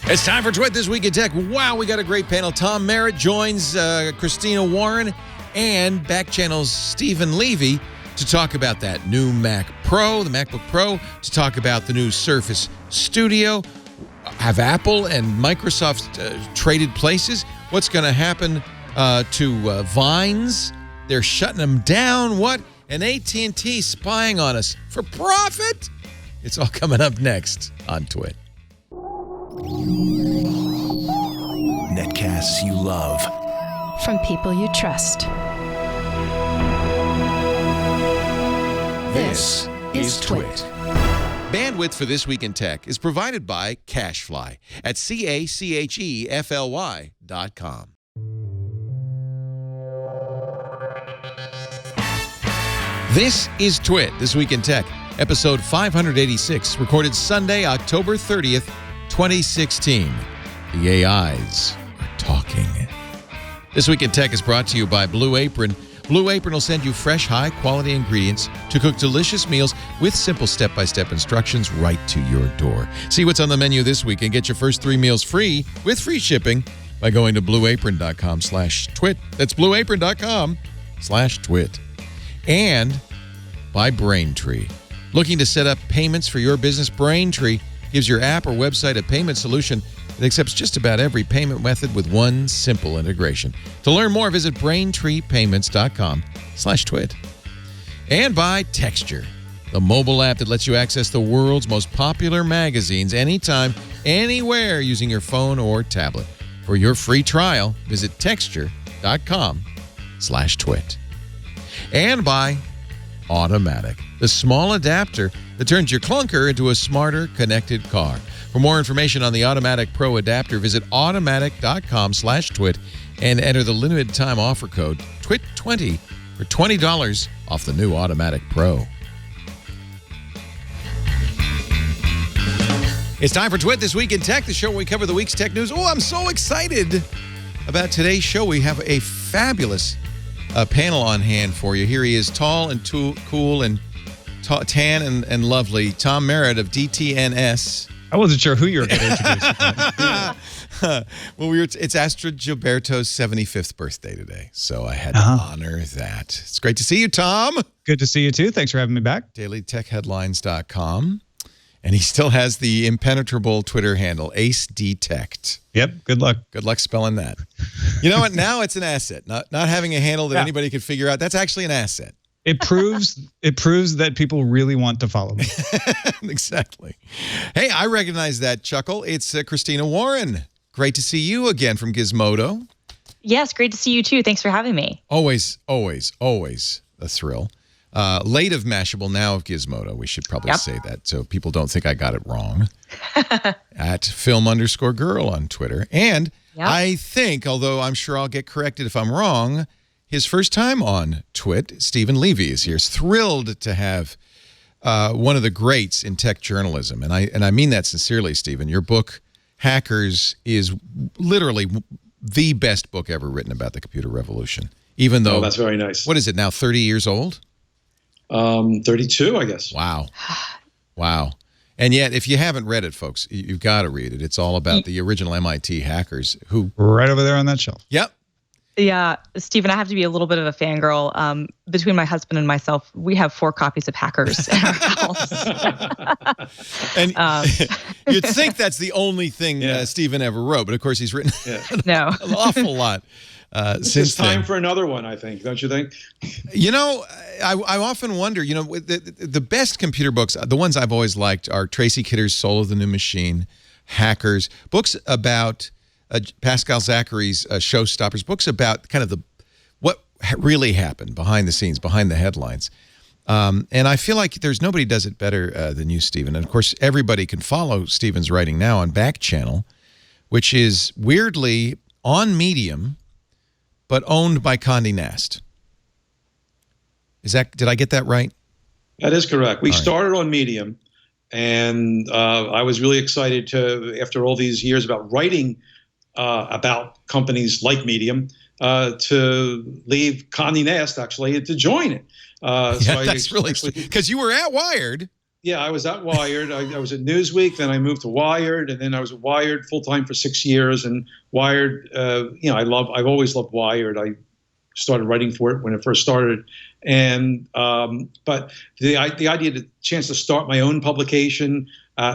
It's time for Twit This Week in Tech. Wow, we got a great panel. Tom Merritt joins Christina Warren and Back Channel's Stephen Levy to talk about that new Mac Pro, the MacBook Pro, to talk about the new Surface Studio. Have Apple and Microsoft traded places? What's going to happen to Vines? They're shutting them down. What? And AT&T spying on us for profit? It's all coming up next on Twit. Netcasts you love. From people you trust. This is Twit. Bandwidth for This Week in Tech is provided by CacheFly at CacheFly.com. This is Twit This Week in Tech, episode 586, recorded Sunday, October 30th, 2016. The AIs are talking. This Week in Tech is brought to you by Blue Apron. Blue Apron will send you fresh, high-quality ingredients to cook delicious meals with simple step-by-step instructions right to your door. See what's on the menu this week and get your first 3 meals free with free shipping by going to blueapron.com/twit. That's blueapron.com/twit. And by Braintree. Looking to set up payments for your business? Braintree gives your app or website a payment solution that accepts just about every payment method with one simple integration. To learn more, visit braintreepayments.com/twit. And by Texture, the mobile app that lets you access the world's most popular magazines anytime, anywhere using your phone or tablet. For your free trial, visit texture.com/twit. And by Automatic, the small adapter that turns your clunker into a smarter, connected car. For more information on the Automatic Pro adapter, visit automatic.com/twit and enter the limited time offer code TWIT20 for $20 off the new Automatic Pro. It's time for Twit This Week in Tech, the show where we cover the week's tech news. Oh, I'm so excited about today's show. We have a fabulous panel on hand for you. Here he is, tall and cool and tan and lovely, Tom Merritt of DTNS. I wasn't sure who you were going to introduce. Well, it's Astrid Gilberto's 75th birthday today, so I had to honor that. It's great to see you, Tom. Good to see you, too. Thanks for having me back. DailyTechHeadlines.com. And he still has the impenetrable Twitter handle, AceDetect. Yep, good luck. Good luck spelling that. You know what? Now it's an asset. Not having a handle that anybody could figure out. That's actually an asset. It proves that people really want to follow me. Exactly. Hey, I recognize that chuckle. It's Christina Warren. Great to see you again from Gizmodo. Yes, great to see you too. Thanks for having me. Always, always, always a thrill. Late of Mashable, now of Gizmodo. We should probably say that so people don't think I got it wrong. At film_girl on Twitter. And I think, although I'm sure I'll get corrected if I'm wrong, his first time on Twit, Stephen Levy is here. Thrilled to have one of the greats in tech journalism. And I mean that sincerely, Stephen. Your book, Hackers, is literally the best book ever written about the computer revolution. Even though... Oh, that's very nice. What is it now, 30 years old? 32, I guess. Wow. Wow. And yet, if you haven't read it, folks, you've got to read it. It's all about the original MIT hackers who... Right over there on that shelf. Yep. Yeah, Stephen, I have to be a little bit of a fangirl. Between my husband and myself, we have 4 copies of Hackers in our house. And you'd think that's the only thing Stephen ever wrote, but of course he's written an awful lot. It's time for another one, I think. Don't you think? You know, I often wonder, you know, the best computer books, the ones I've always liked are Tracy Kidder's Soul of the New Machine, Hackers, books about Pascal Zachary's Showstoppers, books about kind of what really happened behind the scenes, behind the headlines. And I feel like there's nobody does it better than you, Stephen. And of course, everybody can follow Stephen's writing now on Back Channel, which is weirdly on Medium, but owned by Condé Nast. Did I get that right? That is correct. We started on Medium, and I was really excited to, after all these years about writing about companies like Medium, to leave Condé Nast actually and to join it. That's really because you were at Wired. Yeah, I was at Wired. I was at Newsweek. Then I moved to Wired, and then I was at Wired full time for 6 years. And Wired, I've always loved Wired. I started writing for it when it first started, and but the idea, the chance to start my own publication,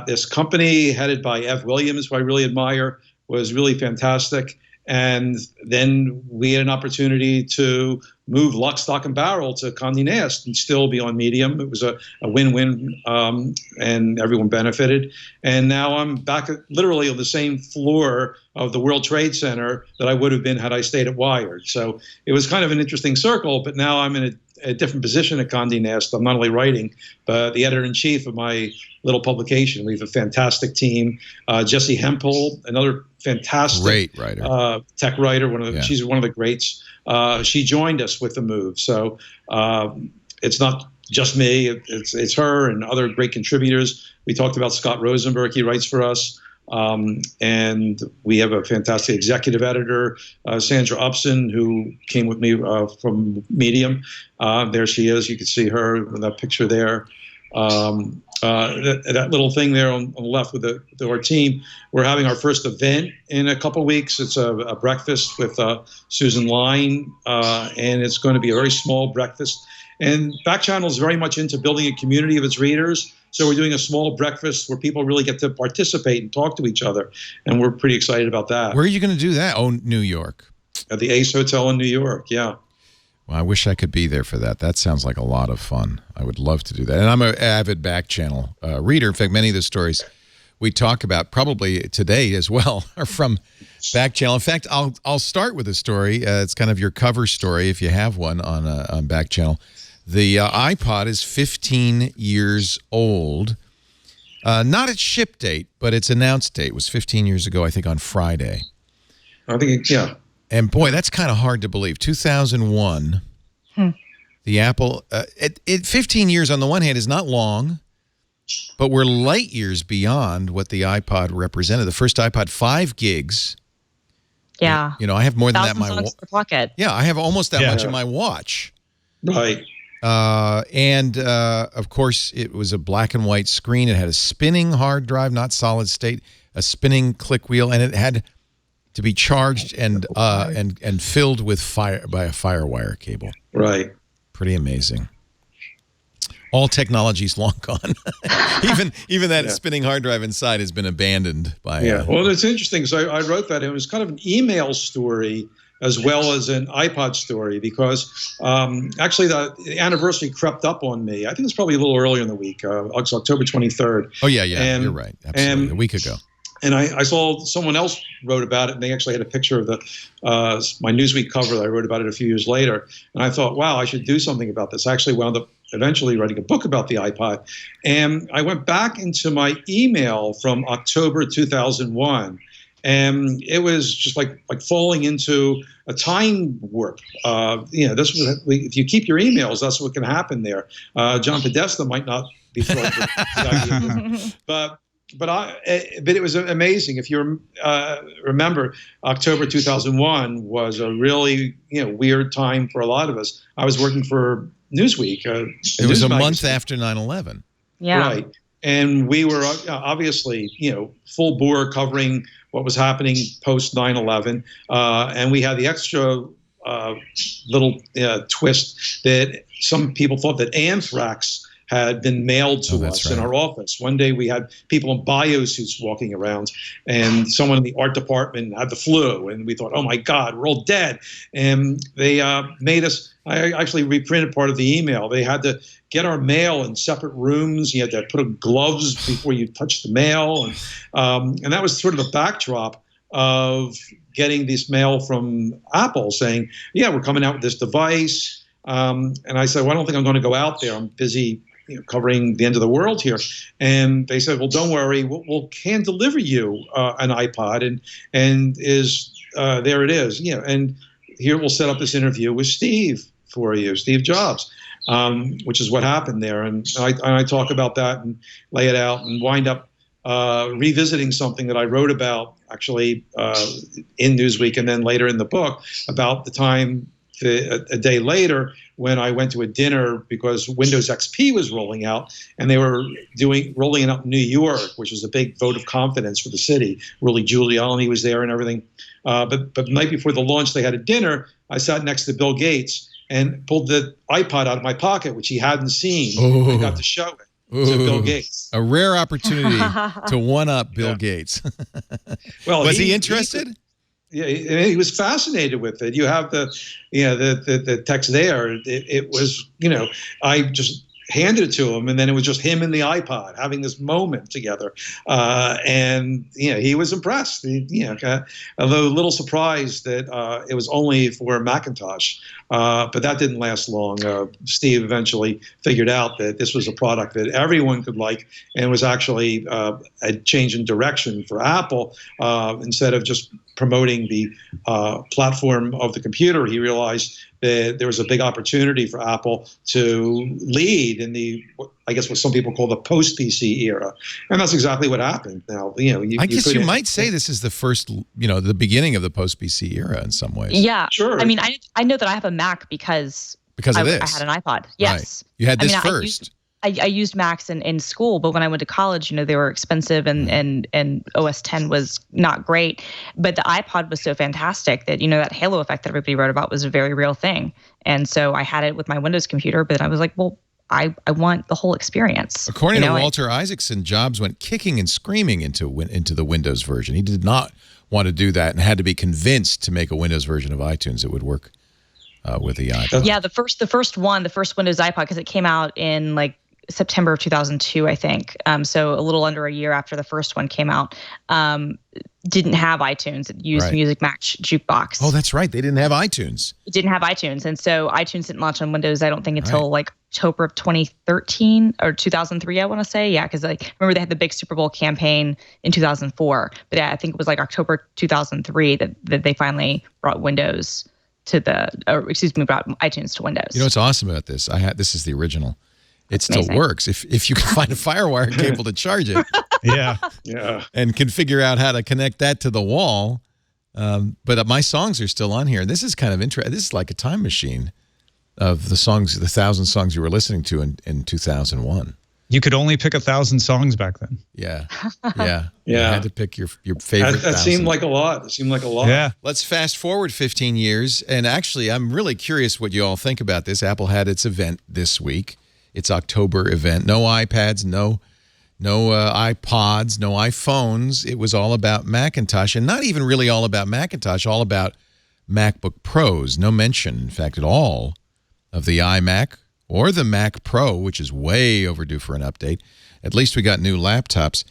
this company headed by Ev Williams, who I really admire, was really fantastic. And then we had an opportunity to move lock, stock, and barrel to Condé Nast and still be on Medium. It was a win-win, and everyone benefited. And now I'm back literally on the same floor of the World Trade Center that I would have been had I stayed at Wired. So it was kind of an interesting circle, but now I'm in a different position at Condé Nast. I'm not only writing, but the editor-in-chief of my little publication. We have a fantastic team. Jessie Hempel, another fantastic great writer, tech writer. She's one of the greats. She joined us with the move. So it's not just me. It's her and other great contributors. We talked about Scott Rosenberg. He writes for us. And we have a fantastic executive editor, Sandra Upson, who came with me from Medium. There she is. You can see her in that picture there. That little thing there on the left with our team. We're having our first event in a couple of weeks. It's a breakfast with Susan Line, and it's going to be a very small breakfast. And Back Channel is very much into building a community of its readers. So we're doing a small breakfast where people really get to participate and talk to each other. And we're pretty excited about that. Where are you going to do that? Oh, New York. At the Ace Hotel in New York, yeah. Well, I wish I could be there for that. That sounds like a lot of fun. I would love to do that. And I'm an avid Back Channel reader. In fact, many of the stories we talk about probably today as well are from Back Channel. In fact, I'll start with a story. It's kind of your cover story if you have one on Back Channel. The iPod is 15 years old. Not its ship date, but its announced date was 15 years ago, I think, on Friday. I think, yeah. And boy, that's kind of hard to believe. 2001, the Apple, 15 years on the one hand is not long, but we're light years beyond what the iPod represented. The first iPod, 5 gigs. Yeah. You know, I have more than that in my songs per pocket. Yeah, I have almost that much in my watch. Right. And of course, it was a black and white screen. It had a spinning hard drive, not solid state, a spinning click wheel, and it had to be charged and filled with fire by a firewire cable. Right. Pretty amazing. All technology's long gone. even that spinning hard drive inside has been abandoned by. Yeah. Well, it's interesting. So I wrote that. It was kind of an email story as well as an iPod story because actually the anniversary crept up on me. I think it's probably a little earlier in the week. It's October 23rd. Oh, yeah. You're right. Absolutely. A week ago. And I saw someone else wrote about it, and they actually had a picture of my Newsweek cover that I wrote about it a few years later. And I thought, wow, I should do something about this. I actually wound up eventually writing a book about the iPod. And I went back into my email from October 2001. And it was just like falling into a time warp. This was if you keep your emails, that's what can happen there. John Podesta might not be thrilled with this idea, but it was amazing. If you remember, October 2001 was a really weird time for a lot of us. I was working for Newsweek. It was a month after 9/11. Yeah. Right. And we were obviously, full bore covering what was happening post 9/11. And we had the extra little twist that some people thought that anthrax had been mailed to us in our office. One day we had people in biosuits walking around, and someone in the art department had the flu, and we thought, oh my God, we're all dead. And they made us, I actually reprinted part of the email. They had to get our mail in separate rooms. You had to put on gloves before you touched the mail. And that was sort of the backdrop of getting this mail from Apple saying, yeah, we're coming out with this device. And I said, well, I don't think I'm going to go out there. I'm busy covering the end of the world here. And they said, well, don't worry, we'll can deliver you an iPod, and there it is. And here we'll set up this interview with Steve for you, Steve Jobs, which is what happened there. And I talk about that and lay it out and wind up revisiting something that I wrote about actually in Newsweek and then later in the book about the time a day later, when I went to a dinner because Windows XP was rolling out, and they were rolling it out in New York, which was a big vote of confidence for the city. Rudy Giuliani was there and everything. But the night before the launch, they had a dinner. I sat next to Bill Gates and pulled the iPod out of my pocket, which he hadn't seen. Oh. I got to show it to Bill Gates. A rare opportunity to one-up Bill Gates. Well, was he interested? He was fascinated with it. You have the text there. It was, I just handed it to him, and then it was just him and the iPod having this moment together. And he was impressed. Although a little surprised that it was only for Macintosh. But that didn't last long. Steve eventually figured out that this was a product that everyone could like, and was actually a change in direction for Apple. Instead of just promoting the platform of the computer, he realized that there was a big opportunity for Apple to lead in I guess what some people call the post-PC era. And that's exactly what happened. Now, I guess you might say this is the first, the beginning of the post-PC era in some ways. Yeah. Sure. I mean, I know that I have a Mac because of this. I had an iPod. Yes. Right. You had this first. I used Macs in school, but when I went to college, they were expensive and OS X was not great. But the iPod was so fantastic that, that halo effect that everybody wrote about was a very real thing. And so I had it with my Windows computer, but then I was like, well, I want the whole experience. According to Walter Isaacson, Jobs went kicking and screaming into the Windows version. He did not want to do that and had to be convinced to make a Windows version of iTunes that would work with the iPod. Yeah, the first Windows iPod, because it came out in September of 2002, I think. So a little under a year after the first one came out, didn't have iTunes. It used Music Match Jukebox. Oh, that's right. They didn't have iTunes. It didn't have iTunes. And so iTunes didn't launch on Windows, I don't think, until October of 2013 or 2003, I want to say. Yeah, because remember they had the big Super Bowl campaign in 2004. But yeah, I think it was October 2003 that they finally brought Windows to brought iTunes to Windows. You know what's awesome about this? This is the original. It still works if you can find a FireWire cable to charge it. Yeah. And can figure out how to connect that to the wall. But my songs are still on here. This is kind of interesting. This is like a time machine of the 1,000 songs you were listening to in 2001. You could only pick 1,000 songs back then. Yeah. You had to pick your favorite. That seemed like a lot. It seemed like a lot. Yeah. Let's fast forward 15 years. And actually, I'm really curious what you all think about this. Apple had its event this week. Its October event. No iPads, no iPods, no iPhones. It was all about Macintosh, and not even really all about Macintosh, all about MacBook Pros. No mention, in fact, at all of the iMac or the Mac Pro, which is way overdue for an update. At least we got new laptops.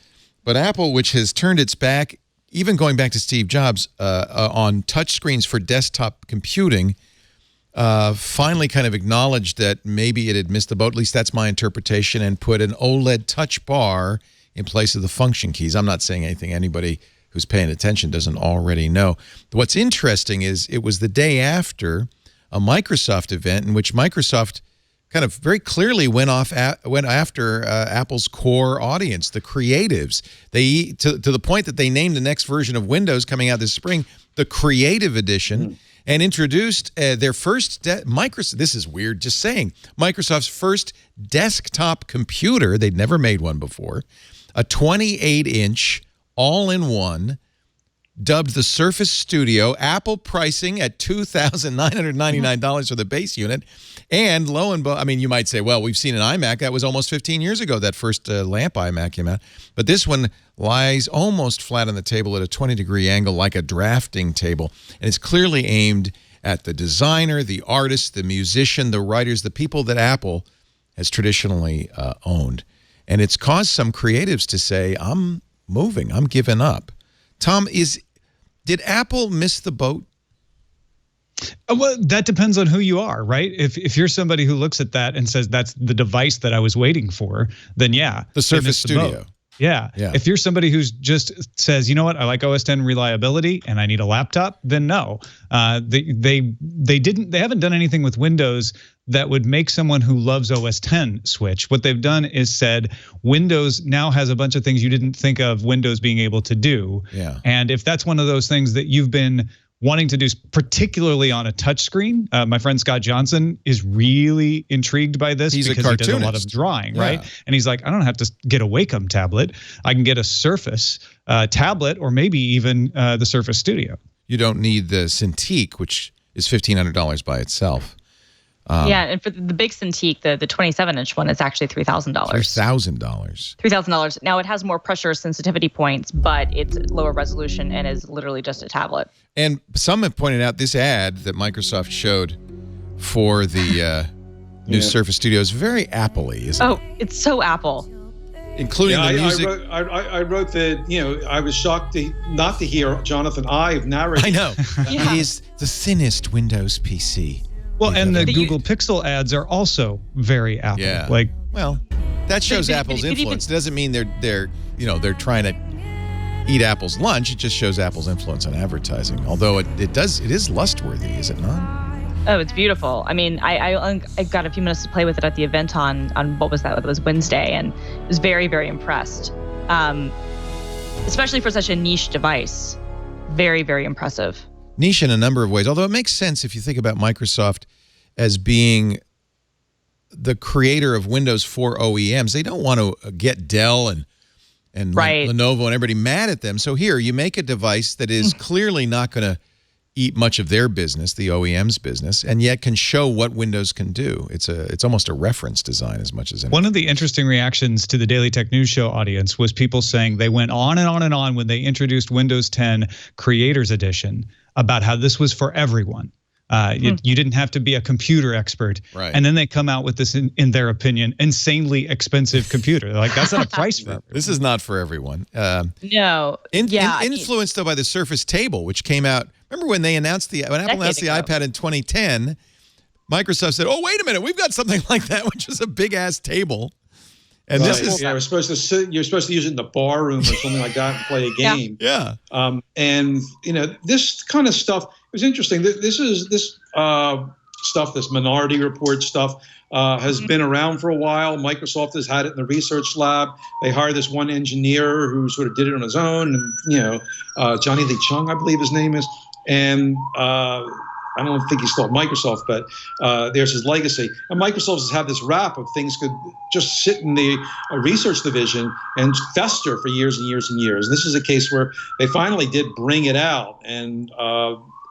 But Apple, which has turned its back, even going back to Steve Jobs, on touchscreens for desktop computing, finally kind of acknowledged that maybe it had missed the boat, at least that's my interpretation, and put an OLED touch bar in place of the function keys. I'm not saying anything anybody who's paying attention doesn't already know. What's interesting is it was the day after a Microsoft event in which Microsoft kind of very clearly went after Apple's core audience, the creatives. They to the point that they named the next version of Windows coming out this spring the Creative Edition. And introduced their first this is weird just saying, Microsoft's first desktop computer. They'd never made one before. A 28-inch all-in-one, dubbed the Surface Studio, Apple pricing at $2,999 for the base unit. And lo and behold, I mean, you might say, well, we've seen an iMac. That was almost 15 years ago, that first lamp iMac came out. But this one lies almost flat on the table at a 20-degree angle like a drafting table. And it's clearly aimed at the designer, the artist, the musician, the writers, the people that Apple has traditionally owned. And it's caused some creatives to say, I'm moving, I'm giving up. Tom, did Apple miss the boat? Well, that depends on who you are, right? If you're somebody who looks at that and says that's the device that I was waiting for, then yeah. The Surface Studio. Yeah. If you're somebody who's just says, you know what, I like OS X reliability and I need a laptop, then no. They haven't done anything with Windows that would make someone who loves OS X switch. What they've done is said Windows now has a bunch of things you didn't think of Windows being able to do. Yeah. And if that's one of those things that you've been wanting to do, particularly on a touchscreen. My friend Scott Johnson is really intrigued by this He's because a he does a lot cartoonist. of drawing, right? And he's like, I don't have to get a Wacom tablet. I can get a Surface tablet, or maybe even the Surface Studio. You don't need the Cintiq, which is $1,500 by itself. Yeah, and for the big Cintiq, the 27-inch one, it's actually $3,000. $3,000. $3,000. Now, it has more pressure sensitivity points, but it's lower resolution and is literally just a tablet. And some have pointed out this ad that Microsoft showed for the new Surface Studio is very Apple-y, isn't it? Oh, it's so Apple. Including the music. I wrote that, I was shocked not to hear Jonathan Ive narrate. I know. It is the thinnest Windows PC. Well, and the Google Pixel ads are also very Apple. Yeah. Well, that shows Apple's influence. It doesn't mean they're trying to eat Apple's lunch. It just shows Apple's influence on advertising. Although it is lustworthy, is it not? Oh, it's beautiful. I mean, I got a few minutes to play with it at the event on what was that? It was Wednesday, and I was very, very impressed. Especially for such a niche device. Very, very impressive. Niche in a number of ways, although it makes sense if you think about Microsoft as being the creator of Windows for OEMs. They don't want to get Dell and Lenovo and everybody mad at them. So here, you make a device that is clearly not going to eat much of their business, the OEM's business, and yet can show what Windows can do. It's almost a reference design as much as anything. One of the interesting reactions to the Daily Tech News Show audience was people saying they went on and on and on when they introduced Windows 10 Creators Edition about how this was for everyone. You didn't have to be a computer expert. Right. And then they come out with this, in their opinion, insanely expensive computer. They're like, that's not a price for everyone. This is not for everyone. No. Influenced, though, by the Surface Table, which came out. Remember when Apple announced the iPad in 2010, Microsoft said, oh, wait a minute, we've got something like that, which is a big-ass table. And this is you're supposed to use it in the bar room or something like that and play a game. Yeah. And this kind of stuff was interesting. This stuff, this Minority Report stuff, has been around for a while. Microsoft has had it in the research lab. They hired this one engineer who sort of did it on his own, and Johnny Lee Chung, I believe his name is, and I don't think he's still at Microsoft, but there's his legacy. And Microsoft has had this rap of things could just sit in the research division and fester for years and years and years. And this is a case where they finally did bring it out, and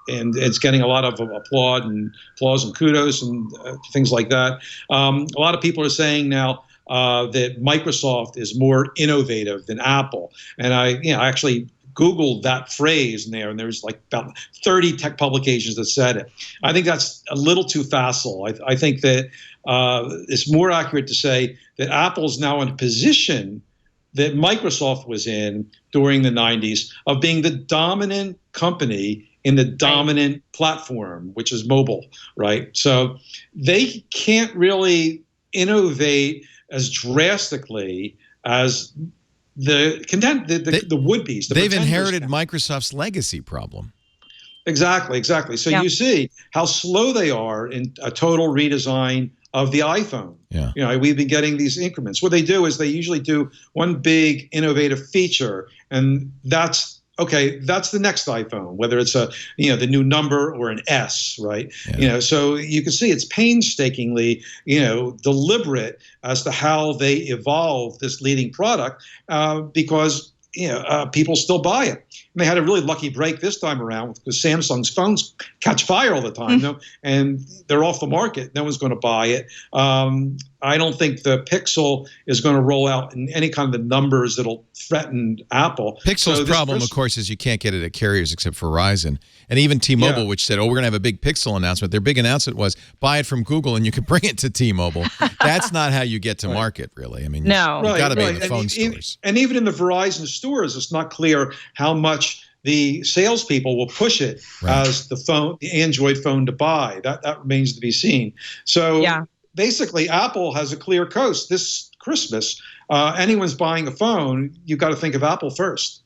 it's getting a lot of applause and kudos and things like that. A lot of people are saying now that Microsoft is more innovative than Apple, and I actually Googled that phrase in there, and there's like about 30 tech publications that said it. I think that's a little too facile. I think that it's more accurate to say that Apple's now in a position that Microsoft was in during the 90s of being the dominant company in the dominant platform, which is mobile, right? So they can't really innovate as drastically as the would-be's. They've inherited Microsoft's legacy problem. Exactly. So you see how slow they are in a total redesign of the iPhone. Yeah. We've been getting these increments. What they do is they usually do one big innovative feature, and that's the next iPhone, whether it's the new number or an S, right? Yeah. So you can see it's painstakingly, deliberate as to how they evolve this leading product, because people still buy it. And they had a really lucky break this time around because Samsung's phones catch fire all the time, and they're off the market. No one's going to buy it. I don't think the Pixel is going to roll out in any kind of the numbers that'll threaten Apple. Pixel's problem, of course, is you can't get it at carriers except Verizon. And even T-Mobile, which said, we're going to have a big Pixel announcement. Their big announcement was buy it from Google and you can bring it to T-Mobile. That's not how you get to market, really. I mean, you've got to be in the phone stores. And even in the Verizon stores, it's not clear how much the salespeople will push it as the Android phone to buy. That remains to be seen. So basically, Apple has a clear coast. This Christmas, anyone's buying a phone, you've got to think of Apple first.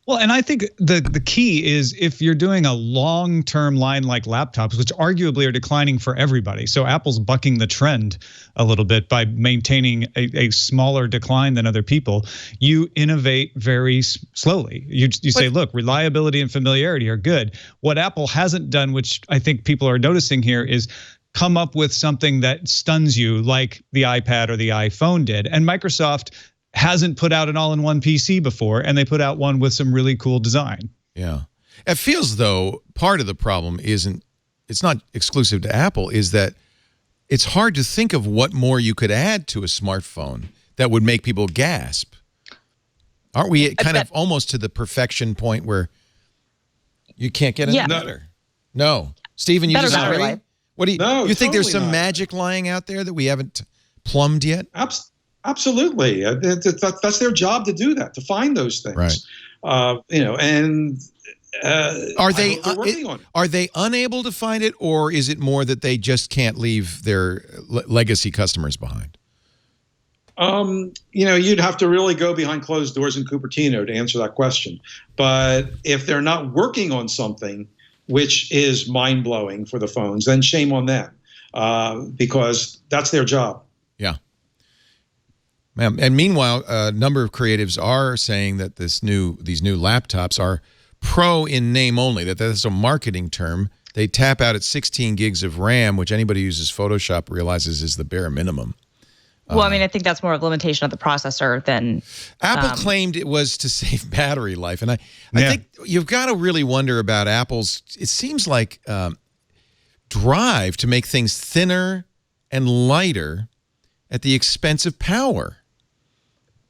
Well, and I think the key is if you're doing a long-term line like laptops, which arguably are declining for everybody. So Apple's bucking the trend a little bit by maintaining a smaller decline than other people. You innovate very slowly. You say, look, reliability and familiarity are good. What Apple hasn't done, which I think people are noticing here, is come up with something that stuns you like the iPad or the iPhone did. And Microsoft hasn't put out an all-in-one PC before, and they put out one with some really cool design. Yeah. It feels, though, part of the problem it's not exclusive to Apple, is that it's hard to think of what more you could add to a smartphone that would make people gasp. Aren't we kind of almost to the perfection point where you can't get any better? No. Stephen, you disagree? What do you, no, you think totally there's some not. magic lying out there that we haven't plumbed yet? Absolutely. That's their job to do that, to find those things. Right. And are they unable to find it, or is it more that they just can't leave their legacy customers behind? You'd have to really go behind closed doors in Cupertino to answer that question. But if they're not working on something which is mind-blowing for the phones, then shame on them, because that's their job. Yeah. And meanwhile, a number of creatives are saying that these new laptops are pro in name only, that's a marketing term. They tap out at 16 gigs of RAM, which anybody who uses Photoshop realizes is the bare minimum. Well, I mean, I think that's more of a limitation of the processor than... Apple claimed it was to save battery life. And I think you've got to really wonder about Apple's, it seems like, drive to make things thinner and lighter at the expense of power.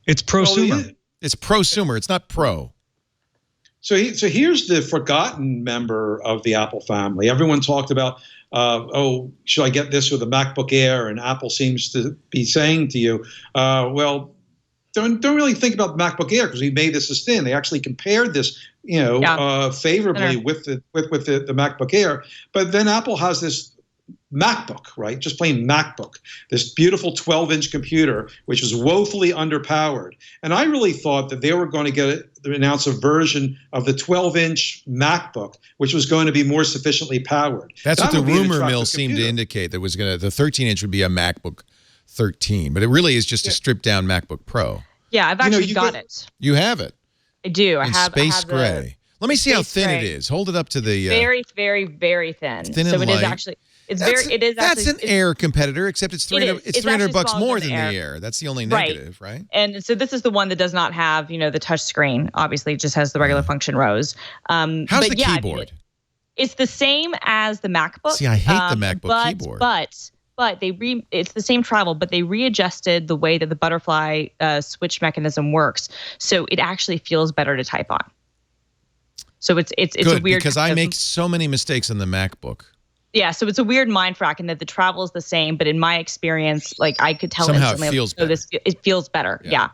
It's prosumer. It's prosumer. It's not pro. So here's the forgotten member of the Apple family. Everyone talked about, should I get this with a MacBook Air? And Apple seems to be saying to you, well, don't really think about the MacBook Air because we made this as thin. They actually compared this, favorably with the MacBook Air. But then Apple has this MacBook, right? Just plain MacBook, this beautiful 12-inch computer, which was woefully underpowered. And I really thought that they were going to announce a version of the 12-inch MacBook, which was going to be more sufficiently powered. That's what the rumor mill seemed to indicate. That was the 13-inch would be a MacBook 13, but it really is just a stripped-down MacBook Pro. Yeah, I've actually got it. You have it? I do. I have space gray. Let me see how thin it is. Hold it up to the... very, very, very thin. Thin and light. Is actually... That's an Air competitor, except it's $300 more than the Air. That's the only negative, right? And so this is the one that does not have, the touch screen. Obviously, it just has the regular function rows. How's the keyboard? It's the same as the MacBook. See, I hate the MacBook keyboard. But it's the same travel, but they readjusted the way that the butterfly switch mechanism works, so it actually feels better to type on. So it's good, a weird, because I make so many mistakes on the MacBook. Yeah, so it's a weird mind frack in that the travel is the same, but in my experience, like I could tell somehow instantly, it feels better. It feels better. Yeah.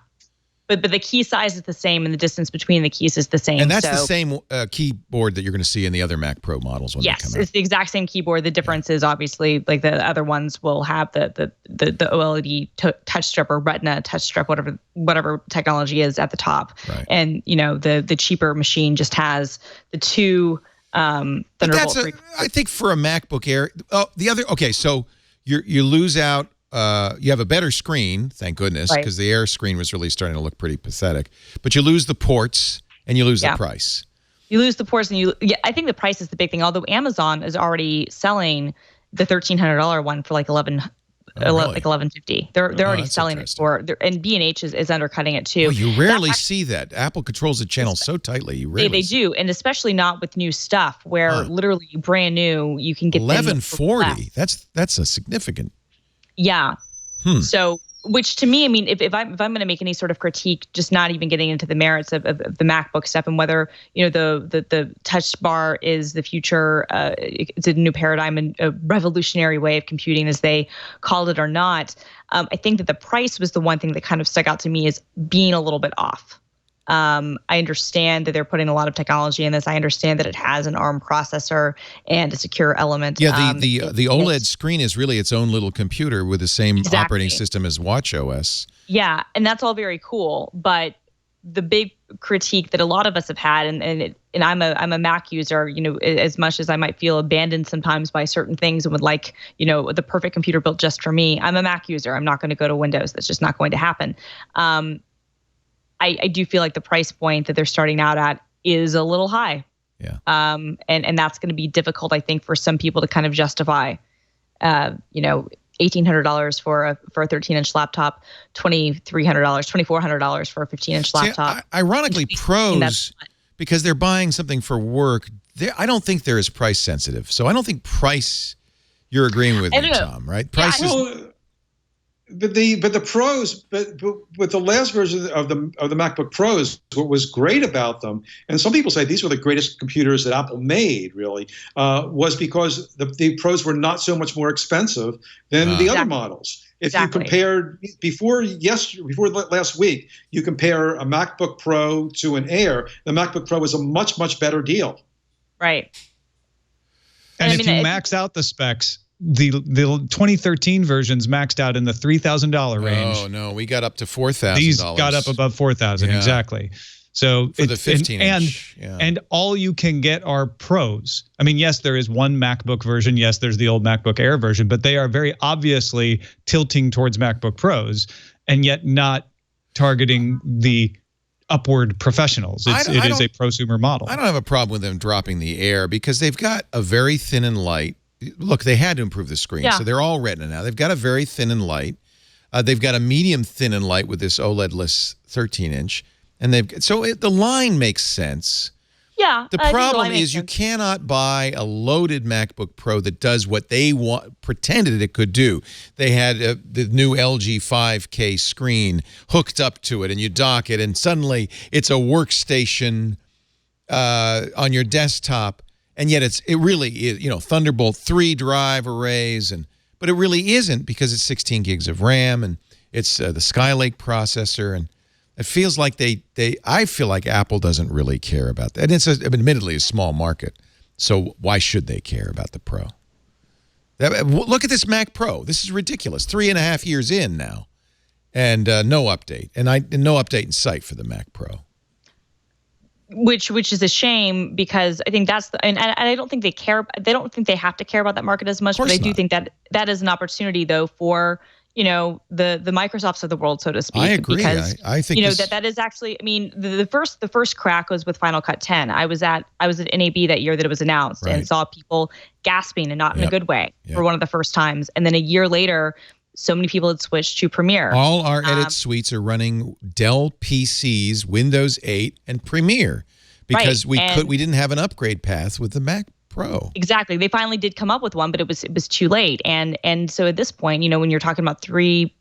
But the key size is the same, and the distance between the keys is the same. And that's the same keyboard that you're going to see in the other Mac Pro models when they come out. Yes, it's the exact same keyboard. The difference is obviously like the other ones will have the OLED touch strip or Retina touch strip, whatever technology is at the top. Right. And the cheaper machine just has the two. But I think for a MacBook Air, so you lose out. You have a better screen, thank goodness, because the Air screen was really starting to look pretty pathetic. But you lose the ports and you lose the price. You lose the ports and I think the price is the big thing. Although Amazon is already selling the $1,300 one for like $1,150. They're already selling it for, and B&H is undercutting it too. Well, you rarely see that. Apple controls the channel so tightly. You rarely they do, and especially not with new stuff where literally brand new you can get $1,140. That's a significant. Yeah. So, which to me, I mean, if I'm going to make any sort of critique, just not even getting into the merits of the MacBook stuff and whether the touch bar is the future, it's a new paradigm and a revolutionary way of computing, as they called it, or not. I think that the price was the one thing that kind of stuck out to me as being a little bit off. I understand that they're putting a lot of technology in this. I understand that it has an ARM processor and a secure element. Yeah, the OLED screen is really its own little computer with the same operating system as watchOS. Yeah, and that's all very cool, but the big critique that a lot of us have had, and I'm a Mac user, as much as I might feel abandoned sometimes by certain things and would like, the perfect computer built just for me. I'm a Mac user. I'm not going to go to Windows. That's just not going to happen. I do feel like the price point that they're starting out at is a little high. Yeah. And that's going to be difficult, I think, for some people to kind of justify, $1,800 for a 13-inch laptop, $2,300, $2,400 for a 15-inch laptop. Ironically, pros, because they're buying something for work, I don't think they're as price sensitive. So I don't think price. You're agreeing with me, Tom, right? Price is. But the pros, but with the last version of the MacBook Pros, what was great about them, and some people say these were the greatest computers that Apple made, really, was because the Pros were not so much more expensive than the other models. If you compared before last week, you compare a MacBook Pro to an Air, the MacBook Pro was a much better deal. Right. And if you max out the specs, the 2013 versions maxed out in the $3,000 range. Oh no, we got up to $4,000. These got up above $4,000 exactly. So for the 15-inch, and all you can get are Pros. I mean, yes, there is one MacBook version. Yes, there's the old MacBook Air version, but they are very obviously tilting towards MacBook Pros, and yet not targeting the upward professionals. It is a prosumer model. I don't have a problem with them dropping the Air because they've got a very thin and light. Look, they had to improve the screen, so they're all Retina now. They've got a very thin and light. They've got a medium thin and light with this OLED-less 13-inch, and the line makes sense. Yeah. The problem is you cannot buy a loaded MacBook Pro that does what they pretended it could do. They had the new LG 5K screen hooked up to it, and you dock it, and suddenly it's a workstation on your desktop. And yet it really is, Thunderbolt 3 drive arrays, but it really isn't because it's 16 gigs of RAM and it's the Skylake processor, and it feels like I feel like Apple doesn't really care about that. And it's admittedly a small market, so why should they care about the Pro? Look at this Mac Pro. This is ridiculous. 3.5 years in now, and no update, and no update in sight for the Mac Pro. Which is a shame because I think that's and I don't think they care. They don't think they have to care about that market as much, but I do think that is an opportunity though for the Microsofts of the world, so to speak. I agree. Because I think that is actually. I mean, the first crack was with Final Cut 10. I was at NAB that year that it was announced and saw people gasping, and not in a good way, for one of the first times. And then a year later, so many people had switched to Premiere. All our edit suites are running Dell PCs, Windows 8, and Premiere because we didn't have an upgrade path with the Mac Pro. Exactly. They finally did come up with one, but it was too late. And so at this point, when you're talking about 3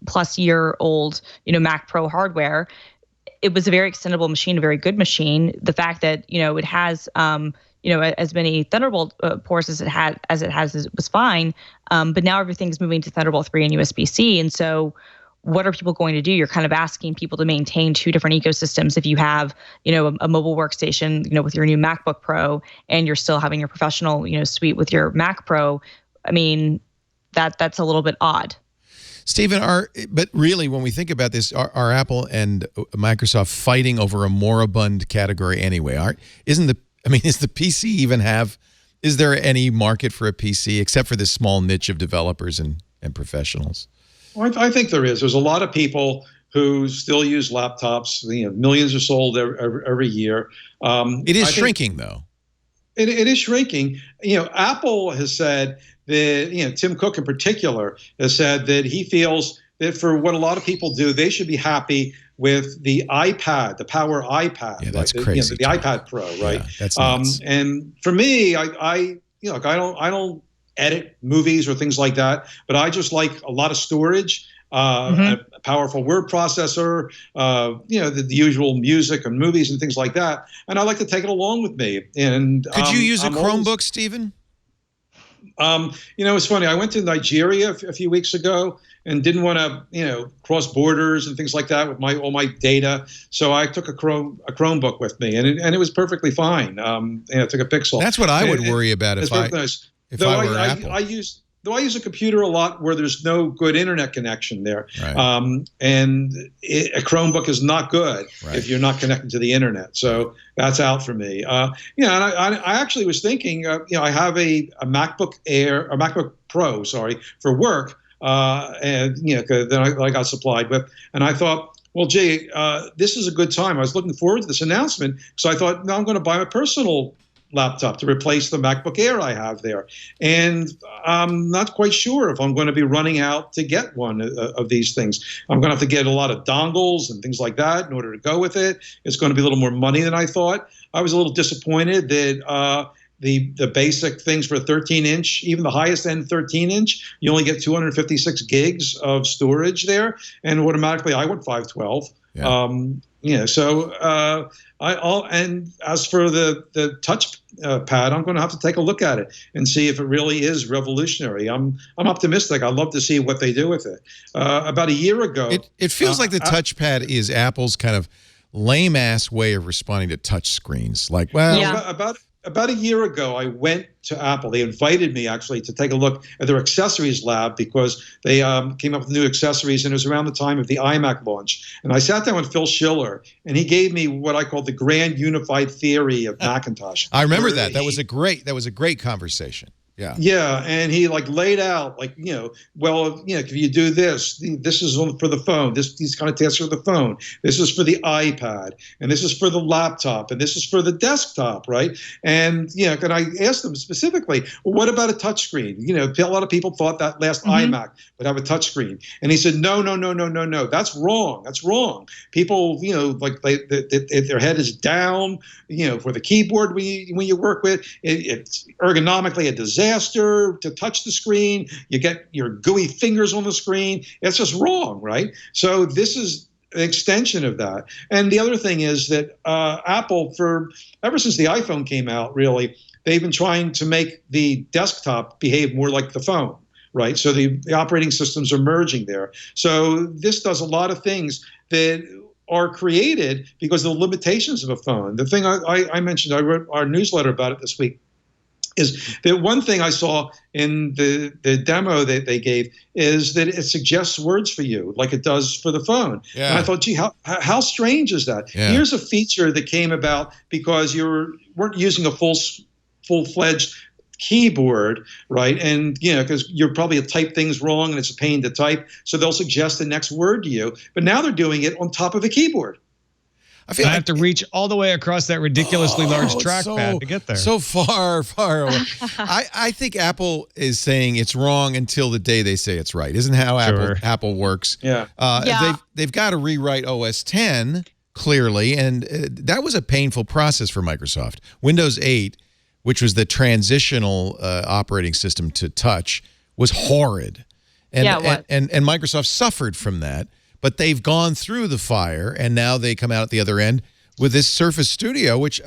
plus year old Mac Pro hardware, it was a very extendable machine, a very good machine. The fact that it has as many Thunderbolt ports as it has was fine. But now everything's moving to Thunderbolt 3 and USB-C. And so what are people going to do? You're kind of asking people to maintain two different ecosystems. If you have, a mobile workstation, with your new MacBook Pro, and you're still having your professional, suite with your Mac Pro, I mean, that's a little bit odd. Stephen, but really, when we think about this, are Apple and Microsoft fighting over a moribund category anyway? Is the PC even is there any market for a PC except for this small niche of developers and professionals? Well, I think there is. There's a lot of people who still use laptops. Millions are sold every year. It is shrinking, though. It is shrinking. Apple has said that, Tim Cook in particular has said that he feels that for what a lot of people do, they should be happy with the iPad, the Power iPad. Yeah, that's right? crazy. The iPad Pro, right? Yeah, that's nuts. And for me, I don't edit movies or things like that, but I just like a lot of storage, a powerful word processor, the usual music and movies and things like that. And I like to take it along with me. And could you use a Chromebook, Stephen? It's funny. I went to Nigeria a few weeks ago and didn't want to, cross borders and things like that with all my data. So I took a Chromebook with me, and it was perfectly fine. I took a Pixel. That's what I would worry about if I were Apple. do I use a computer a lot where there's no good internet connection there? Right. A Chromebook is not good if you're not connected to the internet. So that's out for me. And I actually was thinking, I have a MacBook Pro, for work, and then I got supplied with, and I thought, well, gee, this is a good time. I was looking forward to this announcement, so I thought, no, I'm going to buy a personal laptop to replace the MacBook Air I have there. And I'm not quite sure if I'm going to be running out to get one of these things. I'm going to have to get a lot of dongles and things like that in order to go with it. It's going to be a little more money than I thought. I was a little disappointed that the basic things for a 13-inch, even the highest end 13-inch, you only get 256 gigs of storage there, and automatically I went 512. Yeah. And as for the touch pad, I'm going to have to take a look at it and see if it really is revolutionary. I'm optimistic. I'd love to see what they do with it. About a year ago, it feels like the touchpad is Apple's kind of lame ass way of responding to touch screens. Like, well, About a year ago, I went to Apple. They invited me, actually, to take a look at their accessories lab because they came up with new accessories, and it was around the time of the iMac launch. And I sat down with Phil Schiller, and he gave me what I call the grand unified theory of Macintosh. I remember that. That was a great conversation. Yeah. Yeah, and he laid out if you do this is for the phone. These kind of tasks for the phone. This is for the iPad, and this is for the laptop, and this is for the desktop, right? And and I asked him specifically, well, what about a touchscreen? A lot of people thought that last iMac would have a touchscreen, and he said, no, that's wrong. That's wrong. People, their head is down, for the keyboard when you work with it's ergonomically a disaster to touch the screen. You get your gooey fingers on the screen. It's just wrong, right? So this is an extension of that. And the other thing is that Apple, ever since the iPhone came out, really, they've been trying to make the desktop behave more like the phone, right? So the operating systems are merging there. So this does a lot of things that are created because of the limitations of a phone. The thing I mentioned, I wrote our newsletter about it this week, is that one thing I saw in the demo that they gave is that it suggests words for you like it does for the phone. Yeah. And I thought, gee, how strange is that? Yeah. Here's a feature that came about because you weren't using a full-fledged keyboard, right? And, because you're probably type things wrong and it's a pain to type. So they'll suggest the next word to you. But now they're doing it on top of a keyboard. I have to reach all the way across that ridiculously large trackpad to get there. So far away. I think Apple is saying it's wrong until the day they say it's right. Isn't how Apple works? Yeah. They've got to rewrite OS X clearly, and that was a painful process for Microsoft. Windows 8, which was the transitional operating system to touch, was horrid, and Microsoft suffered from that. But they've gone through the fire, and now they come out at the other end with this Surface Studio, which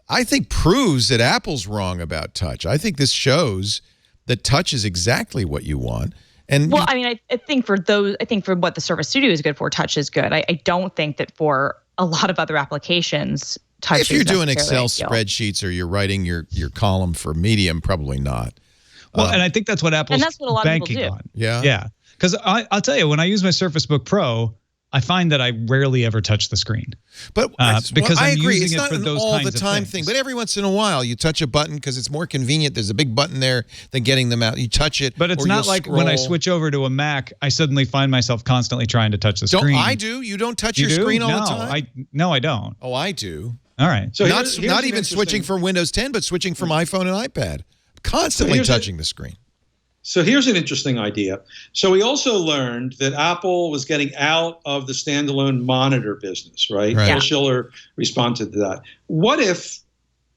I think proves that Apple's wrong about touch. I think this shows that touch is exactly what you want. And I think for what the Surface Studio is good for, touch is good. I don't think that for a lot of other applications, touch if you're is doing Excel ideal. spreadsheets or you're writing your column for Medium, probably not. Well, and I think that's what Apple's that's what a lot of people banking do. on. Yeah. Yeah. Because I'll tell you, when I use my Surface Book Pro, I find that I rarely ever touch the screen. But because I I'm agree. using It's it not for an those all kinds the of time things. thing, but every once in a while you touch a button because it's more convenient. There's a big button there than getting them out. You touch it. But it's or not you'll like when I scroll. switch over to a Mac, I suddenly find myself constantly trying to touch the screen. I do. You don't touch You your do? screen all No, the time? No, I don't. Oh, I do. All right. So not here's not an even switching interesting- from Windows 10, but switching from iPhone and iPad. Constantly here's touching the screen. So here's an interesting idea. So we also learned that Apple was getting out of the standalone monitor business, right? Right. Phil Schiller responded to that. What if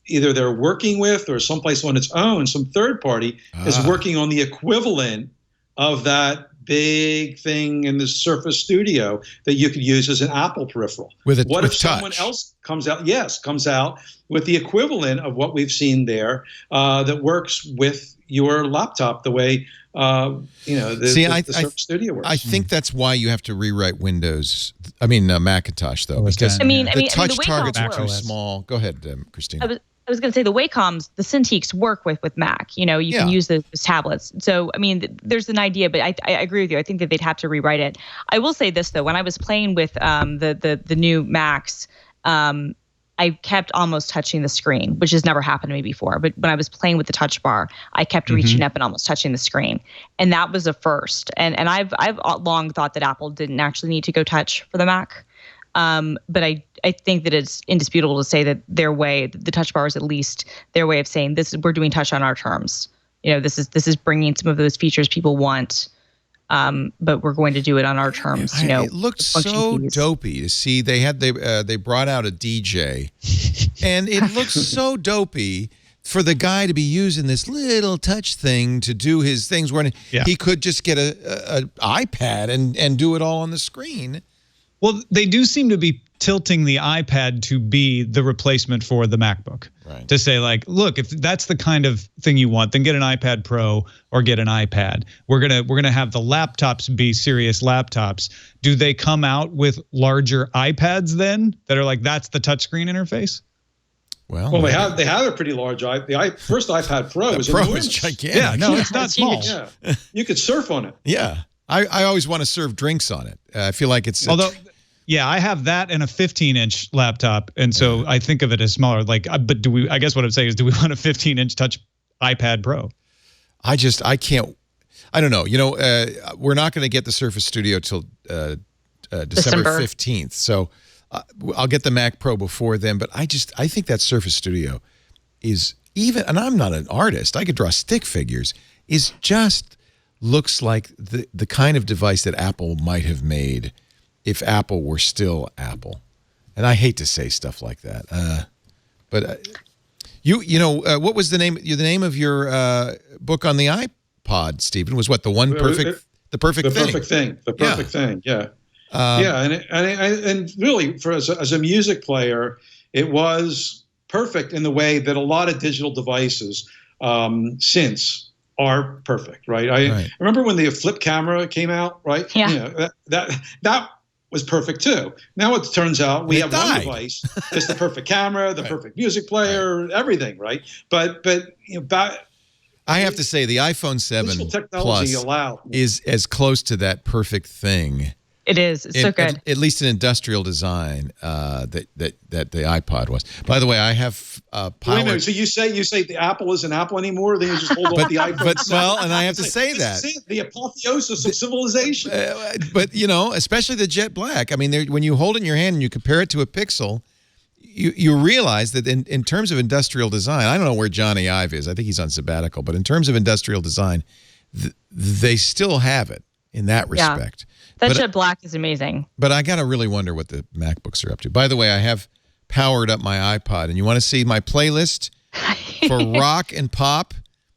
either they're working with or someplace on its own, some third party is working on the equivalent of that big thing in the Surface Studio that you could use as an Apple peripheral? What if someone else comes out with the equivalent of what we've seen there that works with your laptop the way the Surface Studio works? I think that's why you have to rewrite Macintosh though, because I mean, the touch the way targets how are it too works- small. Go ahead, Christina. I was going to say the Wacom's, the Cintiqs work with Mac. You can use those tablets. So, I mean, there's an idea, but I agree with you. I think that they'd have to rewrite it. I will say this, though. When I was playing with the new Macs, I kept almost touching the screen, which has never happened to me before. But when I was playing with the Touch Bar, I kept reaching up and almost touching the screen. And that was a first. And I've long thought that Apple didn't actually need to go touch for the Mac. But I think that it's indisputable to say that the Touch Bar is at least their way of saying we're doing touch on our terms. This is bringing some of those features people want, but we're going to do it on our terms. It looked so dopey to see. They brought out a DJ, and it looks so dopey for the guy to be using this little touch thing to do his things when he could just get a iPad and do it all on the screen. Well, they do seem to be tilting the iPad to be the replacement for the MacBook. Right. To say, like, look, if that's the kind of thing you want, then get an iPad Pro or get an iPad. We're gonna have the laptops be serious laptops. Do they come out with larger iPads then that are like that's the touchscreen interface? Well, they have a pretty large first iPad Pro is enormous. Gigantic. Yeah, no, it's not small. Yeah. You could surf on it. Yeah. I always want to serve drinks on it. I feel like it's yeah, I have that and a 15-inch laptop, and so I think of it as smaller. Like, but I guess what I'm saying is, do we want a 15-inch touch iPad Pro? I can't. I don't know. We're not going to get the Surface Studio till December 15th, so I'll get the Mac Pro before then. But I think that Surface Studio is and I'm not an artist. I could draw stick figures. Is just looks like the kind of device that Apple might have made if Apple were still Apple. And I hate to say stuff like that. But what was the name of your book on the iPod, Stephen? Was what the perfect thing? The perfect thing. Yeah. And really as a music player, it was perfect in the way that a lot of digital devices since are perfect, right? I remember when the flip camera came out, right? Yeah. That was perfect too. Now it turns out we have one device. It's the perfect camera, the perfect music player, everything, right? But I have to say the iPhone 7 Plus is as close to that perfect thing. It is. It's so good. At least in industrial design that the iPod was. By the way, I have power. Wait a minute. So you say the Apple isn't Apple anymore? Then you just hold up the iPhone. And I have to say that the apotheosis of civilization. But especially the jet black. I mean, when you hold it in your hand and you compare it to a Pixel, you realize that in terms of industrial design, I don't know where Johnny Ive is. I think he's on sabbatical. But in terms of industrial design, they still have it in that respect. That jet black is amazing. But I got to really wonder what the MacBooks are up to. By the way, I have powered up my iPod, and you want to see my playlist for rock and pop?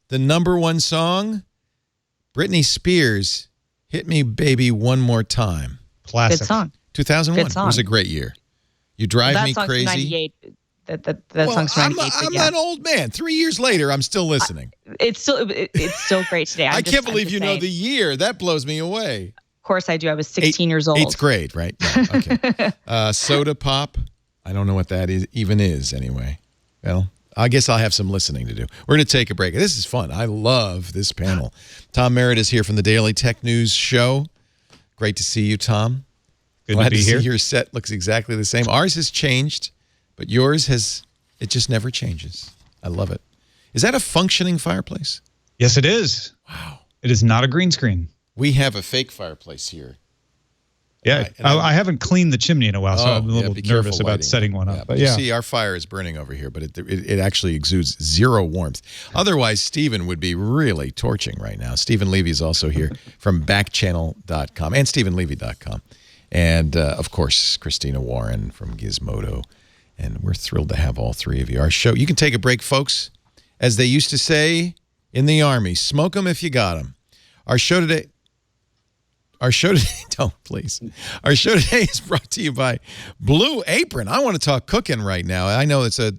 The #1 song, Britney Spears, Hit Me Baby One More Time. Classic. Good song. 2001. Good song. It was a great year. You Drive Me Crazy. 98. That song's from 98. I'm an old man. 3 years later, I'm still listening. It's still great today. I can't believe you know the year. That blows me away. Of course I do. I was 16 years old. 8th grade, right? Yeah, okay. Soda Pop. I don't know what that even is anyway. Well, I guess I'll have some listening to do. We're going to take a break. This is fun. I love this panel. Tom Merritt is here from the Daily Tech News Show. Great to see you, Tom. Glad to be here. See your set looks exactly the same. Ours has changed, but yours it just never changes. I love it. Is that a functioning fireplace? Yes, it is. Wow. It is not a green screen. We have a fake fireplace here. Yeah, I haven't cleaned the chimney in a while, so I'm a little nervous about setting one up. But you see, our fire is burning over here, but it actually exudes zero warmth. Otherwise, Stephen would be really torching right now. Stephen Levy is also here from backchannel.com and stephenlevy.com. And, of course, Christina Warren from Gizmodo. And we're thrilled to have all three of you. Our show, you can take a break, folks. As they used to say in the Army, smoke them if you got them. Our show today, don't please. Our show today is brought to you by Blue Apron. I want to talk cooking right now. I know it's a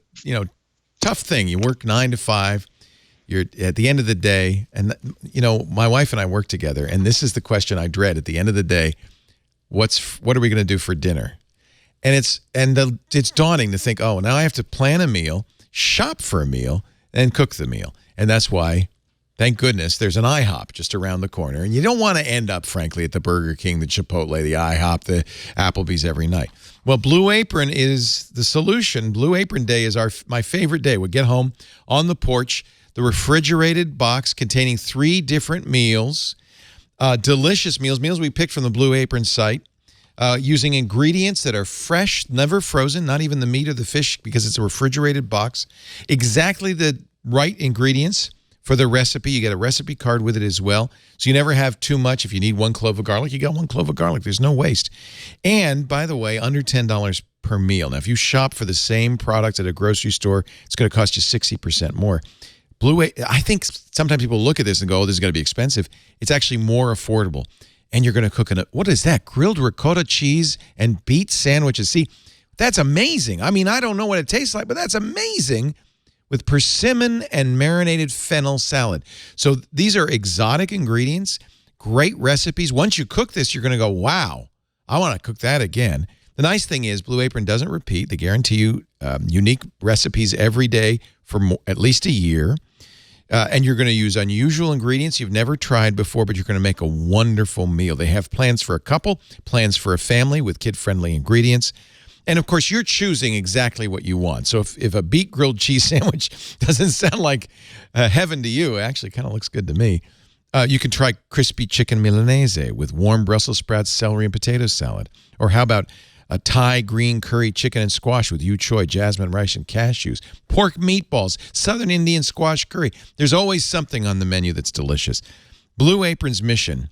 tough thing. You work 9 to 5. You're at the end of the day, and my wife and I work together, and this is the question I dread at the end of the day: what are we going to do for dinner? And it's daunting to think, oh, now I have to plan a meal. shop for a meal and cook the meal. And that's why, thank goodness, there's an IHOP just around the corner. And you don't want to end up, frankly, at the Burger King, the Chipotle, the IHOP, the Applebee's every night. Well, Blue Apron is the solution. Blue Apron Day is my favorite day. We get home on the porch, the refrigerated box containing 3 different meals, delicious meals we picked from the Blue Apron site, using ingredients that are fresh, never frozen, not even the meat or the fish, because it's a refrigerated box. Exactly the right ingredients for the recipe. You get a recipe card with it as well. So you never have too much. If you need 1 clove of garlic, you got 1 clove of garlic. There's no waste. And by the way, under $10 per meal. Now, if you shop for the same product at a grocery store, it's going to cost you 60% more. I think sometimes people look at this and go, oh, this is going to be expensive. It's actually more affordable. And you're going to cook what is that? Grilled ricotta cheese and beet sandwiches. See, that's amazing. I mean, I don't know what it tastes like, but that's amazing, with persimmon and marinated fennel salad. So these are exotic ingredients, great recipes. Once you cook this, you're going to go, wow, I want to cook that again. The nice thing is Blue Apron doesn't repeat. They guarantee you unique recipes every day for at least a year. And you're going to use unusual ingredients you've never tried before, but you're going to make a wonderful meal. They have plans for a couple, plans for a family with kid-friendly ingredients. And, of course, you're choosing exactly what you want. So if a beet grilled cheese sandwich doesn't sound like heaven to you, it actually kind of looks good to me, you can try crispy chicken Milanese with warm Brussels sprouts, celery, and potato salad. Or how about a Thai green curry chicken and squash with yu choy, jasmine rice, and cashews. Pork meatballs, Southern Indian squash curry. There's always something on the menu that's delicious. Blue Apron's mission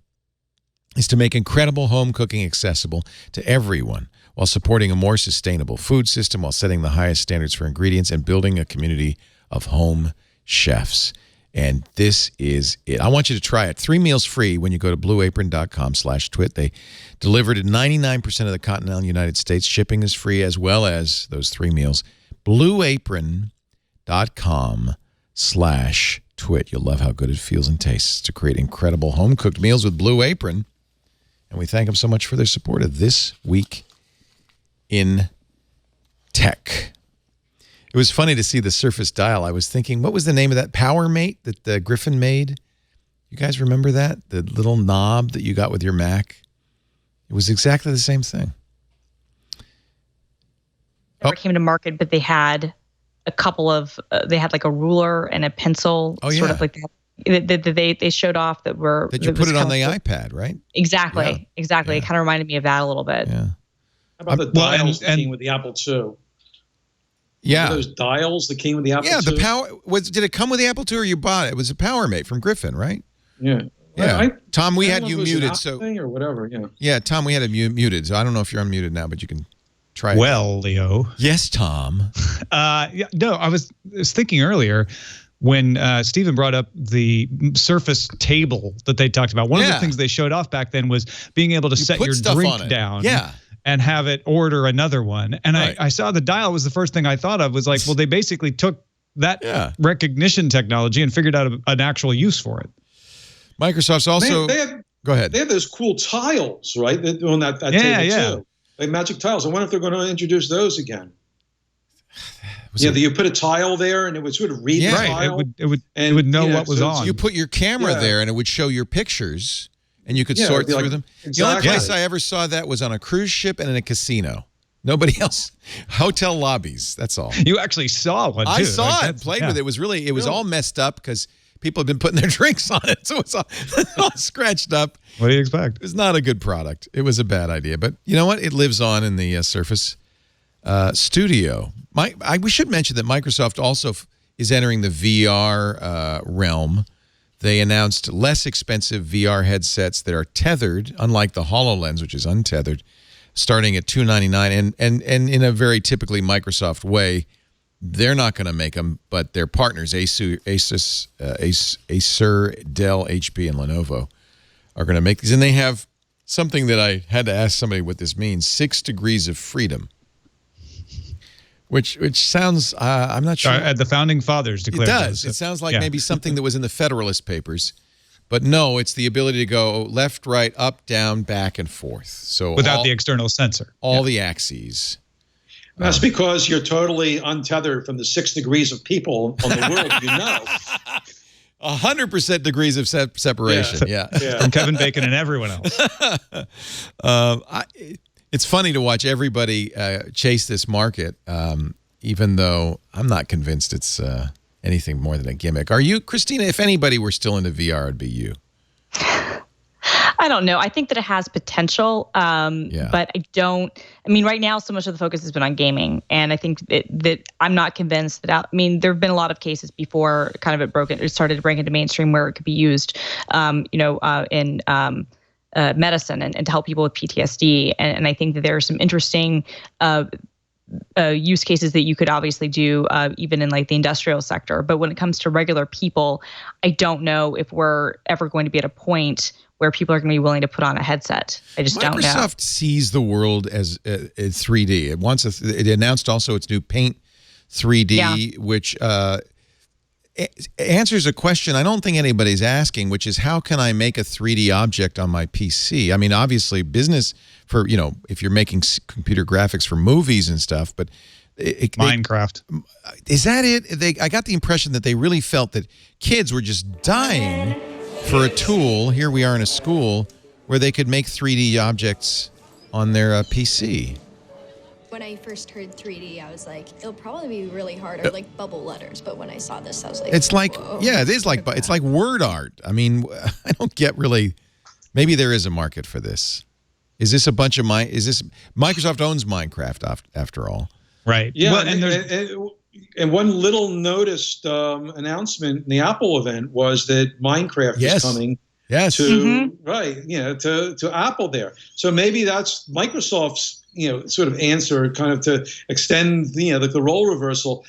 is to make incredible home cooking accessible to everyone while supporting a more sustainable food system, while setting the highest standards for ingredients, and building a community of home chefs. And this is it. I want you to try it. 3 meals free when you go to blueapron.com/twit. They deliver to 99% of the continental United States. Shipping is free, as well as those 3 meals. Blueapron.com/twit. You'll love how good it feels and tastes to create incredible home-cooked meals with Blue Apron. And we thank them so much for their support of This Week in Tech. It was funny to see the Surface Dial. I was thinking, what was the name of that Power Mate that Griffin made? You guys remember that? The little knob that you got with your Mac? It was exactly the same thing. Never came to market, but they had a couple of, they had like a ruler and a pencil, sort of like that. They showed off that were... That you put it on the iPad, right? Exactly. Yeah. Exactly. It kind of reminded me of that a little bit. Yeah. How about the dials that came with the Apple II? Yeah. Remember those dials that came with the Apple II? Yeah, the power... Did it come with the Apple II or you bought it? It was a Power Mate from Griffin, right? Yeah. Yeah. Tom, we had you muted. Or whatever, yeah. Yeah, Tom, we had you muted. So I don't know if you're unmuted now, but you can try it. Well, Leo. Yes, Tom. No, I was thinking earlier when Stephen brought up the Surface table that they talked about. One of the things they showed off back then was being able to set your drink down. Yeah. And have it order another one. And I saw the dial was the first thing I thought of, was like, well, they basically took that recognition technology and figured out an actual use for it. Microsoft's also... Go ahead. They have those cool tiles, right? On that table too. Like magic tiles. I wonder if they're going to introduce those again. You put a tile there and it would sort of read the tile. It would know what was on. You put your camera there and it would show your pictures. And you could sort through them. Exactly. The only place I ever saw that was on a cruise ship and in a casino. Nobody else. Hotel lobbies. That's all. You actually saw one, too. I saw it. Played with it. It was all messed up because people have been putting their drinks on it. So it's all scratched up. What do you expect? It was not a good product. It was a bad idea. But you know what? It lives on in the Surface Studio. We should mention that Microsoft also is entering the VR realm. They announced less expensive VR headsets that are tethered, unlike the HoloLens, which is untethered, starting at $299. And in a very typically Microsoft way, they're not going to make them, but their partners, Acer, Dell, HP, and Lenovo, are going to make these. And they have something that I had to ask somebody what this means: 6 degrees of freedom. Which sounds, I'm not sure. The Founding Fathers declared it does. It sounds like maybe something that was in the Federalist Papers. But no, it's the ability to go left, right, up, down, back, and forth. So without the external sensor. All the axes. That's because you're totally untethered from the 6 degrees of people on the world, 100% degrees of separation. Yeah. From Kevin Bacon and everyone else. It's funny to watch everybody chase this market, even though I'm not convinced it's anything more than a gimmick. Are you, Christina? If anybody were still into VR, it'd be you. I don't know. I think that it has potential, but I don't. I mean, right now, so much of the focus has been on gaming, and I think that I'm not convinced that. I mean, there have been a lot of cases before, kind of it started to break into mainstream where it could be used, in medicine and to help people with PTSD, and I think that there are some interesting use cases that you could obviously do even in like the industrial sector. But when it comes to regular people, I don't know if we're ever going to be at a point where people are going to be willing to put on a headset. I just don't know. Microsoft sees the world as 3D. It wants it announced also its new Paint 3D, which answers a question I don't think anybody's asking, which is how can I make a 3D object on my PC? I mean, obviously business for, if you're making computer graphics for movies and stuff, but Minecraft. Is that it? I got the impression that they really felt that kids were just dying for a tool. Here we are in a school where they could make 3D objects on their PC. When I first heard 3D, I was like, it'll probably be really hard, or like bubble letters. But when I saw this, I was like, it's like, whoa, it is like, it's like word art. I mean, I don't get really, maybe there is a market for this. Is this a bunch of Microsoft owns Minecraft after all? Right. Yeah. Well, and one little noticed announcement in the Apple event was that Minecraft is coming to Apple there. So maybe that's Microsoft's sort of answer, kind of to extend like the role reversal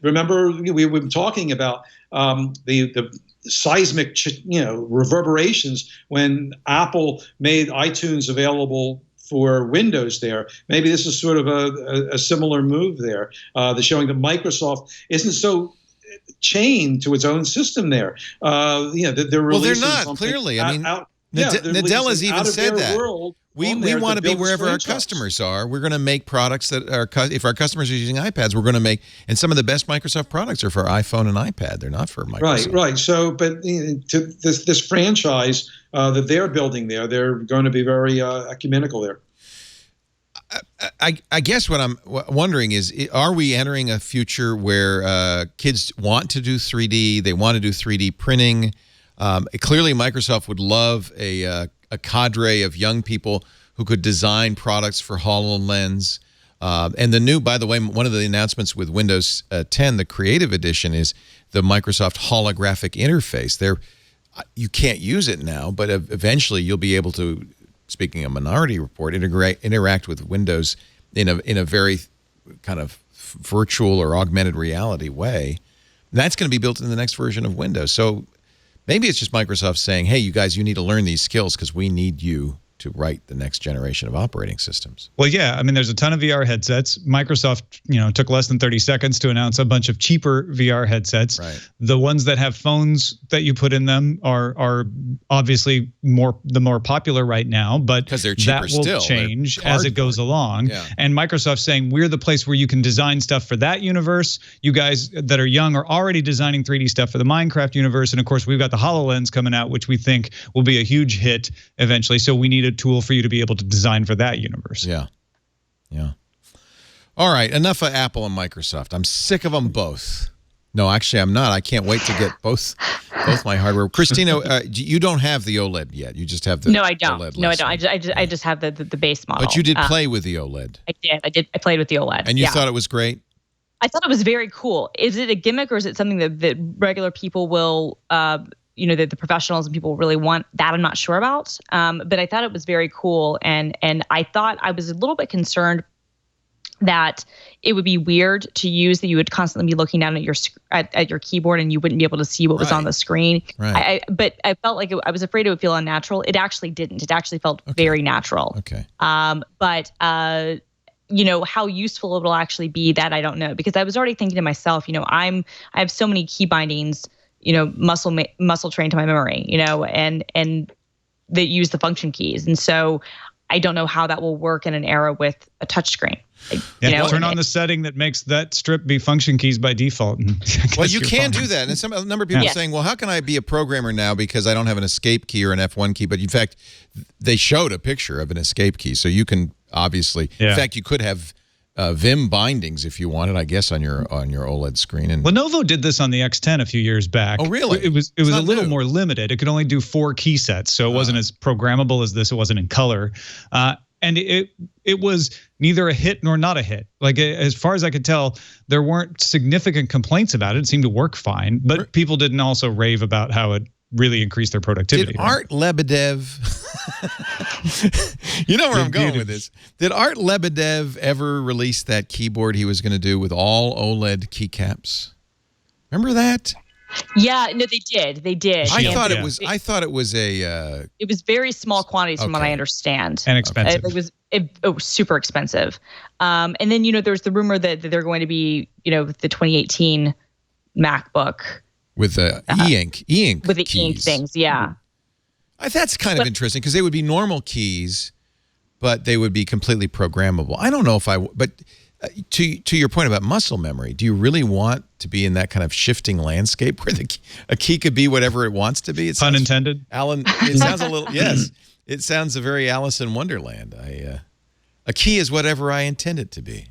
remember we've been talking about the seismic reverberations when Apple made iTunes available for Windows there. Maybe this is sort of a similar move there. They're showing that Microsoft isn't so chained to its own system there. They're releasing they're not, clearly. I mean, Nadella's even said that. We want to be wherever our customers are. We're going to make products that are, if our customers are using iPads, we're going to make, and some of the best Microsoft products are for iPhone and iPad. They're not for Microsoft. Right. So, but to this franchise that they're building there, they're going to be very ecumenical there. I guess what I'm wondering is, are we entering a future where kids want to do 3D? They want to do 3D printing. Clearly, Microsoft would love a cadre of young people who could design products for HoloLens. And by the way, one of the announcements with Windows 10, the Creative Edition, is the Microsoft holographic interface. You can't use it now, but eventually you'll be able to, speaking of Minority Report, interact with Windows in a very kind of virtual or augmented reality way. And that's going to be built in the next version of Windows. So maybe it's just Microsoft saying, hey, you guys, you need to learn these skills because we need you to write the next generation of operating systems. Well, yeah. I mean, there's a ton of VR headsets. Microsoft, took less than 30 seconds to announce a bunch of cheaper VR headsets. Right. The ones that have phones that you put in them are obviously the more popular right now, but because they're cheaper, that will change as it goes along. Yeah. And Microsoft's saying, we're the place where you can design stuff for that universe. You guys that are young are already designing 3D stuff for the Minecraft universe. And of course, we've got the HoloLens coming out, which we think will be a huge hit eventually. So we need a tool for you to be able to design for that universe. Yeah. All right, enough of Apple and Microsoft. I'm sick of them both. No, actually, I'm not. I can't wait to get both my hardware. Christina, you don't have the OLED yet. You just have the I don't. OLED. No, I don't. I just have the base model. But you did play with the OLED. I did. I played with the OLED. And you thought it was great? I thought it was very cool. Is it a gimmick, or is it something that regular people will that the professionals and people really want? That I'm not sure about. But I thought it was very cool, and I thought I was a little bit concerned that it would be weird to use, that you would constantly be looking down at your keyboard and you wouldn't be able to see what was on the screen. Right. But I felt like I was afraid it would feel unnatural. It actually didn't. It actually felt very natural. Okay. But how useful it will actually be, that I don't know, because I was already thinking to myself, I have so many key bindings, muscle trained to my memory, and that use the function keys. And so I don't know how that will work in an era with a touchscreen. Turn on the setting that makes that strip be function keys by default. Well, you can do that. And a number of people are saying, well, how can I be a programmer now because I don't have an escape key or an F1 key? But in fact, they showed a picture of an escape key. So you can obviously, in fact, you could have Vim bindings if you wanted, I guess, on your OLED screen. And Lenovo did this on the X10 a few years back. Oh, really? It was a little more limited. It could only do 4 key sets, so it wasn't as programmable as this. It wasn't in color. And it was neither a hit nor not a hit. Like, as far as I could tell, there weren't significant complaints about it. It seemed to work fine, but people didn't also rave about how it really increased their productivity. Did Art Lebedev, you know where I'm going with this, did Art Lebedev ever release that keyboard he was going to do with all OLED keycaps? Remember that? Yeah, no, they did. They did. I thought it was a. It was very small quantities, from what I understand, and expensive. It was super expensive. And then there's the rumor that they're going to be with the 2018 MacBook with the e-ink with the keys. e-ink things. Yeah, that's kind of interesting because they would be normal keys, but they would be completely programmable. I don't know if but. To your point about muscle memory, do you really want to be in that kind of shifting landscape where a key could be whatever it wants to be? Pun intended. Alan, it sounds a little, yes. It sounds a very Alice in Wonderland. A key is whatever I intend it to be.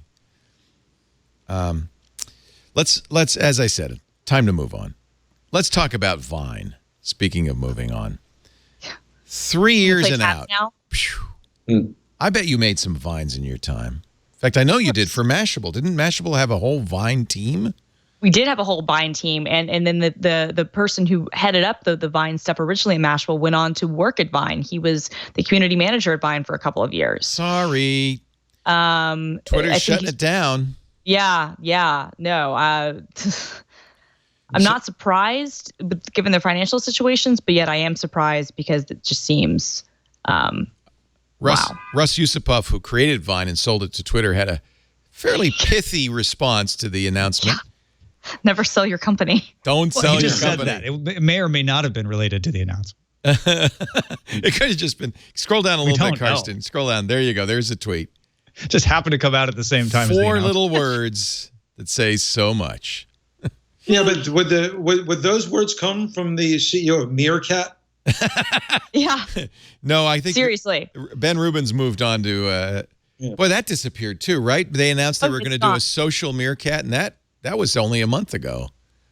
Let's as I said, time to move on. Let's talk about Vine. Speaking of moving on. 3 years and out. Now? I bet you made some Vines in your time. In fact, I know you did for Mashable. Didn't Mashable have a whole Vine team? We did have a whole Vine team, and then the person who headed up the Vine stuff originally at Mashable went on to work at Vine. He was the community manager at Vine for a couple of years. Sorry. Twitter's shutting it down. Yeah. No. I'm not surprised given their financial situations, but yet I am surprised because it just seems Russ Yusupov, who created Vine and sold it to Twitter, had a fairly pithy response to the announcement. Never sell your company. Don't sell your company. Said that. It may or may not have been related to the announcement. It could have just been. Scroll down a little bit, Karsten. Scroll down. There you go. There's a tweet. Just happened to come out at the same time. 4 little words that say so much. Yeah, but would those words come from the CEO of Meerkat? Yeah. No, I think seriously. Ben Rubin's moved on to. Boy, that disappeared too, right? They announced they were going to do a social Meerkat, and that was only a month ago.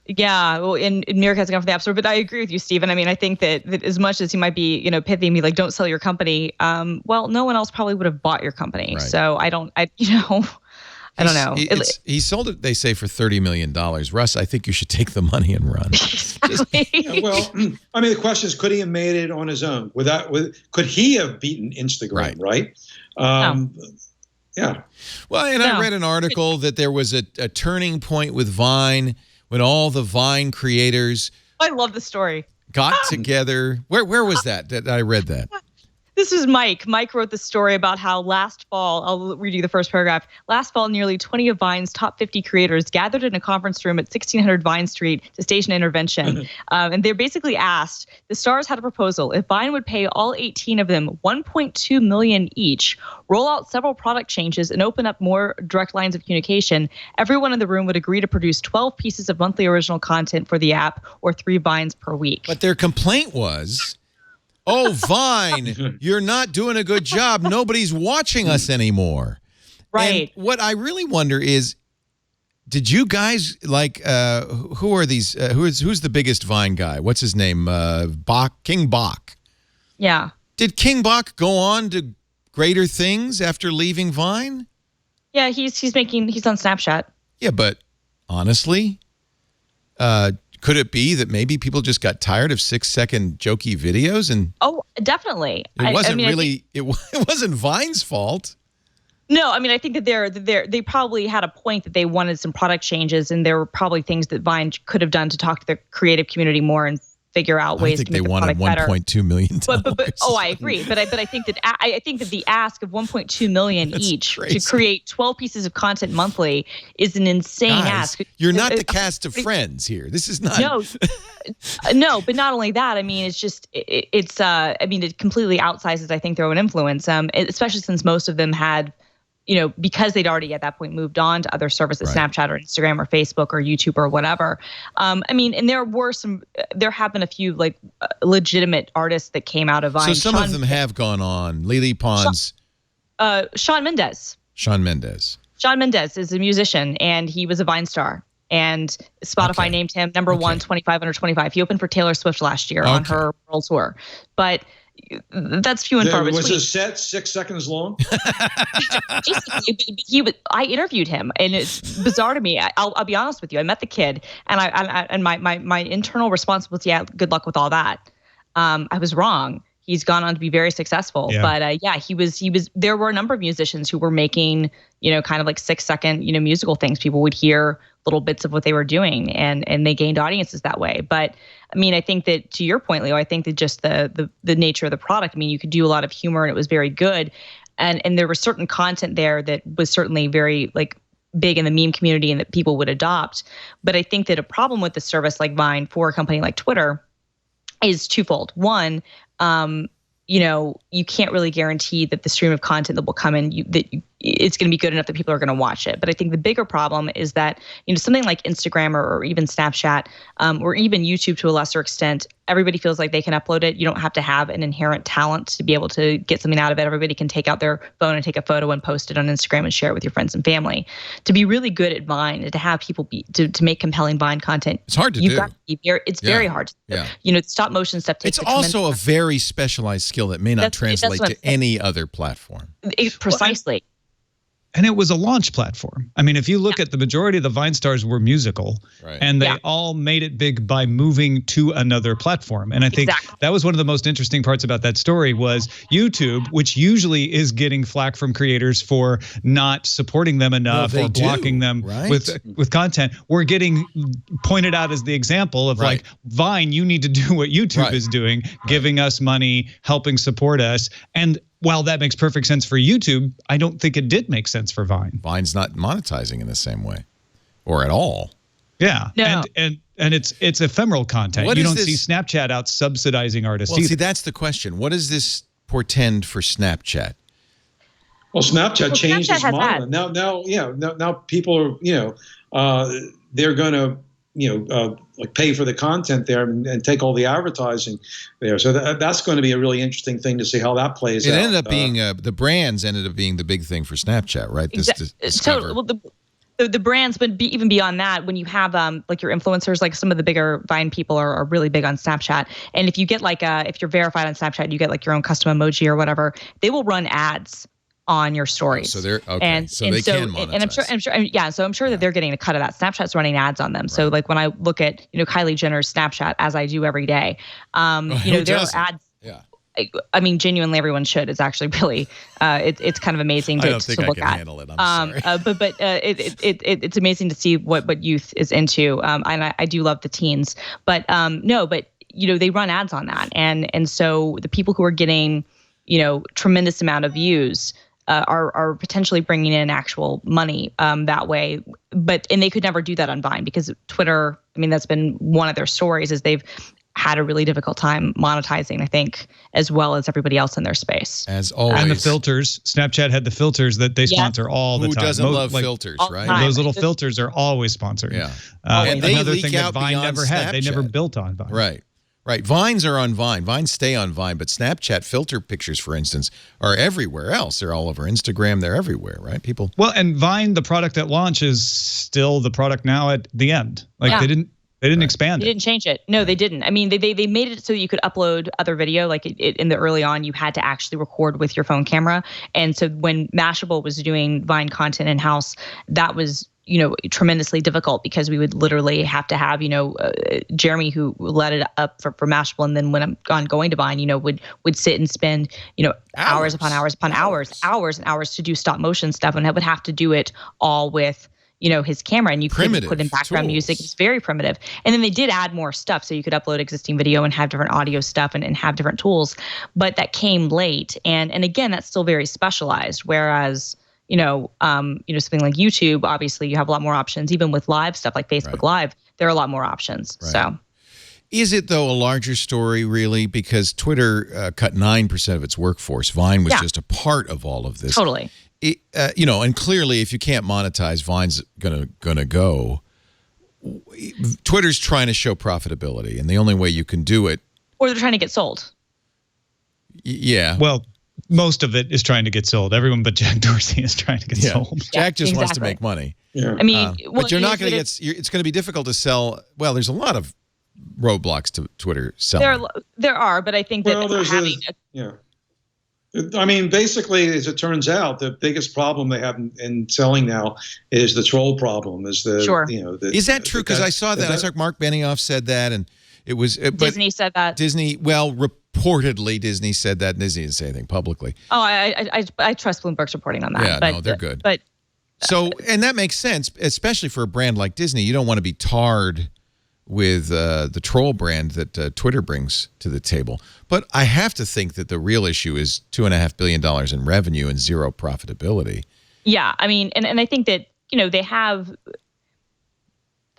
Yeah, well, and Meerkat's gone from the App Store, but I agree with you, Stephen. I mean, I think that as much as he might be, pithy and be like, "Don't sell your company," well, no one else probably would have bought your company. Right. So I don't know. He sold it, they say, for $30 million. Russ, I think you should take the money and run. Well, I mean, the question is, could he have made it on his own? Could he have beaten Instagram, right? No. Yeah. Well, and I read an article that there was a turning point with Vine when all the Vine creators I love the story. Got together. Where was that I read that? This is Mike. Mike wrote the story about how last fall, I'll read you the first paragraph. Last fall, nearly 20 of Vine's top 50 creators gathered in a conference room at 1600 Vine Street to stage an intervention. And they're basically asked, the stars had a proposal. If Vine would pay all 18 of them $1.2 million each, roll out several product changes, and open up more direct lines of communication, everyone in the room would agree to produce 12 pieces of monthly original content for the app or 3 Vines per week. But their complaint was, oh, Vine, you're not doing a good job. Nobody's watching us anymore. Right. And what I really wonder is, did you guys who are these? Who's the biggest Vine guy? What's his name? King Bach. Yeah. Did King Bach go on to greater things after leaving Vine? Yeah, he's on Snapchat. Yeah, but honestly, could it be that maybe people just got tired of 6-second jokey videos? And oh, definitely. It wasn't Vine's fault. No, I mean, I think that they probably had a point that they wanted some product changes, and there were probably things that Vine could have done to talk to the creative community more and figure out ways I think to make they the wanted product better. $1.2 million. But I agree. But I think that I think that the ask of 1.2 million each crazy. to create 12 pieces of content monthly is an insane Guys, ask. you're not the cast of Friends here. This is not. No, but not only that. I mean, it's just it's. I mean, it completely outsizes, I think, their own influence. Especially since most of them had, because they'd already at that point moved on to other services, Right. Snapchat or Instagram or Facebook or YouTube or whatever. I mean, and there have been a few like legitimate artists that came out of Vine. So some of them have gone on. Lily Pons. Shawn Mendes. Shawn Mendes. Shawn Mendes is a musician, and he was a Vine star. And Spotify named him number one, 25 under 25. He opened for Taylor Swift last year on her world tour. But that's few and far between. Was his set 6 seconds long? Basically, I interviewed him, and it's bizarre to me. I'll be honest with you. I met the kid, and my internal response was, yeah, good luck with all that. I was wrong. He's gone on to be very successful. Yeah. But he was. There were a number of musicians who were making, kind of like 6-second, musical things. People would hear little bits of what they were doing, and they gained audiences that way. But I mean, I think that, to your point, Leo, I think that just the nature of the product. I mean, you could do a lot of humor, and it was very good, and there was certain content there that was certainly very like big in the meme community and that people would adopt. But I think that a problem with the service like Vine for a company like Twitter is twofold. One, you can't really guarantee that the stream of content that will come in, it's going to be good enough that people are going to watch it. But I think the bigger problem is that, something like Instagram or even Snapchat, or even YouTube to a lesser extent, everybody feels like they can upload it. You don't have to have an inherent talent to be able to get something out of it. Everybody can take out their phone and take a photo and post it on Instagram and share it with your friends and family. To be really good at Vine and to have people to make compelling Vine content, it's hard to do. It's very hard to do. Yeah. The stop motion stuff takes It's also a very specialized skill that may not translate to any other platform. Precisely. And it was a launch platform. I mean, if you look at the majority of the Vine stars were musical, and they all made it big by moving to another platform. And I think that was one of the most interesting parts about that story was YouTube, which usually is getting flack from creators for not supporting them enough or blocking them with content. We're getting pointed out as the example of like, Vine, you need to do what YouTube is doing, giving us money, helping support us. And while that makes perfect sense for YouTube, I don't think it did make sense for Vine. Vine's not monetizing in the same way, or at all. Yeah, no. and it's ephemeral content. You don't see Snapchat out subsidizing artists. Well, see, that's the question. What does this portend for Snapchat? Well, Snapchat changed its model. Now people are, they're going to, like pay for the content there and take all the advertising there. So that's going to be a really interesting thing to see how that plays out. It ended up being the brands ended up being the big thing for Snapchat, right? The brands, but even beyond that, when you have like your influencers, like some of the bigger Vine people are really big on Snapchat. And if you get like if you're verified on Snapchat, you get like your own custom emoji or whatever, they will run ads on your stories. So they're okay. So they can monetize. And I'm sure that they're getting a cut of that. Snapchat's running ads on them. So like when I look at, Kylie Jenner's Snapchat, as I do every day, there are ads. Yeah. I mean, genuinely, everyone should. It's actually really, it's kind of amazing to look at. I don't think I can handle it. I'm sorry. But it's amazing to see what youth is into. And I do love the teens. But they run ads on that. And so the people who are getting, tremendous amount of views, are potentially bringing in actual money that way. And they could never do that on Vine because Twitter, I mean, that's been one of their stories is they've had a really difficult time monetizing, I think, as well as everybody else in their space. As always. And the filters. Snapchat had the filters that they sponsor all the time. Who doesn't love filters, right? Those little filters are always sponsored. Yeah. And another thing that Vine never had. They never built on Vine. Right. Right. Vines are on Vine. Vines stay on Vine. But Snapchat filter pictures, for instance, are everywhere else. They're all over Instagram. They're everywhere, right? People. Well, and Vine, the product at launch, is still the product now at the end. Like they didn't expand it. They didn't change it. No, they didn't. I mean, they made it so you could upload other video. Like in the early on, you had to actually record with your phone camera. And so when Mashable was doing Vine content in-house, that was tremendously difficult because we would literally have to have, Jeremy, who led it up for Mashable, and then when I'm going to Vine, would sit and spend, hours upon hours upon hours and hours to do stop motion stuff, and I would have to do it all with, his camera, and you couldn't put in background tools. music. It's very primitive. And then they did add more stuff, so you could upload existing video and have different audio stuff and have different tools. But that came late, and again, that's still very specialized. Whereas something like YouTube, obviously you have a lot more options. Even with live stuff like Facebook Live, there are a lot more options. Right. So. Is it, though, a larger story, really? Because Twitter cut 9% of its workforce. Vine was just a part of all of this. Totally. And clearly, if you can't monetize, Vine's gonna go. Twitter's trying to show profitability, and the only way you can do it... Or they're trying to get sold. Yeah. Well, most of it is trying to get sold. Everyone but Jack Dorsey is trying to get sold. Jack just wants to make money. Yeah. I mean, but you're not going to get... It's going to be difficult to sell... Well, there's a lot of roadblocks to Twitter selling. There are, but I think that I mean, basically, as it turns out, the biggest problem they have in selling now is the troll problem. Is that true? Because I saw that. I saw Mark Benioff said that, and it was Disney said that. Reportedly Disney said that. And Disney didn't say anything publicly. Oh, I trust Bloomberg's reporting on that. Yeah, but, no, they're good. But and that makes sense, especially for a brand like Disney. You don't want to be tarred with the troll brand that Twitter brings to the table. But I have to think that the real issue is $2.5 billion in revenue and zero profitability. Yeah, I mean, and I think that, they have...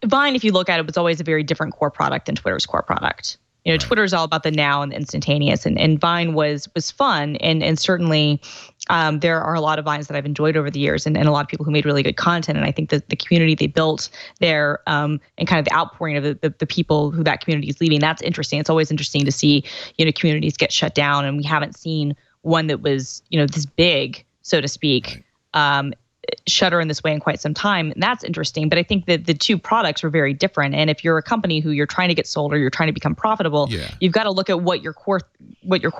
Vine, if you look at it, was always a very different core product than Twitter's core product. Twitter is all about the now and the instantaneous, and Vine was fun, and certainly there are a lot of Vines that I've enjoyed over the years, and a lot of people who made really good content, and I think that the community they built there, and kind of the outpouring of the people who that community is leaving, that's interesting. It's always interesting to see communities get shut down, and we haven't seen one that was this big, so to speak. Shutter in this way in quite some time. And that's interesting. But I think that the two products were very different. And if you're a company who you're trying to get sold or you're trying to become profitable, you've got to look at what your core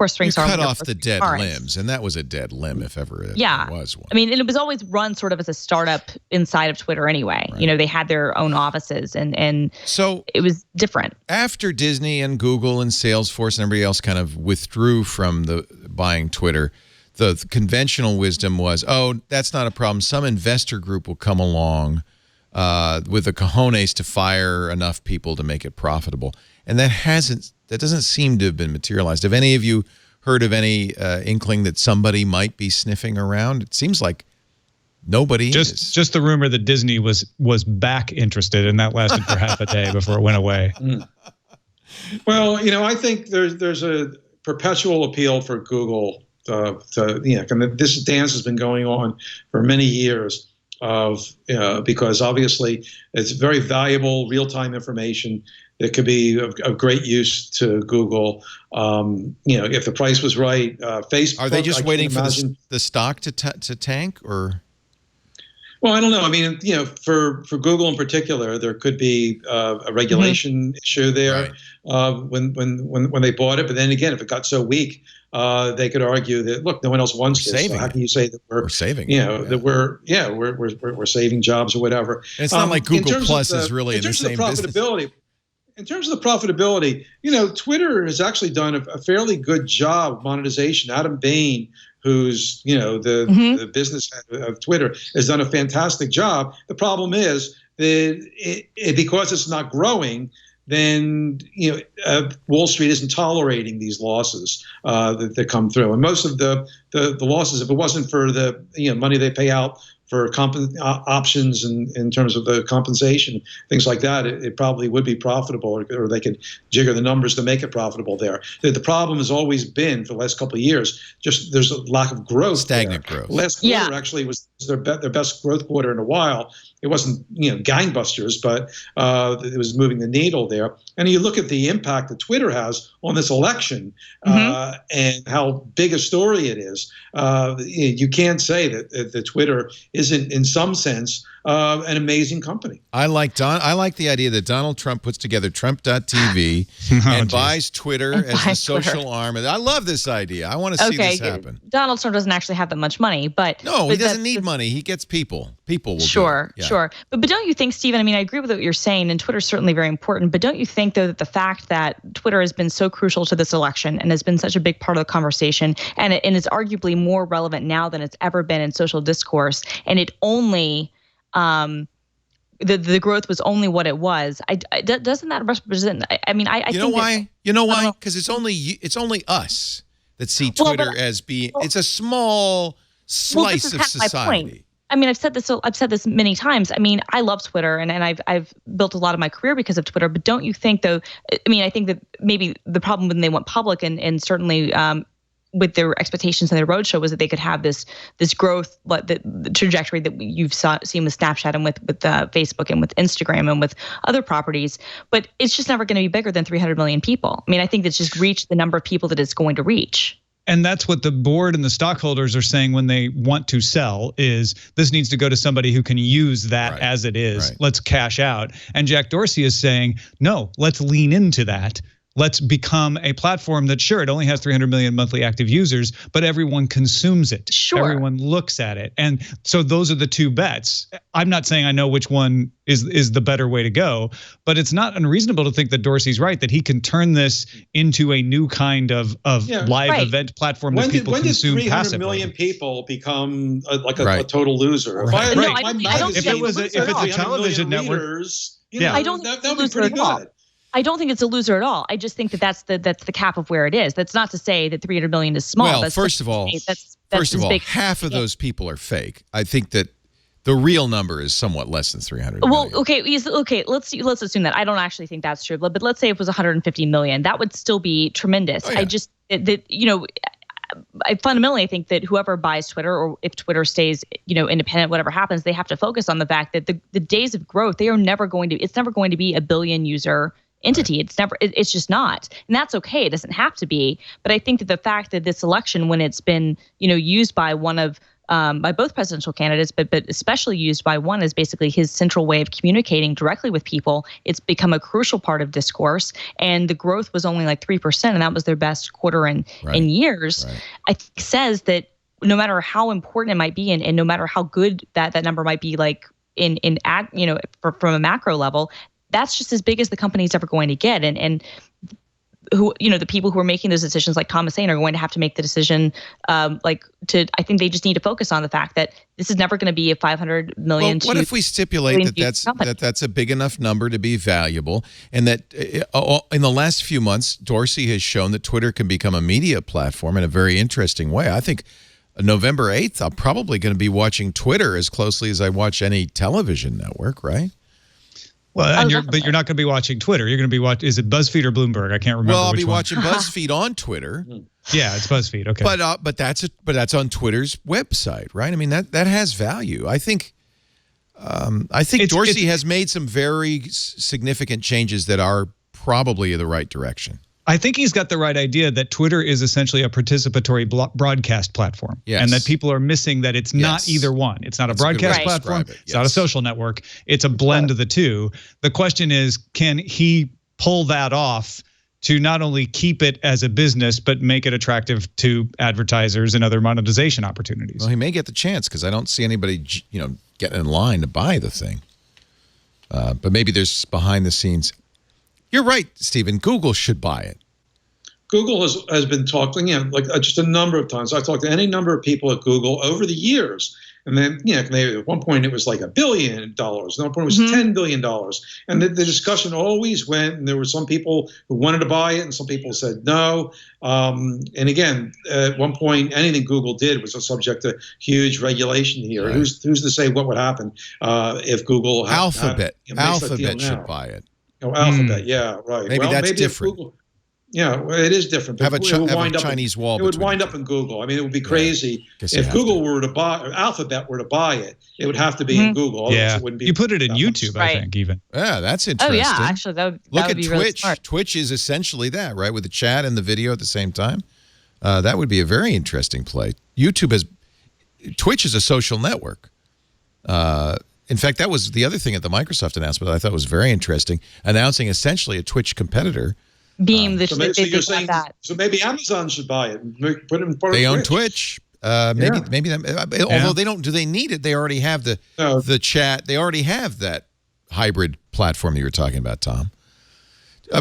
strengths are. Cut off the dead limbs, and that was a dead limb if ever there was one. I mean, and it was always run sort of as a startup inside of Twitter anyway. Right. They had their own offices, and so it was different. After Disney and Google and Salesforce and everybody else kind of withdrew from the buying Twitter, the conventional wisdom was, that's not a problem. Some investor group will come along with the cojones to fire enough people to make it profitable. And that doesn't seem to have been materialized. Have any of you heard of any inkling that somebody might be sniffing around? It seems like nobody is. Just the rumor that Disney was back interested, and that lasted for half a day before it went away. Well, I think there's a perpetual appeal for Google this dance has been going on for many years because obviously it's very valuable real-time information that could be of great use to Google. If the price was right, Facebook. Are they just waiting for the stock to tank, or? Well, I don't know. I mean, for Google in particular, there could be a regulation issue there when they bought it. But then again, if it got so weak, they could argue that, look, no one else wants this. So how can you say that we're saving? That we're saving jobs or whatever. And it's not like Google Plus is really in the same business. In terms of the profitability, Twitter has actually done a fairly good job of monetization. Adam Bain, who's the business head of Twitter, has done a fantastic job. The problem is that because it's not growing, then Wall Street isn't tolerating these losses that come through. And most of the losses, if it wasn't for the money they pay out for options in terms of the compensation, things like that, it probably would be profitable, or they could jigger the numbers to make it profitable there. The problem has always been, for the last couple of years, just there's a lack of growth. Stagnant growth. Last quarter actually was their best growth quarter in a while. It wasn't gangbusters, but it was moving the needle there. And you look at the impact that Twitter has on this election and how big a story it is. You can't say that Twitter isn't, in some sense, an amazing company. I like the idea that Donald Trump puts together Trump.tv and buys Twitter as a social arm. I love this idea. I want to see this happen. Donald Trump doesn't actually have that much money, but he doesn't need money. He gets people. People will Sure. But don't you think, Stephen, I mean, I agree with what you're saying, and Twitter's certainly very important, but don't you think, though, that the fact that Twitter has been so crucial to this election and has been such a big part of the conversation, and is arguably more relevant now than it's ever been in social discourse, and it only the growth was only what it was. Doesn't that represent? I mean, I you know why? You know why? Because it's only us that see Twitter as being. It's a small slice of society. I mean, I've said this many times. I mean, I love Twitter, and I've built a lot of my career because of Twitter. But don't you think, though? I mean, I think that maybe the problem when they went public, and certainly with their expectations in their roadshow, was that they could have this growth, the trajectory that you've seen with Snapchat and with Facebook and with Instagram and with other properties. But it's just never going to be bigger than 300 million people. I mean, I think it's just reached the number of people that it's going to reach. And that's what the board and the stockholders are saying when they want to sell, is this needs to go to somebody who can use that as it is. Right. Let's cash out. And Jack Dorsey is saying, no, let's lean into that. Let's become a platform that, sure, it only has 300 million monthly active users, but everyone consumes it. Sure. Everyone looks at it. And so those are the two bets. I'm not saying I know which one is the better way to go, but it's not unreasonable to think that Dorsey's right, that he can turn this into a new kind of live event platform that people consume passively. When did 300 million people become a total loser? Right. If it's a television network, I don't think that would be pretty good. I don't think it's a loser at all. I just think that that's the cap of where it is. That's not to say that 300 million is small. Well, that's first of all, half of those people are fake. I think that the real number is somewhat less than 300 million. Well, okay. Let's assume that. I don't actually think that's true. But let's say it was 150 million. That would still be tremendous. Oh, yeah. I fundamentally think that whoever buys Twitter, or if Twitter stays, independent, whatever happens, they have to focus on the fact that the days of growth, it's never going to be a billion user entity. Right. It's just not. And that's okay. It doesn't have to be. But I think that the fact that this election, when it's been, used by by both presidential candidates, but especially used by one as basically his central way of communicating directly with people, it's become a crucial part of discourse. And the growth was only like 3%, and that was their best quarter in years. Right. I think says that no matter how important it might be, and no matter how good that number might be, like from a macro level, that's just as big as the company's ever going to get. And who, the people who are making those decisions, like Tom is saying, are going to have to make the decision, I think they just need to focus on the fact that this is never going to be a 500 million. Well, what if we stipulate that's a big enough number to be valuable, and that in the last few months, Dorsey has shown that Twitter can become a media platform in a very interesting way. I think November 8th, I'm probably going to be watching Twitter as closely as I watch any television network, right? Well, but you're not going to be watching Twitter. You're going to be watching. Is it BuzzFeed or Bloomberg? I can't remember. Well, I'll be watching BuzzFeed on Twitter. Yeah, it's BuzzFeed. Okay, but that's on Twitter's website, right? I mean that has value. I think Dorsey has made some very significant changes that are probably in the right direction. I think he's got the right idea that Twitter is essentially a participatory broadcast platform. Yes. And that people are missing that it's not either one. It's not a broadcast platform. It's not a social network. It's a blend of the two. The question is, can he pull that off to not only keep it as a business, but make it attractive to advertisers and other monetization opportunities? Well, he may get the chance, because I don't see anybody, getting in line to buy the thing. But maybe there's behind the scenes. You're right, Stephen. Google should buy it. Google has been talking, just a number of times. I've talked to any number of people at Google over the years. And then, maybe at one point it was like $1 billion. At one point it was $10 billion. And the discussion always went, and there were some people who wanted to buy it and some people said no. And again, at one point, anything Google did was subject to huge regulation here. Right. Who's to say what would happen if Google Alphabet should buy it. Oh, Alphabet, yeah, right. Maybe that's different. Google, it is different. Have a Chinese wall. It would wind up in Google. I mean, it would be crazy if Google were to buy, or Alphabet were to buy it. It would have to be in Google. Yeah, it wouldn't be. You put it in YouTube, I think, even. Yeah, that's interesting. Oh yeah, actually, that Look would be at really Twitch. smart. Twitch is essentially that, right, with the chat and the video at the same time. That would be a very interesting play. Twitch is a social network. In fact, that was the other thing at the Microsoft announcement that I thought was very interesting, announcing essentially a Twitch competitor. Beam so maybe Amazon should buy it and put it in part of They own Twitch. Maybe them. Although they don't. Do they need it? They already have the chat. They already have that hybrid platform that you were talking about, Tom.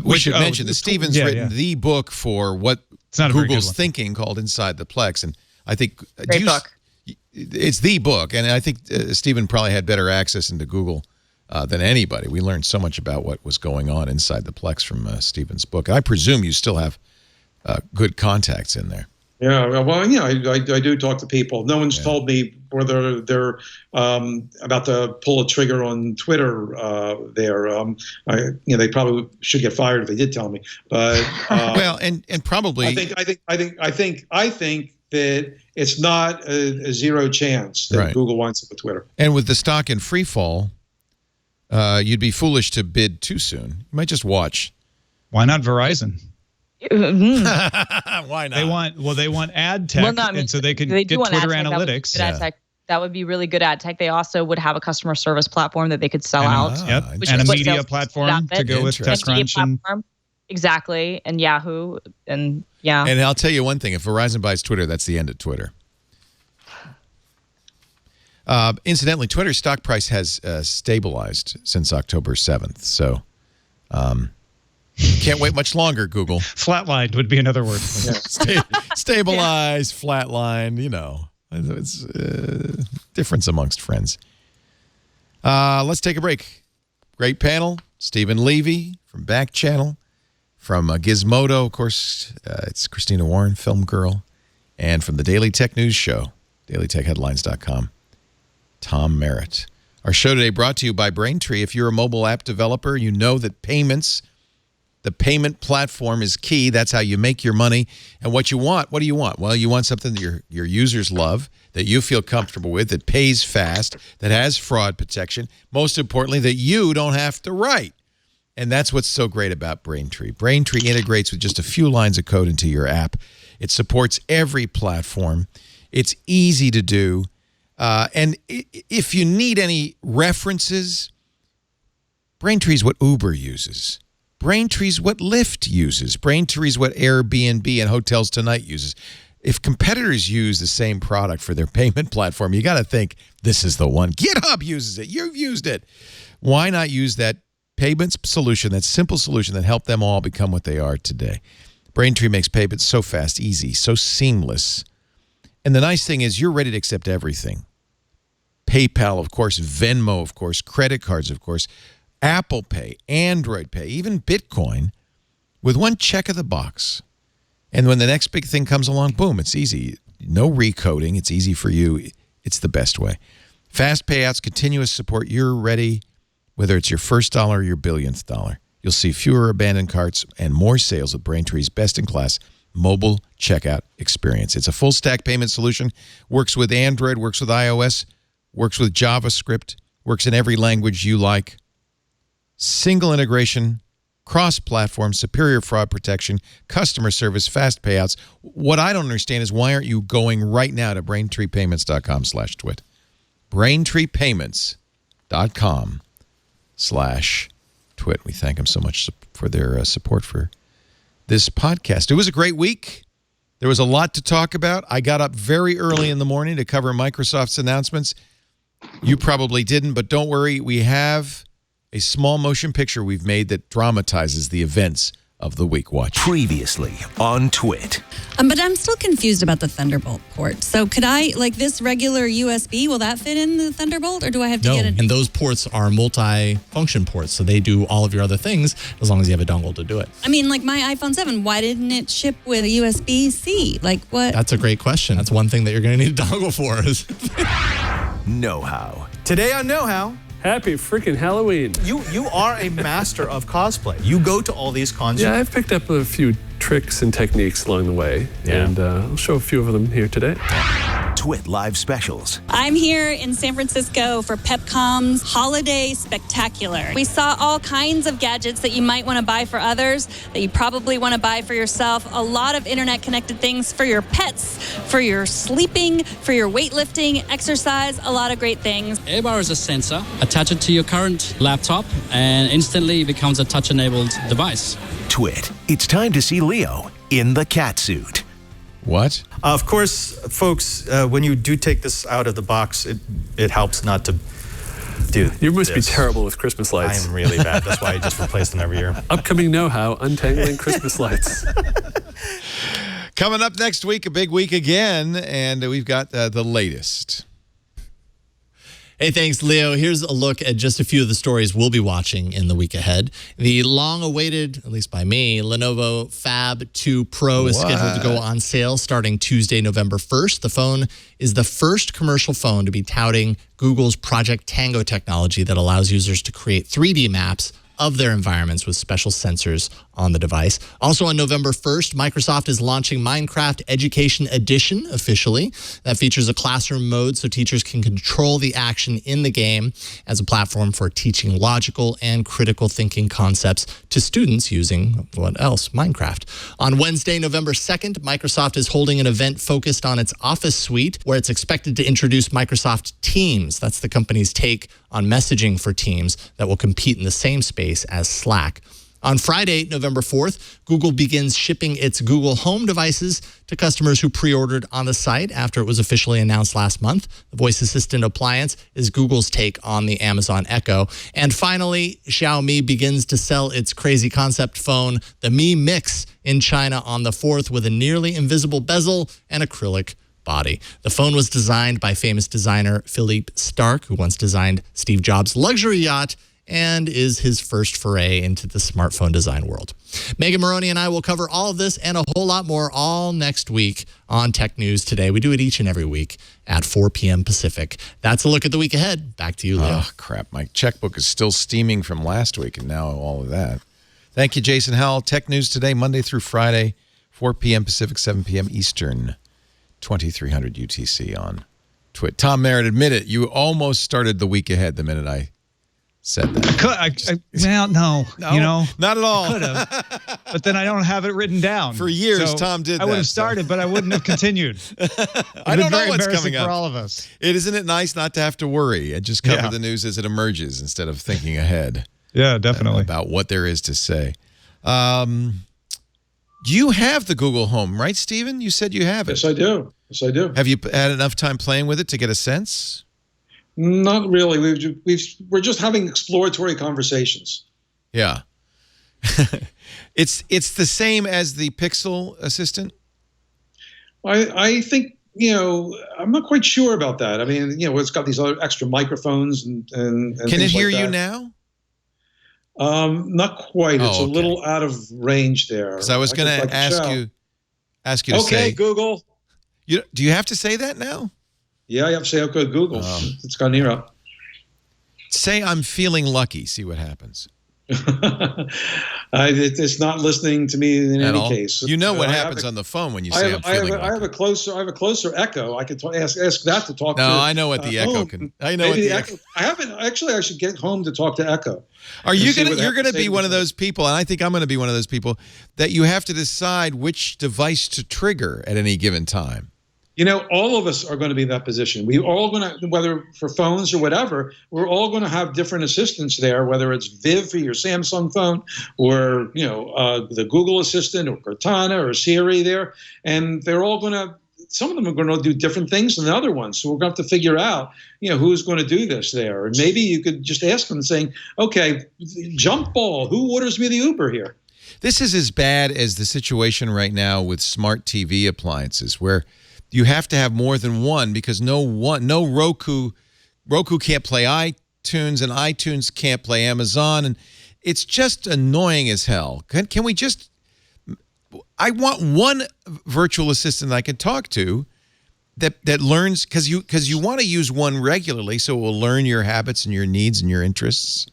We should mention that Stephen's written the book for what Google's thinking, called Inside the Plex, and I think great book. It's the book, and I think Stephen probably had better access into Google than anybody. We learned so much about what was going on inside the Plex from Stephen's book. I presume you still have good contacts in there. Yeah, well, I do talk to people. No one's told me whether they're about to pull a trigger on Twitter. They probably should get fired if they did tell me. But well, and probably I think that it's not a zero chance that Google winds up with Twitter. And with the stock in free fall, you'd be foolish to bid too soon. You might just watch. Why not Verizon? Why not? They want ad tech, and so they can get Twitter analytics. That would be really good ad tech. They also would have a customer service platform that they could sell out. And a media platform to go with TechCrunch. Exactly, and Yahoo, and yeah. And I'll tell you one thing: if Verizon buys Twitter, that's the end of Twitter. Incidentally, Twitter's stock price has stabilized since October 7th, so can't wait much longer, Google. Flatlined would be another word. Stabilize, flatline, it's difference amongst friends. Let's take a break. Great panel. Stephen Levy from Back Channel. From Gizmodo, of course, it's Christina Warren, film girl. And from the Daily Tech News Show, dailytechheadlines.com, Tom Merritt. Our show today brought to you by Braintree. If you're a mobile app developer, you know that the payment platform is key. That's how you make your money. And what do you want? Well, you want something that your users love, that you feel comfortable with, that pays fast, that has fraud protection. Most importantly, that you don't have to write. And that's what's so great about Braintree. Braintree integrates with just a few lines of code into your app. It supports every platform. It's easy to do. And if you need any references, Braintree's what Uber uses. Braintree's what Lyft uses. Braintree's what Airbnb and Hotels Tonight uses. If competitors use the same product for their payment platform, you got to think this is the one. GitHub uses it. You've used it. Why not use that payments solution, that simple solution that helped them all become what they are today? Braintree makes payments so fast, easy, so seamless. And the nice thing is you're ready to accept everything. PayPal, of course, Venmo, of course, credit cards, of course, Apple Pay, Android Pay, even Bitcoin, with one check of the box. And when the next big thing comes along, boom, it's easy. No recoding. It's easy for you. It's the best way. Fast payouts, continuous support. You're ready, whether it's your first dollar or your billionth dollar. You'll see fewer abandoned carts and more sales with Braintree's best-in-class mobile checkout experience. It's a full-stack payment solution. Works with Android, works with iOS, works with JavaScript, works in every language you like. Single integration, cross-platform, superior fraud protection, customer service, fast payouts. What I don't understand is why aren't you going right now to BraintreePayments.com/twit? BraintreePayments.com/twit. We thank them so much for their support for this podcast. It was a great week. There was a lot to talk about. I got up very early in the morning to cover Microsoft's announcements. You probably didn't, but don't worry. We have a small motion picture we've made that dramatizes the events of the week. Watch. Previously on Twit. But I'm still confused about the Thunderbolt port. So could I, like this regular USB, will that fit in the Thunderbolt, or do I have to get it? And those ports are multi-function ports, so they do all of your other things as long as you have a dongle to do it. I mean, like my iPhone 7, why didn't it ship with a USB-C? Like what? That's a great question. That's one thing that you're going to need a dongle for. Know-how. Today on Know-how, happy freaking Halloween. You are a master of cosplay. You go to all these cons. Yeah, I've picked up a few tricks and techniques along the way, and I'll show a few of them here today. Twit Live Specials. I'm here in San Francisco for Pepcom's Holiday Spectacular. We saw all kinds of gadgets that you might want to buy for others, that you probably want to buy for yourself. A lot of internet-connected things for your pets, for your sleeping, for your weightlifting, exercise, a lot of great things. AirBar is a sensor. Attach it to your current laptop, and instantly it becomes a touch-enabled device. Twit. It's time to see Leo in the cat suit. What? Of course, folks, when you do take this out of the box, it helps not to do You must be terrible with Christmas lights. I am really bad. That's why I just replace them every year. Upcoming know-how, untangling Christmas lights. Coming up next week, a big week again, and we've got the latest. Hey, thanks, Leo. Here's a look at just a few of the stories we'll be watching in the week ahead. The long-awaited, at least by me, Lenovo Fab 2 Pro is scheduled to go on sale starting Tuesday, November 1st. The phone is the first commercial phone to be touting Google's Project Tango technology that allows users to create 3D maps of their environments with special sensors on the device. Also on November 1st, Microsoft is launching Minecraft Education Edition officially. That features a classroom mode so teachers can control the action in the game as a platform for teaching logical and critical thinking concepts to students using, what else? Minecraft. On Wednesday, November 2nd, Microsoft is holding an event focused on its Office suite where it's expected to introduce Microsoft Teams. That's the company's take on messaging for Teams that will compete in the same space as Slack. On Friday, November 4th, Google begins shipping its Google Home devices to customers who pre-ordered on the site after it was officially announced last month. The voice assistant appliance is Google's take on the Amazon Echo. And finally, Xiaomi begins to sell its crazy concept phone, the Mi Mix, in China on the 4th with a nearly invisible bezel and acrylic body. The phone was designed by famous designer Philippe Starck, who once designed Steve Jobs' luxury yacht, and is his first foray into the smartphone design world. Megan Maroney and I will cover all of this and a whole lot more all next week on Tech News Today. We do it each and every week at 4 p.m. Pacific. That's a look at the week ahead. Back to you, Leo. Oh, crap. My checkbook is still steaming from last week, and now all of that. Thank you, Jason Howell. Tech News Today, Monday through Friday, 4 p.m. Pacific, 7 p.m. Eastern, 2300 UTC on Twitch. Tom Merritt, admit it. You almost started the week ahead the minute I said that. Well, no, you know, not at all. Could have, but then I don't have it written down. For years, so Tom did that. I would have started, but I wouldn't have continued. I don't know what's coming up for all of us. Isn't it nice not to have to worry and just cover the news as it emerges instead of thinking ahead? Yeah, definitely. About what there is to say. You have the Google Home, right, Stephen? You said you have it. Yes, I do. Yes, I do. Have you had enough time playing with it to get a sense? Not really. We're just having exploratory conversations. Yeah. It's the same as the Pixel Assistant? I think, you know, I'm not quite sure about that. I mean, you know, it's got these other extra microphones and Can it hear you now? Not quite. It's a little out of range there. Because I was going to ask you to say. Okay, Google. Do you have to say that now? Yeah, I have to say, okay, Google. It's gone here up. Say I'm feeling lucky. See what happens. It's not listening to me in any case. You know what happens on the phone when you say I'm feeling lucky. I have a closer echo. I could ask that to talk to. No, I know what the Echo can. I know what the Echo. I haven't actually. I should get home to talk to Echo. Are you gonna? You're gonna be one of those people, and I think I'm gonna be one of those people that you have to decide which device to trigger at any given time. You know, all of us are going to be in that position. We all going to, whether for phones or whatever, we're all going to have different assistants there, whether it's Viv for your Samsung phone or, you know, the Google Assistant or Cortana or Siri there. And they're all going to, some of them are going to do different things than the other ones. So we're going to have to figure out, you know, who's going to do this there. And maybe you could just ask them saying, okay, jump ball, who orders me the Uber here? This is as bad as the situation right now with smart TV appliances where you have to have more than one because no Roku can't play iTunes and iTunes can't play Amazon, and it's just annoying as hell. Can we just? I want one virtual assistant I can talk to that learns because you want to use one regularly so it will learn your habits and your needs and your interests.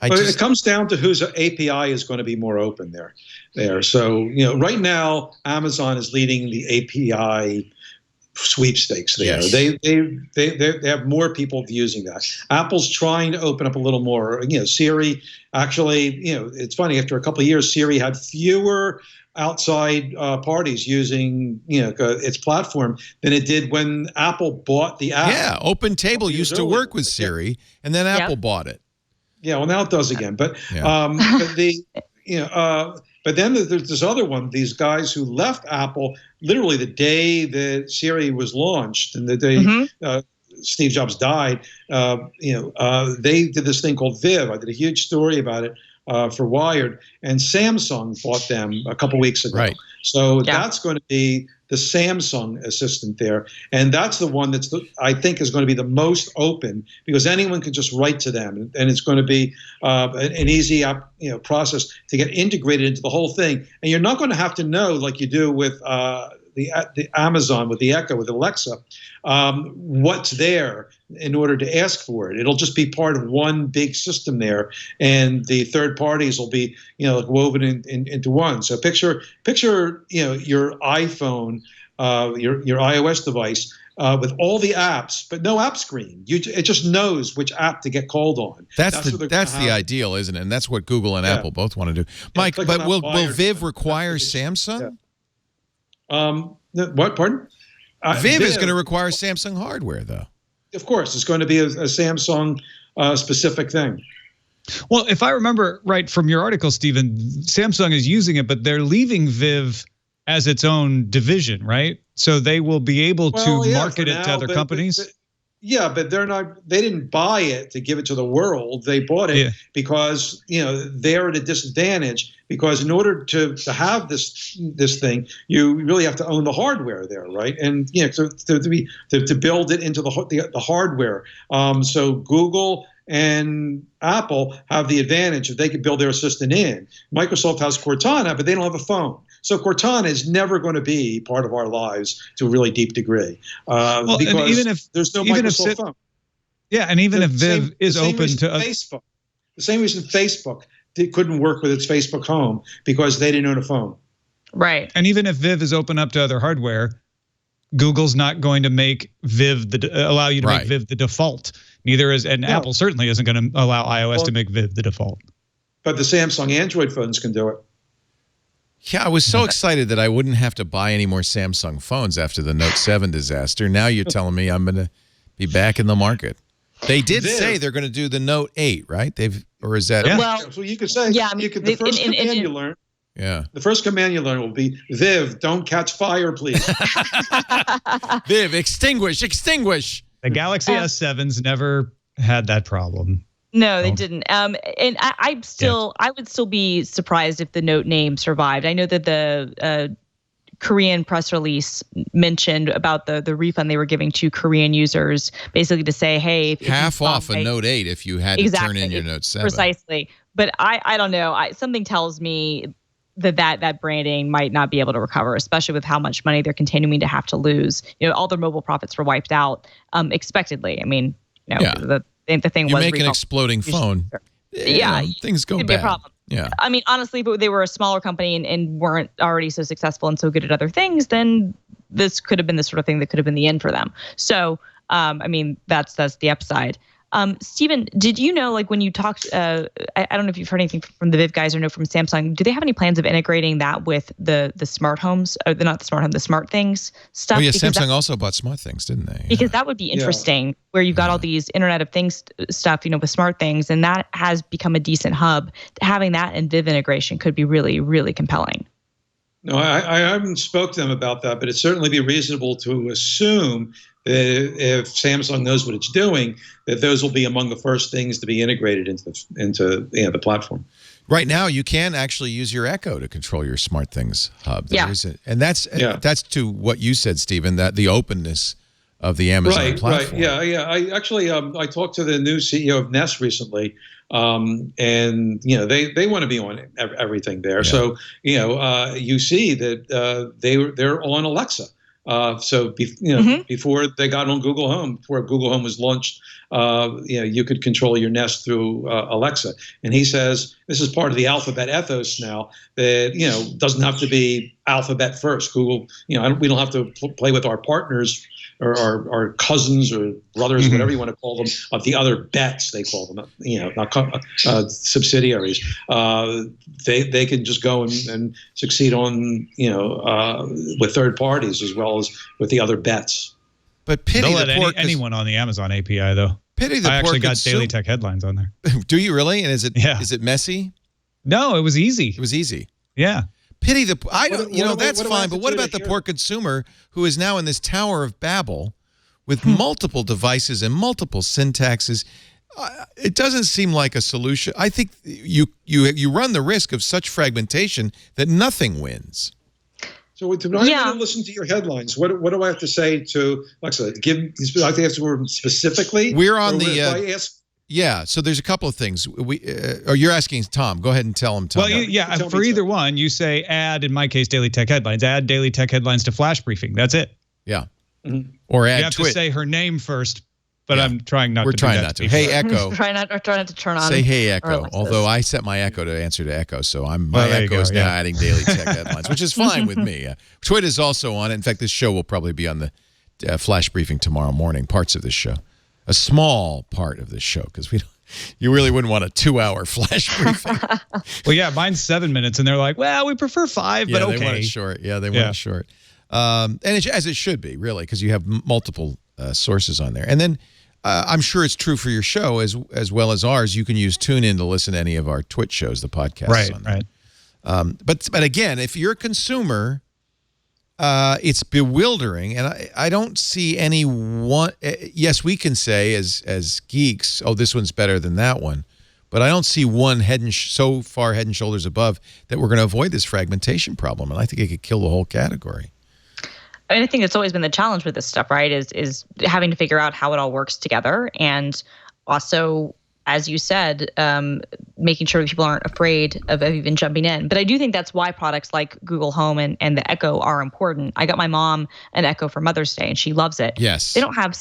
It comes down to whose API is going to be more open there. So, you know, right now, Amazon is leading the API sweepstakes there. Yes. They have more people using that. Apple's trying to open up a little more. You know, Siri actually, you know, it's funny, after a couple of years, Siri had fewer outside parties using, you know, its platform than it did when Apple bought the app. Yeah, OpenTable used to work with Siri, and then Apple bought it. Yeah, well, now it does again. But but then there's this other one. These guys who left Apple literally the day that Siri was launched and the day Steve Jobs died. They did this thing called Viv. I did a huge story about it for Wired, and Samsung bought them a couple weeks ago. Right. So that's going to be the Samsung assistant there, and that's the one I think is going to be the most open, because anyone can just write to them, and it's going to be an easy process to get integrated into the whole thing. And you're not going to have to know, like you do with the Amazon, with the Echo, with Alexa, what's there in order to ask for it. It'll just be part of one big system there, and the third parties will be woven into one. So picture your iPhone, your iOS device with all the apps, but no app screen. It just knows which app to get called on. That's the ideal, isn't it? And that's what Google and Apple both want to do. Mike, but will Viv require Samsung? What? Pardon? Viv is going to require Samsung hardware, though. Of course, it's going to be a Samsung specific thing. Well, if I remember right from your article, Stephen, Samsung is using it, but they're leaving Viv as its own division, right? So they will be able to market it to other companies. But they're not. They didn't buy it to give it to the world. They bought it because they're at a disadvantage. Because in order to have this thing, you really have to own the hardware there, right? And to build it into the hardware. So Google and Apple have the advantage that they can build their assistant in. Microsoft has Cortana, but they don't have a phone. So Cortana is never going to be part of our lives to a really deep degree, because even if, there's no Microsoft phone. Yeah, and even if Viv is open to Facebook, the same reason Facebook couldn't work with its Facebook Home, because they didn't own a phone. Right. And even if Viv is open up to other hardware, Google's not going to make Viv allow you to make Viv the default. Neither is, and Apple certainly isn't going to allow iOS to make Viv the default. But the Samsung Android phones can do it. Yeah, I was so excited that I wouldn't have to buy any more Samsung phones after the Note 7 disaster. Now you're telling me I'm going to be back in the market. They did say they're going to do the Note 8, right? Or is that? Yeah. Well, so you could say, the first command you learn. Yeah. The first command you learn will be, Viv, don't catch fire, please. Viv, extinguish. The Galaxy S7s never had that problem. No, they didn't. And I would still be surprised if the Note name survived. I know that the Korean press release mentioned about the refund they were giving to Korean users, basically to say, hey, half off a Note 8 if you had to turn in your Note 7. Precisely. But I don't know. Something tells me that branding might not be able to recover, especially with how much money they're continuing to have to lose. All their mobile profits were wiped out expectedly. I mean, the thing you was make an exploding phone. Things go bad. Be a problem. Yeah. I mean, honestly, but they were a smaller company and weren't already so successful and so good at other things, then this could have been the sort of thing that could have been the end for them. So, I mean, that's the upside. Stephen, did you know, like when you talked, I don't know if you've heard anything from the Viv guys or know from Samsung, do they have any plans of integrating that with the smart homes, or not the smart home, the smart things stuff? Oh yeah, Samsung also bought smart things, didn't they? Because that would be interesting, where you've got all these Internet of Things stuff, with smart things, and that has become a decent hub. Having that and Viv integration could be really, really compelling. No, I haven't spoke to them about that, but it'd certainly be reasonable to assume that if Samsung knows what it's doing, that those will be among the first things to be integrated into the platform. Right now, you can actually use your Echo to control your smart things hub. And that's to what you said, Stephen, that the openness of the Amazon platform. Right. Yeah. I actually I talked to the new CEO of Nest recently. And they want to be on everything there. So you see that they're on Alexa. Before they got on Google Home, before Google Home was launched, you could control your Nest through Alexa. And he says this is part of the Alphabet ethos now. That doesn't have to be Alphabet first. Google, we don't have to play with our partners or our cousins or brothers, whatever you want to call them, of the other bets, they call them, not subsidiaries. They can just go and succeed on, with third parties as well as with the other bets. But pity don't let anyone on the Amazon API, though. Pity the I actually got Daily Tech headlines on there. Do you really? And is it messy? No, it was easy. It was easy. Yeah. Pity that's fine, but what about the poor consumer who is now in this Tower of Babel with multiple devices and multiple syntaxes? It doesn't seem like a solution. I think you run the risk of such fragmentation that nothing wins. So when I want to listen to your headlines, what do I have to say to Alexa? I have to ask her specifically. We're on so there's a couple of things. You're asking Tom. Go ahead and tell him, Tom. Well, for either one, you say add, in my case, Daily Tech Headlines. Add Daily Tech Headlines to Flash Briefing. That's it. Yeah. Or add You have to say her name first, but I'm trying not to. We're trying not to. Hey, Echo. try not to turn on. Say hey, Echo. Although I set my Echo to answer to Echo, so my Echo is now adding Daily Tech Headlines, which is fine with me. Twitter is also on it. In fact, this show will probably be on the Flash Briefing tomorrow morning. Parts of this show, a small part of this show, because you really wouldn't want a 2-hour Flash Briefing. Well, yeah, mine's 7 minutes, and they're like, well, we prefer 5, but okay. They want it short. Yeah, they want it short. And as it should be, really, because you have multiple sources on there. And then I'm sure it's true for your show as well as ours. You can use TuneIn to listen to any of our Twitch shows, the podcasts. Right. But again, if you're a consumer, it's bewildering, and I don't see any one. Yes, we can say as geeks, oh, this one's better than that one, but I don't see one so far head and shoulders above that we're going to avoid this fragmentation problem, and I think it could kill the whole category. I mean, I think it's always been the challenge with this stuff, right? Is having to figure out how it all works together, and also, as you said, making sure that people aren't afraid of even jumping in. But I do think that's why products like Google Home and the Echo are important. I got my mom an Echo for Mother's Day, and she loves it. Yes. They don't have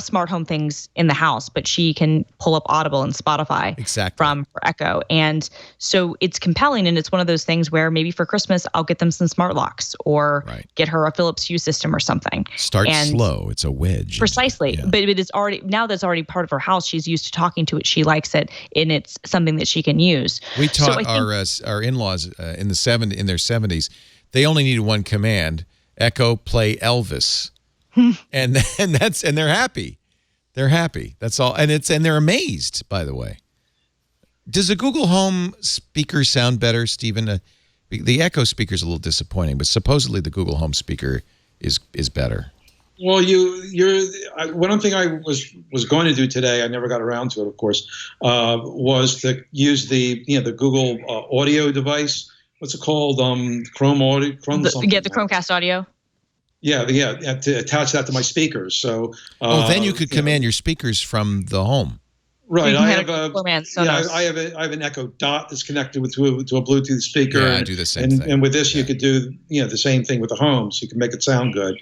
smart home things in the house, but she can pull up Audible and Spotify from her Echo. And so it's compelling, and it's one of those things where maybe for Christmas I'll get them some smart locks or get her a Philips Hue system or something. Start slow. It's a wedge. Precisely. Yeah. But it is now that's already part of her house. She's used to talking to it. She likes it, and it's something that she can use. We taught our in-laws in their 70s. They only needed one command: Echo, play Elvis, and they're happy. They're happy. That's all, and they're amazed. By the way, does a Google Home speaker sound better, Stephen? The Echo speaker is a little disappointing, but supposedly the Google Home speaker is better. Well, one thing I was going to do today, I never got around to it, of course, was to use the Google audio device. What's it called? Chrome audio. The Chromecast audio. Yeah, to attach that to my speakers. So. Then you could command your speakers from the home. Right, I have an Echo Dot that's connected to a Bluetooth speaker. Yeah, I do the same thing. And with this, you could do the same thing with the home, so you can make it sound good.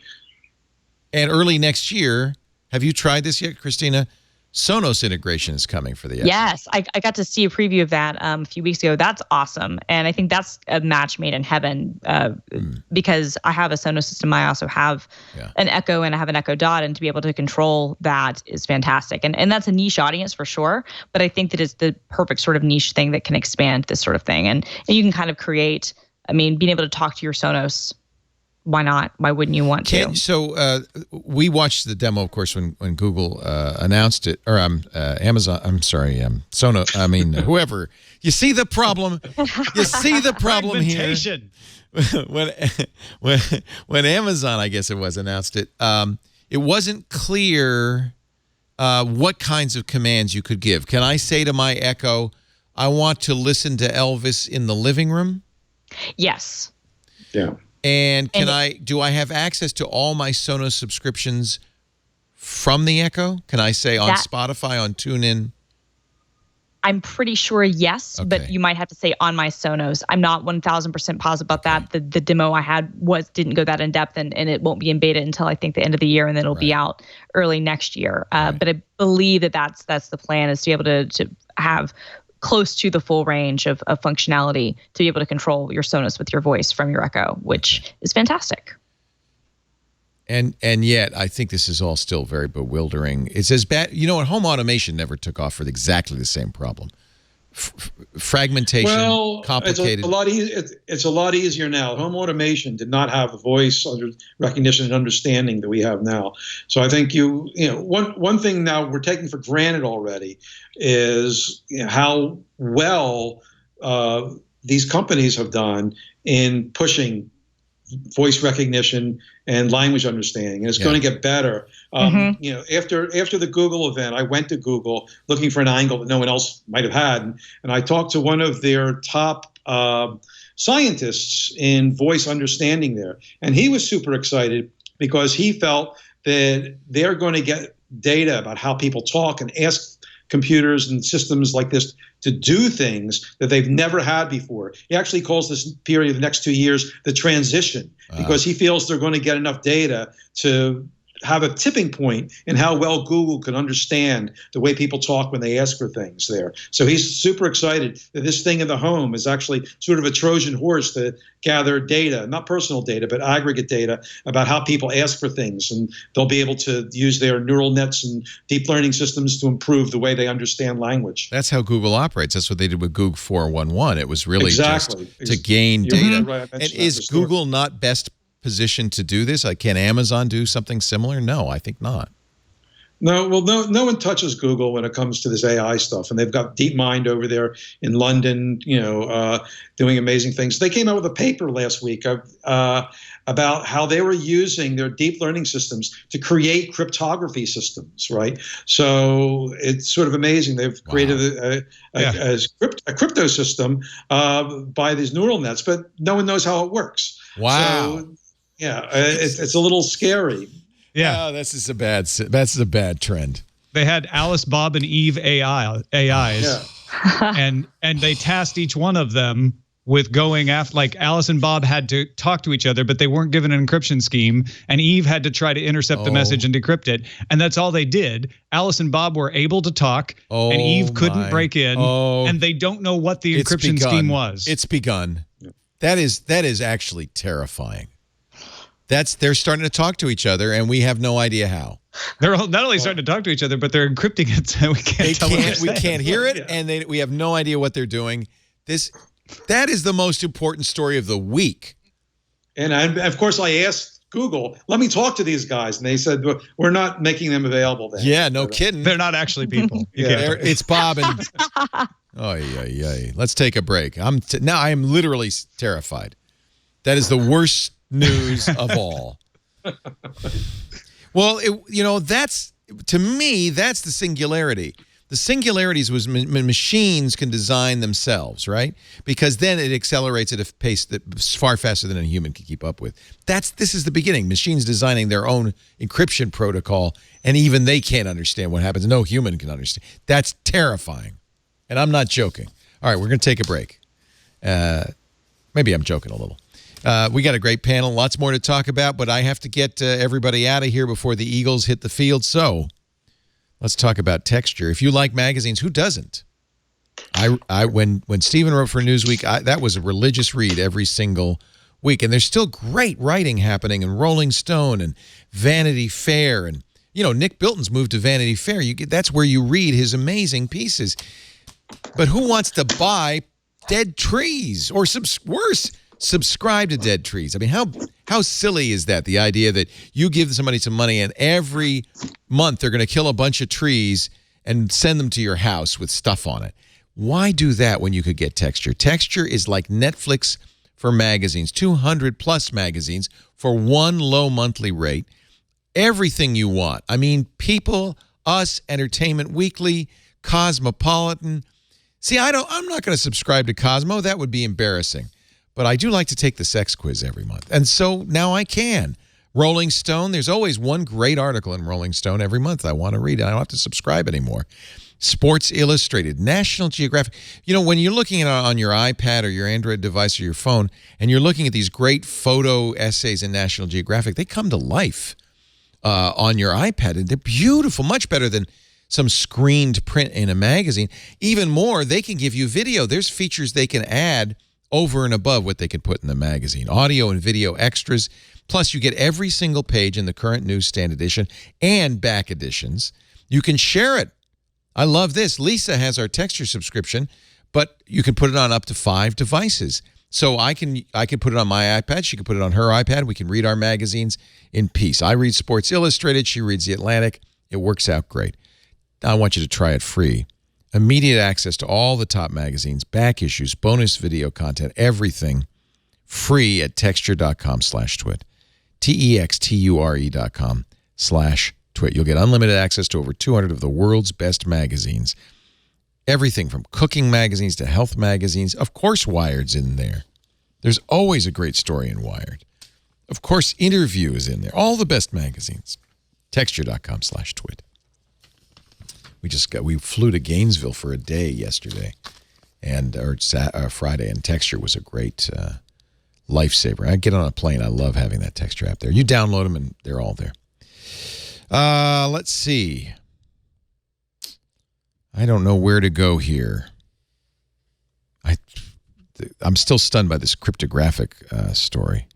And early next year, have you tried this yet, Christina? Sonos integration is coming for the Echo. Yes, I got to see a preview of that a few weeks ago. That's awesome. And I think that's a match made in heaven because I have a Sonos system. I also have an Echo and I have an Echo Dot. And to be able to control that is fantastic. And that's a niche audience for sure. But I think that it's the perfect sort of niche thing that can expand this sort of thing. And you can kind of create, being able to talk to your Sonos. Why not? Why wouldn't you want to? So we watched the demo, of course, when Google announced it, or Amazon. I'm sorry, Sonos. Whoever. You see the problem? You see the problem here? when Amazon, I guess it was, announced it, it wasn't clear what kinds of commands you could give. Can I say to my Echo, I want to listen to Elvis in the living room? Yes. Yeah. And do I have access to all my Sonos subscriptions from the Echo? Can I say on Spotify, on TuneIn? I'm pretty sure yes, but you might have to say on my Sonos. I'm not 1,000% positive about that. The demo I had didn't go that in depth, and it won't be in beta until I think the end of the year, and then it'll be out early next year. But I believe that's the plan, is to be able to have close to the full range of functionality to be able to control your Sonos with your voice from your Echo, which is fantastic. And yet, I think this is all still very bewildering. It's as bad. You know what? Home automation never took off for exactly the same problem. Fragmentation, complicated. It's a lot easier now. Home automation did not have the voice recognition and understanding that we have now. So I think one thing now we're taking for granted already is how well these companies have done in pushing voice recognition and language understanding, and it's going to get better. After the Google event, I went to Google looking for an angle that no one else might have had, and I talked to one of their top scientists in voice understanding there. And he was super excited because he felt that they're going to get data about how people talk and ask computers and systems like this to do things that they've never had before. He actually calls this period of the next 2 years the transition, because he feels they're going to get enough data to have a tipping point in how well Google can understand the way people talk when they ask for things there. So he's super excited that this thing in the home is actually sort of a Trojan horse to gather data, not personal data, but aggregate data about how people ask for things. And they'll be able to use their neural nets and deep learning systems to improve the way they understand language. That's how Google operates. That's what they did with Google 411. It was really just to gain You're data. right, I mentioned And that is before. Google not best positioned to do this? Like, can Amazon do something similar? No, I think not. No, well, no one touches Google when it comes to this AI stuff, and they've got DeepMind over there in London, doing amazing things. They came out with a paper last week about how they were using their deep learning systems to create cryptography systems, right? So it's sort of amazing. They've created a crypto system by these neural nets, but no one knows how it works. Wow. So, it's a little scary. Yeah, Oh, that's a bad trend. They had Alice, Bob, and Eve AIs, and they tasked each one of them with going after, like Alice and Bob had to talk to each other, but they weren't given an encryption scheme, and Eve had to try to intercept the message and decrypt it, and that's all they did. Alice and Bob were able to talk, and Eve couldn't break in, and they don't know what the encryption scheme was. It's begun. That is actually terrifying. They're starting to talk to each other, and we have no idea how. They're not only starting to talk to each other, but they're encrypting it so we can't tell what they're saying. We can't hear it, and we have no idea what they're doing. That is the most important story of the week. And of course, I asked Google, let me talk to these guys. And they said, we're not making them available then. Yeah, no kidding. They're not actually people. It's Bob and... Let's take a break. Now I am literally terrified. That is the worst news of all. Well, to me, that's the singularity. The singularities was machines can design themselves, right? Because then it accelerates at a pace that's far faster than a human can keep up with. This is the beginning. Machines designing their own encryption protocol, and even they can't understand what happens. No human can understand. That's terrifying. And I'm not joking. All right, we're going to take a break. Maybe I'm joking a little. We got a great panel, lots more to talk about, but I have to get everybody out of here before the Eagles hit the field. So let's talk about texture. If you like magazines, who doesn't? When Stephen wrote for Newsweek, that was a religious read every single week. And there's still great writing happening in Rolling Stone and Vanity Fair. And, Nick Bilton's moved to Vanity Fair. That's where you read his amazing pieces. But who wants to buy dead trees or worse, subscribe to dead trees? I mean, how silly is that? The idea that you give somebody some money and every month they're going to kill a bunch of trees and send them to your house with stuff on it. Why do that when you could get texture? Texture is like Netflix for magazines, 200 plus magazines for one low monthly rate. Everything you want. I mean, People, Us, Entertainment Weekly, Cosmopolitan. See, I'm not going to subscribe to Cosmo. That would be embarrassing. But I do like to take the sex quiz every month. And so now I can. Rolling Stone, there's always one great article in Rolling Stone every month I want to read. I don't have to subscribe anymore. Sports Illustrated, National Geographic. When you're looking at it on your iPad or your Android device or your phone, and you're looking at these great photo essays in National Geographic, they come to life on your iPad. And they're beautiful, much better than some screened print in a magazine. Even more, they can give you video. There's features they can add over and above what they could put in the magazine. Audio and video extras. Plus, you get every single page in the current newsstand edition and back editions. You can share it. I love this. Lisa has our texture subscription, but you can put it on up to 5 devices. So I can put it on my iPad. She can put it on her iPad. We can read our magazines in peace. I read Sports Illustrated. She reads The Atlantic. It works out great. I want you to try it free. Immediate access to all the top magazines, back issues, bonus video content, everything free at texture.com/twit. TEXTURE.com/twit. You'll get unlimited access to over 200 of the world's best magazines. Everything from cooking magazines to health magazines. Of course, Wired's in there. There's always a great story in Wired. Of course, Interview is in there. All the best magazines. Texture.com/twit. We flew to Gainesville for a day yesterday, or Friday, and Texture was a great lifesaver. I get on a plane. I love having that Texture app there. You download them, and they're all there. Let's see. I don't know where to go here. I'm still stunned by this cryptographic story.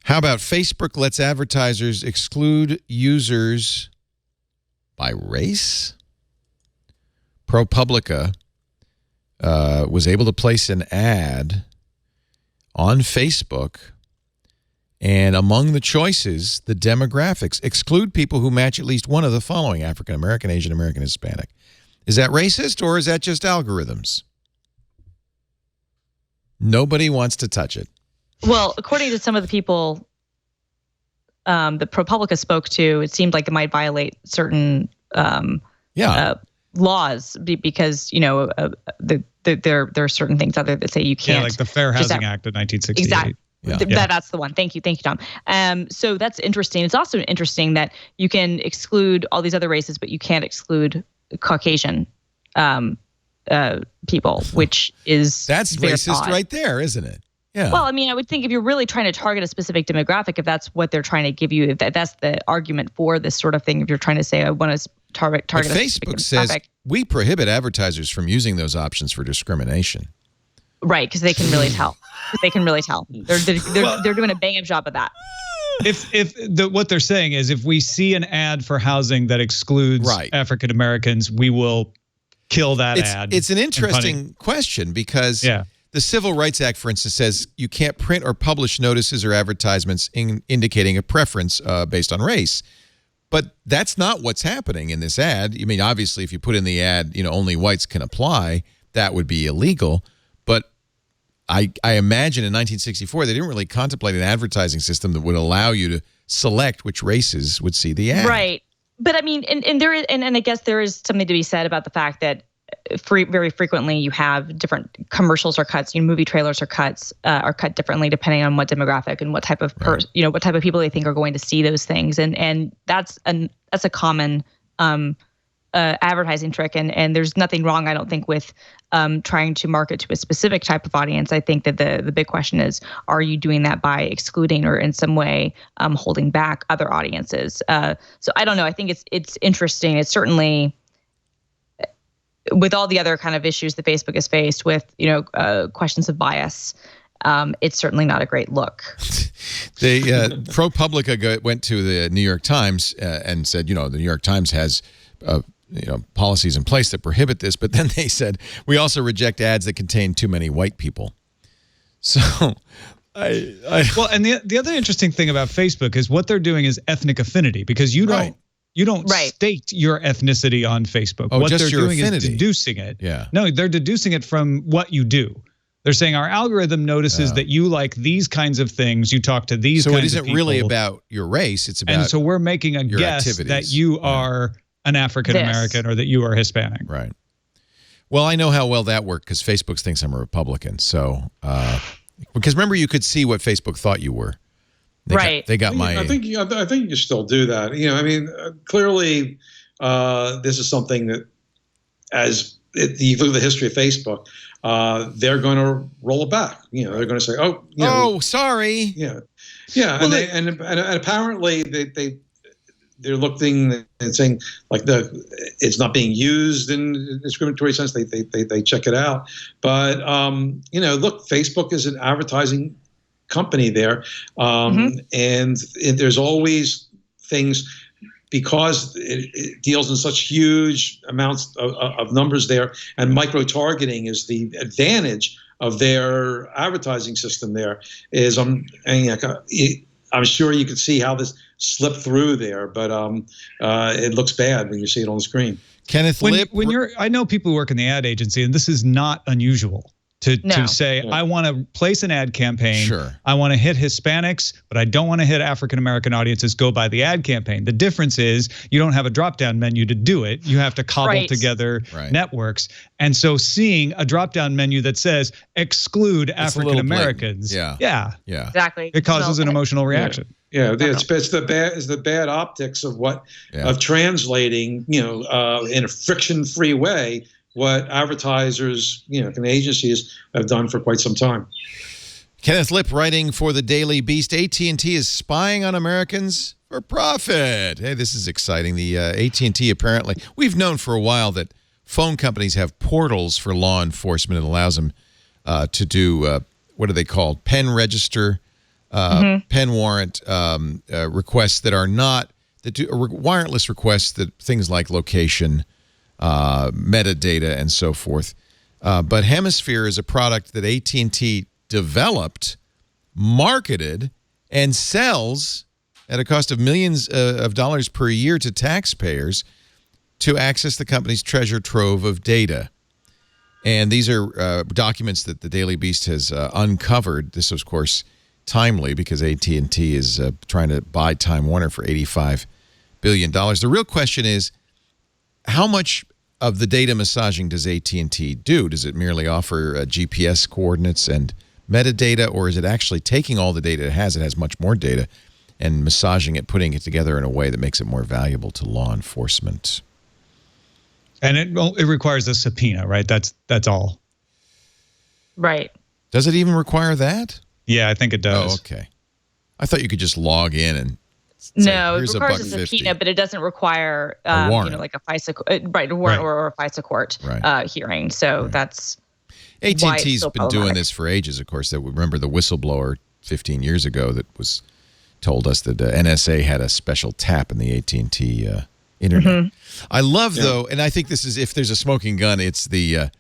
How about Facebook lets advertisers exclude users by race? ProPublica was able to place an ad on Facebook, and among the choices, the demographics exclude people who match at least one of the following: African American, Asian American, Hispanic. Is that racist, or is that just algorithms? Nobody wants to touch it. Well, according to some of the people that ProPublica spoke to, it seemed like it might violate certain laws because, there are certain things out there that say you can't. Yeah, like the Fair Housing Act of 1968. Exactly. Yeah. That's the one. Thank you, Tom. So that's interesting. It's also interesting that you can exclude all these other races, but you can't exclude Caucasian people, which is that's racist odd. Right there, isn't it? Yeah. Well, I mean, I would think if you're really trying to target a specific demographic, if that's what they're trying to give you, if that's the argument for this sort of thing, if you're trying to say I want to target but a Facebook specific says demographic. We prohibit advertisers from using those options for discrimination. Right, because they can really tell. They're doing a bang-up job of that. What they're saying is, if we see an ad for housing that excludes African Americans, we will kill that ad. It's an interesting question because the Civil Rights Act, for instance, says you can't print or publish notices or advertisements indicating a preference based on race. But that's not what's happening in this ad. I mean, obviously, if you put in the ad, only whites can apply, that would be illegal. But I imagine in 1964, they didn't really contemplate an advertising system that would allow you to select which races would see the ad. Right. But I mean, and there is, and I guess there is something to be said about the fact that very frequently you have different commercials or cuts. Movie trailers or cuts are cut differently depending on what demographic and what type of what type of people they think are going to see those things. And that's a common advertising trick. And there's nothing wrong, I don't think, with trying to market to a specific type of audience. I think that the big question is, are you doing that by excluding or in some way holding back other audiences? So I don't know. I think it's interesting. It's certainly, with all the other kind of issues that Facebook has faced with, questions of bias, it's certainly not a great look. ProPublica went to the New York Times and said, the New York Times has policies in place that prohibit this, but then they said we also reject ads that contain too many white people. So, well, and the other interesting thing about Facebook is what they're doing is ethnic affinity, because you don't state your ethnicity on Facebook. Oh, what just they're your doing affinity. is deducing it. Yeah. No, they're deducing it from what you do. They're saying our algorithm notices that you like these kinds of things. You talk to these kinds of people. So it isn't really about your race. It's about and so we're making a guess activities. that you are an African American or that you are Hispanic. Right. Well, I know how well that worked because Facebook thinks I'm a Republican. So, because remember, you could see what Facebook thought you were. They got my. I think you still do that. Clearly, this is something that, as you look at the history of Facebook, they're going to roll it back. They're going to say, "Oh, sorry." Yeah. Well, and apparently they're looking and saying like it's not being used in a discriminatory sense. They check it out, but look, Facebook is an advertising company there, and there's always things, because it deals in such huge amounts of numbers there, and micro-targeting is the advantage of their advertising system there. Is I'm sure you could see how this slipped through there, but it looks bad when you see it on the screen. Kenneth Lipp, I know people who work in the ad agency, and this is not unusual. to say, I want to place an ad campaign. Sure. I want to hit Hispanics, but I don't want to hit African-American audiences. Go by the ad campaign. The difference is you don't have a drop-down menu to do it. You have to cobble together networks. And so seeing a drop-down menu that says exclude African-Americans. Yeah. Exactly. It causes an emotional reaction. Yeah, it's the bad optics of translating, in a friction-free way what advertisers, and agencies have done for quite some time. Kenneth Lipp writing for the Daily Beast. AT&T is spying on Americans for profit. Hey, this is exciting. The AT&T apparently, we've known for a while that phone companies have portals for law enforcement. It allows them to do, what are they called? Pen register, pen warrant requests that are not, that do wireless requests that things like location, metadata, and so forth. But Hemisphere is a product that AT&T developed, marketed, and sells at a cost of millions of dollars per year to taxpayers to access the company's treasure trove of data. And these are documents that the Daily Beast has uncovered. This is, of course, timely because AT&T is trying to buy Time Warner for $85 billion. The real question is, how much of the data massaging does AT&T do? Does it merely offer GPS coordinates and metadata, or is it actually taking all the data it has much more data, and massaging it, putting it together in a way that makes it more valuable to law enforcement? And it requires a subpoena, right? That's all. Right. Does it even require that? Yeah, I think it does. Oh, okay. I thought you could just log in and no, it requires a subpoena, but it doesn't require a warrant. like a FISA, a warrant or a FISA court hearing. So that's AT&T's been doing this for ages. Of course, that remember the whistleblower 15 years ago that was told us that NSA had a special tap in the AT&T internet. I love though, and I think this is, if there's a smoking gun, it's the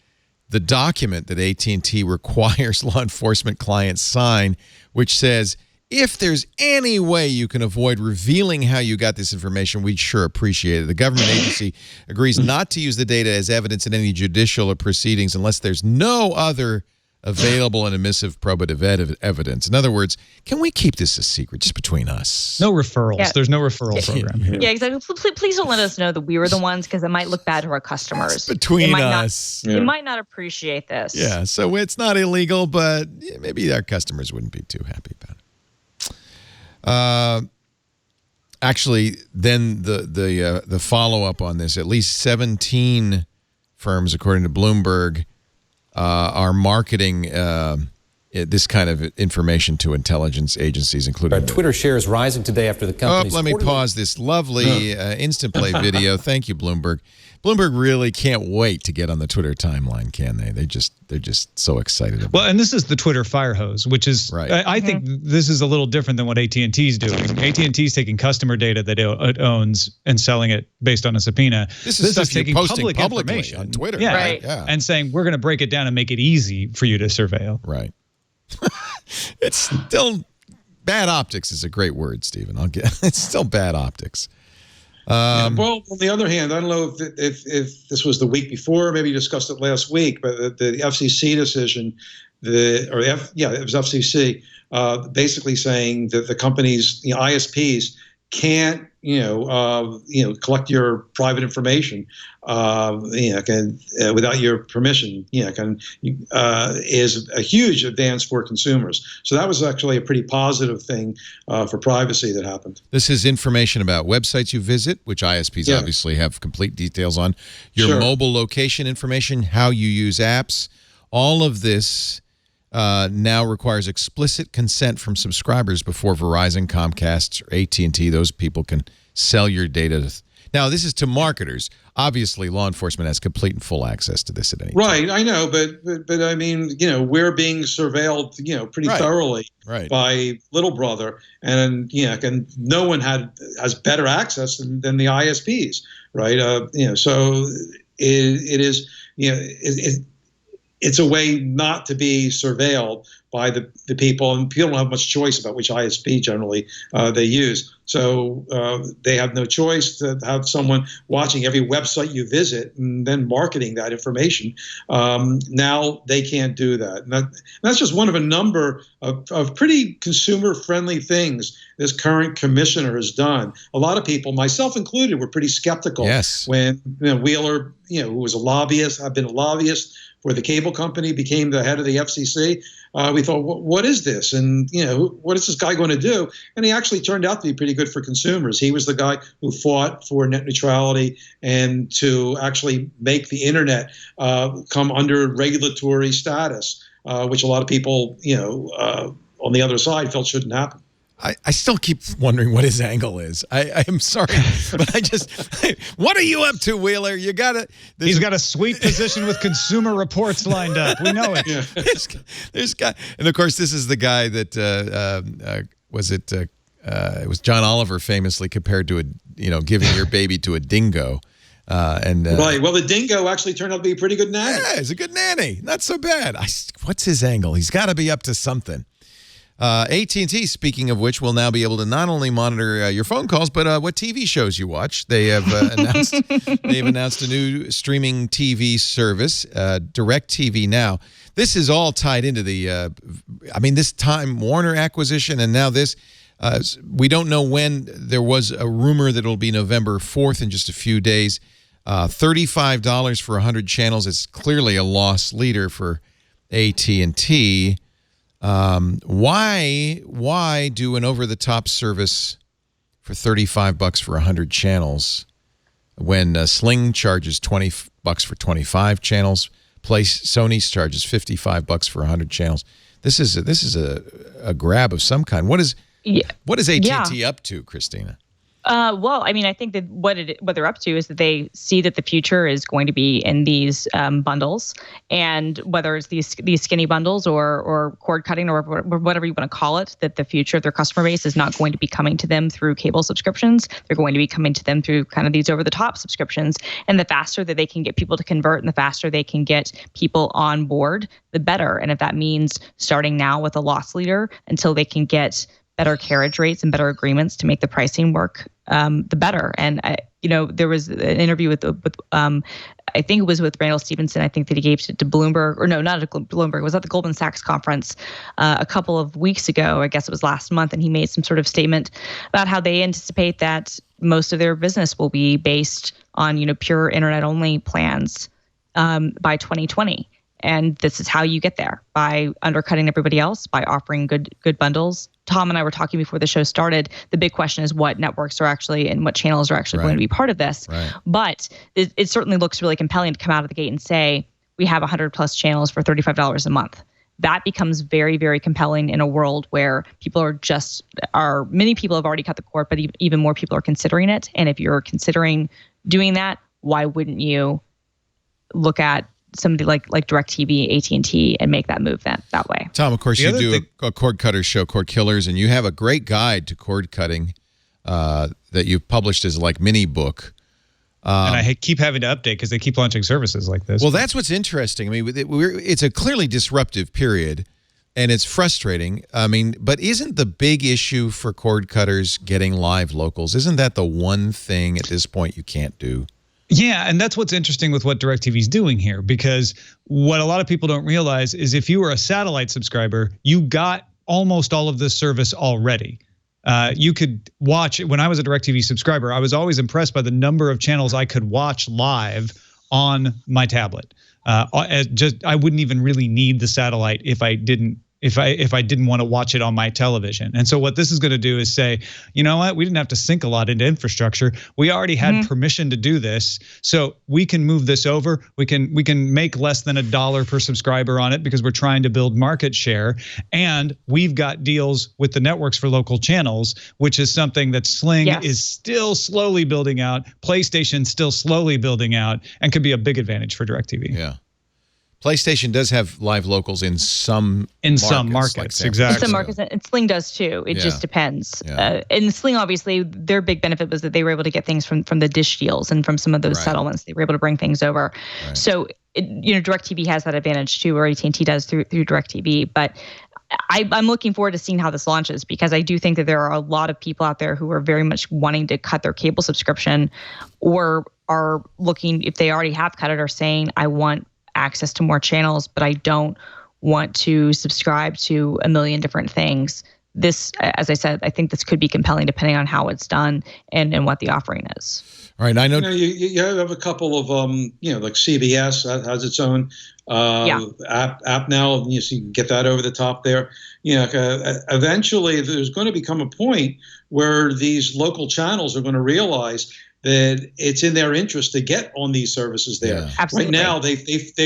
document that AT&T requires law enforcement clients sign, which says, if there's any way you can avoid revealing how you got this information, we'd sure appreciate it. The government agency agrees not to use the data as evidence in any judicial or proceedings unless there's no other available and admissive probative evidence. In other words, can we keep this a secret just between us? No referrals. Yeah. There's no referral program here. Yeah, exactly. Please don't let us know that we were the ones, because it might look bad to our customers. Between us. They might not appreciate this. Yeah, so it's not illegal, but maybe our customers wouldn't be too happy about it. Actually, then the follow-up on this, at least 17 firms, according to Bloomberg, are marketing this kind of information to intelligence agencies, including... Our Twitter shares rising today after the company's... let me pause this lovely instant play video. Thank you, Bloomberg. Bloomberg really can't wait to get on the Twitter timeline, can they? They're just so excited about it. Well, and this is the Twitter fire hose, which is, I think this is a little different than what AT&T is doing. AT&T is taking customer data that it owns and selling it based on a subpoena. This is taking public publicly information on Twitter, right? Yeah. And saying, we're going to break it down and make it easy for you to surveil. Right. It's still bad optics is a great word, Stephen. It's still bad optics. Well, on the other hand, I don't know if this was the week before, maybe you discussed it last week, but the FCC decision, it was FCC, basically saying that the companies, ISPs, can't collect your private information, without your permission, is a huge advance for consumers. So that was actually a pretty positive thing for privacy that happened. This is information about websites you visit, which ISPs obviously have complete details on, your mobile location information, how you use apps. All of this now requires explicit consent from subscribers before Verizon, Comcast, or AT&T, those people can sell your data. Now, this is to marketers. Obviously, law enforcement has complete and full access to this at any time. Right, I know, but I mean, we're being surveilled, pretty thoroughly by Little Brother, and no one has better access than the ISPs, right? So it is, it's a way not to be surveilled by the people, and people don't have much choice about which ISP generally they use. So they have no choice to have someone watching every website you visit and then marketing that information. Now they can't do that. And that's just one of a number of pretty consumer-friendly things this current commissioner has done. A lot of people, myself included, were pretty skeptical when Wheeler, who was a lobbyist, I've been a lobbyist for the cable company, became the head of the FCC. We thought, what is this? And, what is this guy going to do? And he actually turned out to be pretty good for consumers. He was the guy who fought for net neutrality and to actually make the internet come under regulatory status, which a lot of people, on the other side felt shouldn't happen. I still keep wondering what his angle is. I am sorry, but what are you up to, Wheeler? You got it. He's got a sweet position with Consumer Reports lined up. We know it. Yeah. This guy, and of course, this is the guy that it was John Oliver famously compared to giving your baby to a dingo. Right. Well, the dingo actually turned out to be a pretty good nanny. Yeah, he's a good nanny. Not so bad. What's his angle? He's got to be up to something. AT&T, speaking of which, will now be able to not only monitor your phone calls, but what TV shows you watch. They have announced a new streaming TV service, DirecTV Now. This is all tied into this Time Warner acquisition, and now this. We don't know when. There was a rumor that it'll be November 4th in just a few days. $35 for 100 channels. It's clearly a loss leader for AT&T. Why do an over-the-top service for $35 for 100 channels when Sling charges $20 for 25 channels? Sony charges $55 for 100 channels. This is a grab of some kind. What is AT&T up to, Christina? Well, I mean, I think that what they're up to is that they see that the future is going to be in these bundles, and whether it's these skinny bundles or cord cutting or whatever you want to call it, that the future of their customer base is not going to be coming to them through cable subscriptions. They're going to be coming to them through kind of these over-the-top subscriptions. And the faster that they can get people to convert and the faster they can get people on board, the better. And if that means starting now with a loss leader until they can get better carriage rates and better agreements to make the pricing work, the better. And there was an interview with I think it was with Randall Stevenson. I think that he gave to Bloomberg, or no, not at Bloomberg. It was at the Goldman Sachs conference a couple of weeks ago. I guess it was last month, and he made some sort of statement about how they anticipate that most of their business will be based on pure internet only plans by 2020. And this is how you get there, by undercutting everybody else, by offering good bundles. Tom and I were talking before the show started. The big question is what networks are actually and what channels are actually going to be part of this. Right. But it certainly looks really compelling to come out of the gate and say, we have 100 plus channels for $35 a month. That becomes very, very compelling in a world where many people have already cut the cord, but even more people are considering it. And if you're considering doing that, why wouldn't you look at somebody like DirecTV, AT&T, and make that move that way? Tom, of course, you do a cord cutter show, Cord Killers, and you have a great guide to cord cutting that you've published as mini book. And I keep having to update because they keep launching services like this. Well, that's what's interesting. I mean, it's a clearly disruptive period, and it's frustrating. I mean, but isn't the big issue for cord cutters getting live locals? Isn't that the one thing at this point you can't do? Yeah, and that's what's interesting with what DirecTV is doing here, because what a lot of people don't realize is if you were a satellite subscriber, you got almost all of this service already. You could watch, when I was a DirecTV subscriber, I was always impressed by the number of channels I could watch live on my tablet. I wouldn't even really need the satellite if I didn't want to watch it on my television. And so what this is going to do is say, you know what, we didn't have to sink a lot into infrastructure. We already had permission to do this, so we can move this over. We can make less than $1 per subscriber on it because we're trying to build market share. And we've got deals with the networks for local channels, which is something that Sling is still slowly building out, PlayStation still slowly building out, and could be a big advantage for DirecTV. Yeah. PlayStation does have live locals in some markets, like exactly. In some markets, and Sling does too. It just depends. Yeah. And Sling, obviously, their big benefit was that they were able to get things from the dish deals and from some of those settlements. They were able to bring things over. Right. So, DirecTV has that advantage too, or AT&T does through DirecTV. But I'm looking forward to seeing how this launches, because I do think that there are a lot of people out there who are very much wanting to cut their cable subscription, or are looking, if they already have cut it, are saying, I want access to more channels, but I don't want to subscribe to a million different things. This, as I said, I think this could be compelling depending on how it's done and what the offering is. All right, I know you have a couple of like CBS has its own app now. You can get that over the top there. Eventually, there's going to become a point where these local channels are going to realize that it's in their interest to get on these services there. Yeah. Absolutely. Right now, they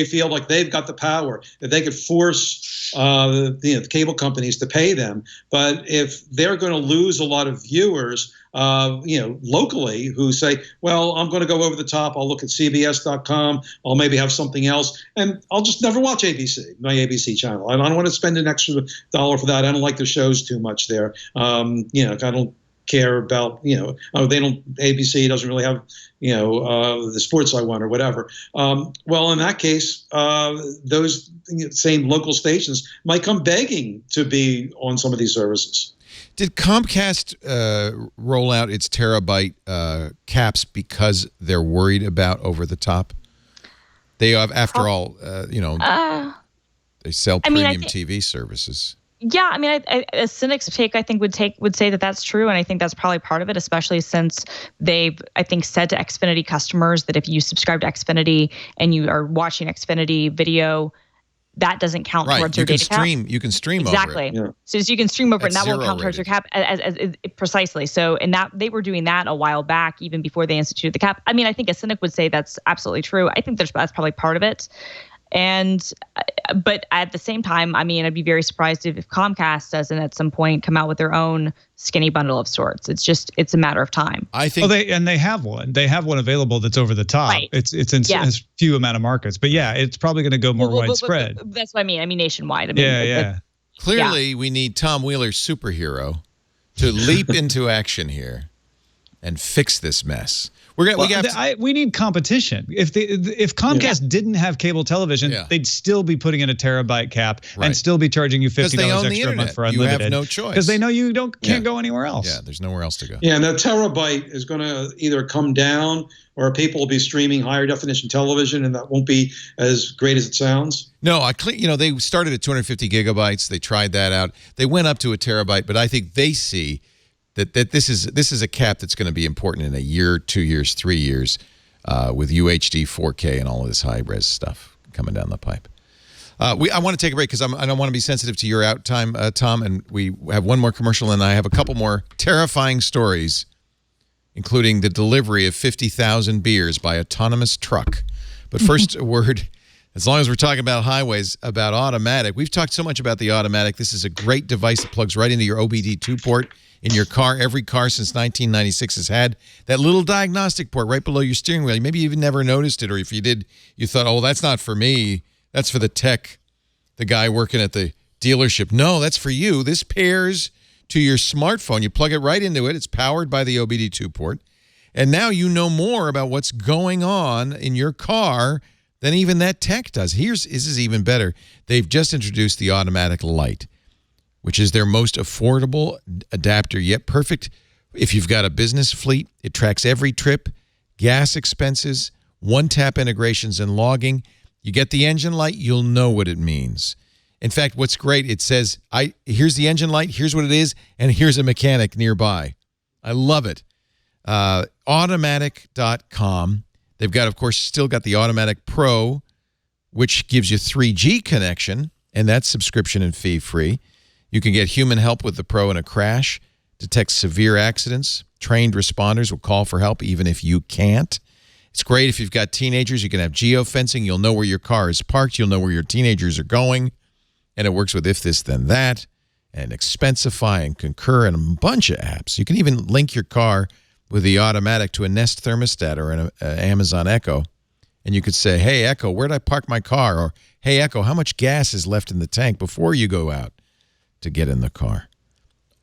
feel like they've got the power, that they could force the cable companies to pay them. But if they're going to lose a lot of viewers, locally, who say, well, I'm going to go over the top, I'll look at CBS.com, I'll maybe have something else, and I'll just never watch my ABC channel. I don't want to spend an extra $1 for that. I don't like the shows too much there. I don't care about, ABC doesn't really have, the sports I want or whatever. Well, in that case, those same local stations might come begging to be on some of these services. Did Comcast roll out its terabyte caps because they're worried about over the top? They have, after all, they sell premium TV services. Yeah, I mean, a cynic's take, I think, would say that that's true, and I think that's probably part of it, especially since they've, I think, said to Xfinity customers that if you subscribe to Xfinity and you are watching Xfinity video, that doesn't count towards your data cap. You can stream exactly. over it. So you can stream over it, and that won't count towards rated. your cap as precisely. So, and that they were doing that a while back, even before they instituted the cap. I mean, I think a cynic would say that's absolutely true. I think that's probably part of it. But at the same time, I mean, I'd be very surprised if Comcast doesn't at some point come out with their own skinny bundle of sorts. It's a matter of time. I think. Well, they have one. They have one available that's over the top. Right. It's in a few amount of markets, but yeah, it's probably going to go more widespread. That's what I mean. I mean nationwide. I mean, yeah. Clearly, we need Tom Wheeler's superhero to leap into action here and fix this mess. We need competition. If Comcast didn't have cable television, they'd still be putting in a terabyte cap and still be charging you $50 extra a month for unlimited. You have no choice because they know you can't go anywhere else. Yeah, there's nowhere else to go. Yeah, and that terabyte is going to either come down, or people will be streaming higher definition television, and that won't be as great as it sounds. No, they started at 250 gigabytes. They tried that out. They went up to a terabyte, but I think they see that this is a cap that's going to be important in a year, 2 years, 3 years, with UHD, 4K, and all of this high-res stuff coming down the pipe. I want to take a break because I don't want to be sensitive to your out time, Tom, and we have one more commercial, and I have a couple more terrifying stories, including the delivery of 50,000 beers by autonomous truck. But first, a word, as long as we're talking about highways, about automatic. We've talked so much about the automatic. This is a great device that plugs right into your OBD2 port in your car. Every car since 1996 has had that little diagnostic port right below your steering wheel. Maybe you even never noticed it, or if you did, you thought, oh, that's not for me. That's for the tech, the guy working at the dealership. No, that's for you. This pairs to your smartphone. You plug it right into it. It's powered by the OBD2 port. And now you know more about what's going on in your car than even that tech does. This is even better. They've just introduced the Automatic Lite, which is their most affordable adapter yet perfect if you've got a business fleet. It tracks every trip, gas expenses, one-tap integrations and logging. You get the engine light, you'll know what it means. In fact, what's great, it says, here's the engine light, here's what it is, and here's a mechanic nearby. I love it. Automatic.com. They've got, of course, still got the Automatic Pro, which gives you 3G connection, and that's subscription and fee-free. You can get human help with the Pro in a crash, detect severe accidents. Trained responders will call for help even if you can't. It's great if you've got teenagers. You can have geofencing. You'll know where your car is parked. You'll know where your teenagers are going. And it works with If This Then That and Expensify and Concur and a bunch of apps. You can even link your car with the Automatic to a Nest thermostat or an Amazon Echo And you could say, hey, Echo, where did I park my car? Or, hey, Echo, how much gas is left in the tank before you go out to get in the car?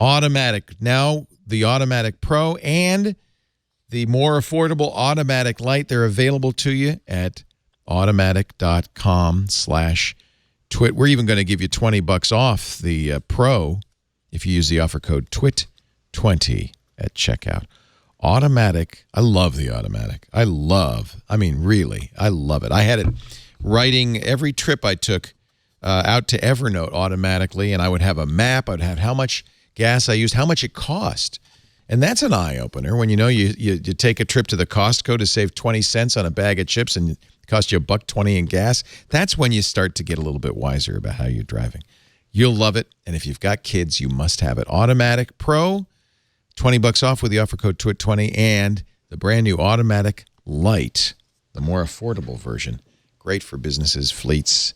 Automatic. Now, the Automatic Pro and the more affordable Automatic Lite, they're available to you at automatic.com/twit. We're even going to give you $20 off the Pro if you use the offer code TWIT20 at checkout. Automatic. I love the Automatic. I love it. I had it writing every trip I took out to Evernote automatically, and I would have a map. I'd have how much gas I used, how much it cost. And that's an eye-opener when you take a trip to the Costco to save 20 cents on a bag of chips and it costs you $1.20 in gas. That's when you start to get a little bit wiser about how you're driving. You'll love it, and if you've got kids, you must have it. Automatic Pro, $20 off with the offer code TWIT20, and the brand new Automatic Lite, the more affordable version. Great for businesses, fleets.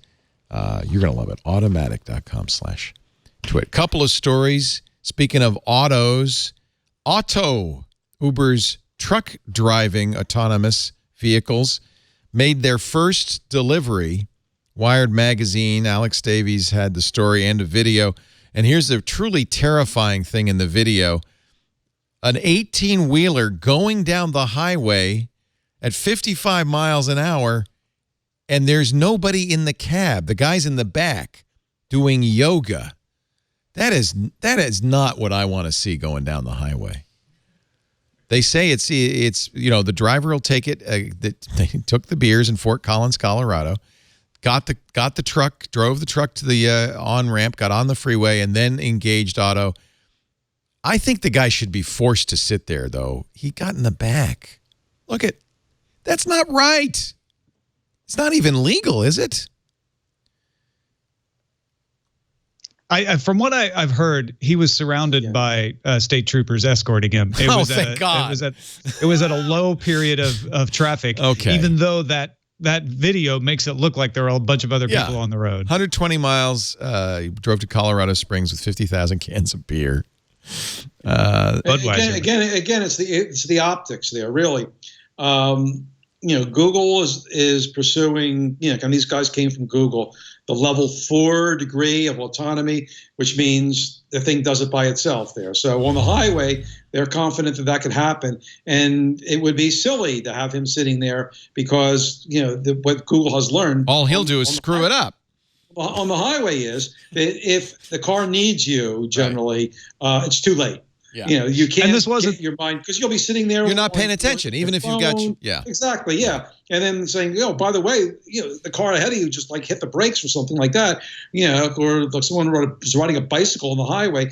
You're going to love it. Automatic.com/twit. Couple of stories. Speaking of autos, Uber's truck driving autonomous vehicles made their first delivery. Wired Magazine, Alex Davies had the story and a video. And here's the truly terrifying thing in the video. An 18-wheeler going down the highway at 55 miles an hour, and there's nobody in the cab. The guy's in the back doing yoga. That is not what I want to see going down the highway. They say it's the driver will take it. They took the beers in Fort Collins, Colorado, got the truck, drove the truck to the on-ramp, got on the freeway, and then engaged auto. I think the guy should be forced to sit there, though. He got in the back. That's not right. It's not even legal, is it? From what I've heard, he was surrounded by state troopers escorting him. Thank God. It was at a low period of traffic. Okay. Even though that video makes it look like there are a bunch of other people on the road. 120 miles. He drove to Colorado Springs with 50,000 cans of beer. Budweiser. Again, it's the optics there, really. Google is pursuing. And these guys came from Google. The level 4 degree of autonomy, which means the thing does it by itself there. So on the highway, they're confident that could happen. And it would be silly to have him sitting there because, what Google has learned. All he'll do is screw it up. On the highway is that if the car needs you, generally, it's too late. Yeah. You can't and this wasn't get your mind because you'll be sitting there. You're not paying attention, even if you've got Exactly, yeah. And then saying, by the way, the car ahead of you just like hit the brakes or something like that, or like someone was riding a bicycle on the highway,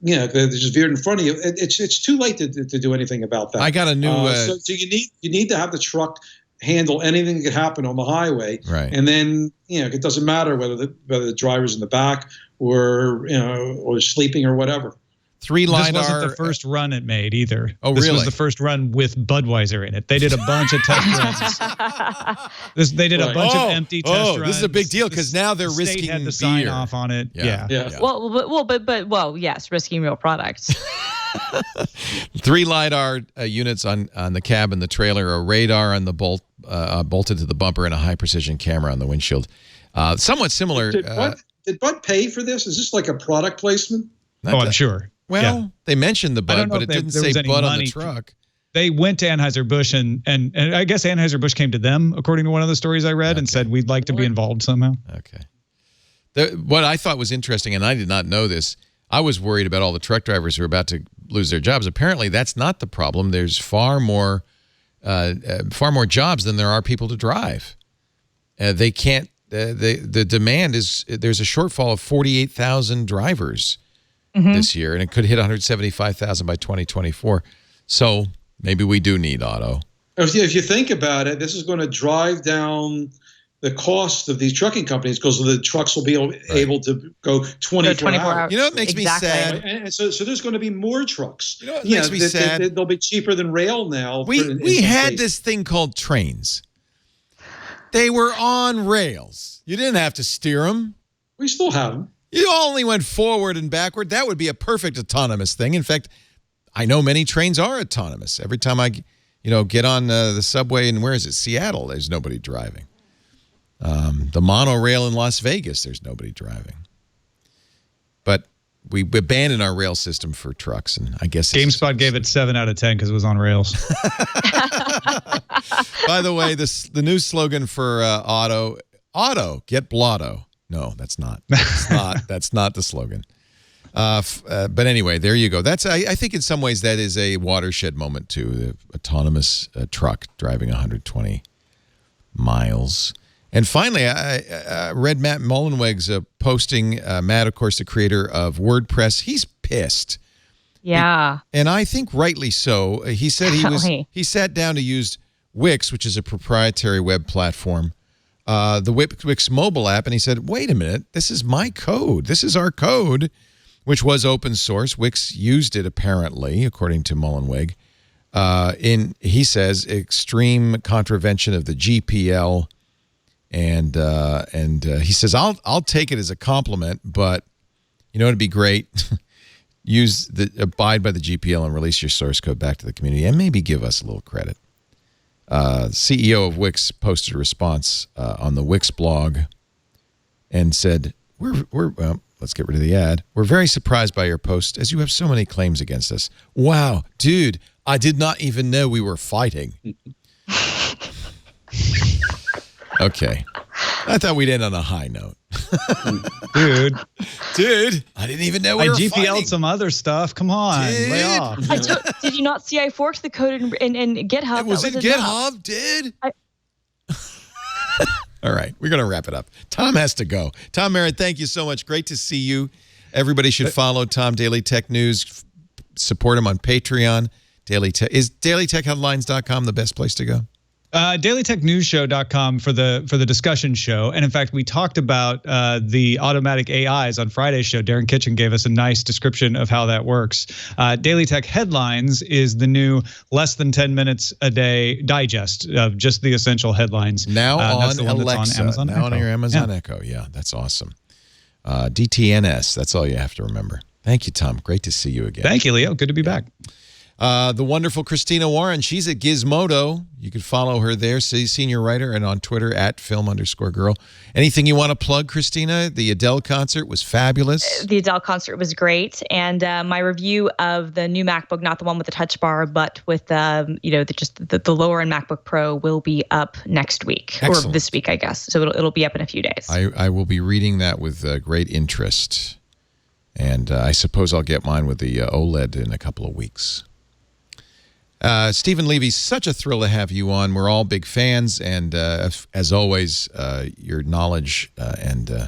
they just veered in front of you. It's too late to do anything about that. I got a new. So you need to have the truck handle anything that could happen on the highway, right? And then it doesn't matter whether the driver's in the back or or sleeping or whatever. 3 LiDAR. This wasn't the first run it made either. Oh, this really? was the first run with Budweiser in it. They did a bunch of test runs. They did a bunch of empty test runs. This is a big deal because now they're risking had to beer. sign off on it. Yeah. Well, yes, risking real products. 3 LiDAR units on the cab and the trailer, a radar on the bolted to the bumper, and a high precision camera on the windshield. Somewhat similar. Did Bud pay for this? Is this like a product placement? I'm sure. Well, they mentioned the Bud, but it didn't say Bud on the truck. They went to Anheuser-Busch, and I guess Anheuser-Busch came to them, according to one of the stories I read, and said, we'd like to be involved somehow. Okay. What I thought was interesting, and I did not know this, I was worried about all the truck drivers who are about to lose their jobs. Apparently, that's not the problem. There's far more jobs than there are people to drive. They can't. The demand is there's a shortfall of 48,000 drivers this year, and it could hit 175,000 by 2024. So maybe we do need auto. If you think about it, this is going to drive down the cost of these trucking companies because the trucks will be able to go 24 hours. You know what makes me sad? And so there's going to be more trucks. You know what makes me sad? They'll be cheaper than rail now. We had this thing called trains. They were on rails. You didn't have to steer them. We still have them. You only went forward and backward. That would be a perfect autonomous thing. In fact, I know many trains are autonomous. Every time I get on the subway in, where is it? Seattle, there's nobody driving. The monorail in Las Vegas, there's nobody driving. But we abandoned our rail system for trucks, and I guess GameSpot gave it 7 out of 10 because it was on rails. By the way, the new slogan for Auto, get blotto. No, that's not. That's not the slogan. But anyway, there you go. That's I think in some ways that is a watershed moment too. The autonomous truck driving 120 miles. And finally, I read Matt Mullenweg's posting. Matt, of course, the creator of WordPress. He's pissed. Yeah. And I think rightly so. He said he sat down to use Wix, which is a proprietary web platform, the Wix mobile app, and he said, wait a minute, this is my code. This is our code, which was open source. Wix used it, apparently, according to Mullenweg, in, he says, extreme contravention of the GPL. And he says, I'll take it as a compliment, but it'd be great. Abide by the GPL and release your source code back to the community, and maybe give us a little credit. CEO of Wix posted a response on the Wix blog and said, well, let's get rid of the ad. We're very surprised by your post, as you have so many claims against us. Wow, dude, I did not even know we were fighting. Okay. I thought we'd end on a high note. Dude, I didn't even know we were GPL'd fighting. some other stuff. Come on, lay off. Did you not see I forked the code in GitHub? It was in GitHub, dude. All right, we're going to wrap it up. Tom has to go. Tom Merritt, thank you so much. Great to see you. Everybody should follow Tom, Daily Tech News. Support him on Patreon. Is dailytechheadlines.com the best place to go? DailyTechNewsShow.com for the discussion show. And in fact, we talked about the automatic AIs on Friday's show. Darren Kitchen gave us a nice description of how that works. Daily Tech Headlines is the new less than 10 minutes a day digest of just the essential headlines. Now that's on the one Alexa. that's on Amazon now Echo. on your Amazon Echo. Yeah, that's awesome. DTNS, that's all you have to remember. Thank you, Tom. Great to see you again. Thank you, Leo. Good to be back. The wonderful Christina Warren, she's at Gizmodo. You can follow her there, senior writer, and on Twitter at @film_girl. Anything you want to plug, Christina? The Adele concert was fabulous. The Adele concert was great, and my review of the new MacBook, not the one with the Touch Bar, but with the lower end MacBook Pro, will be up next week. Excellent. Or this week, I guess. So it'll be up in a few days. I will be reading that with great interest, and I suppose I'll get mine with the OLED in a couple of weeks. Stephen Levy, such a thrill to have you on. We're all big fans, and as always, your knowledge and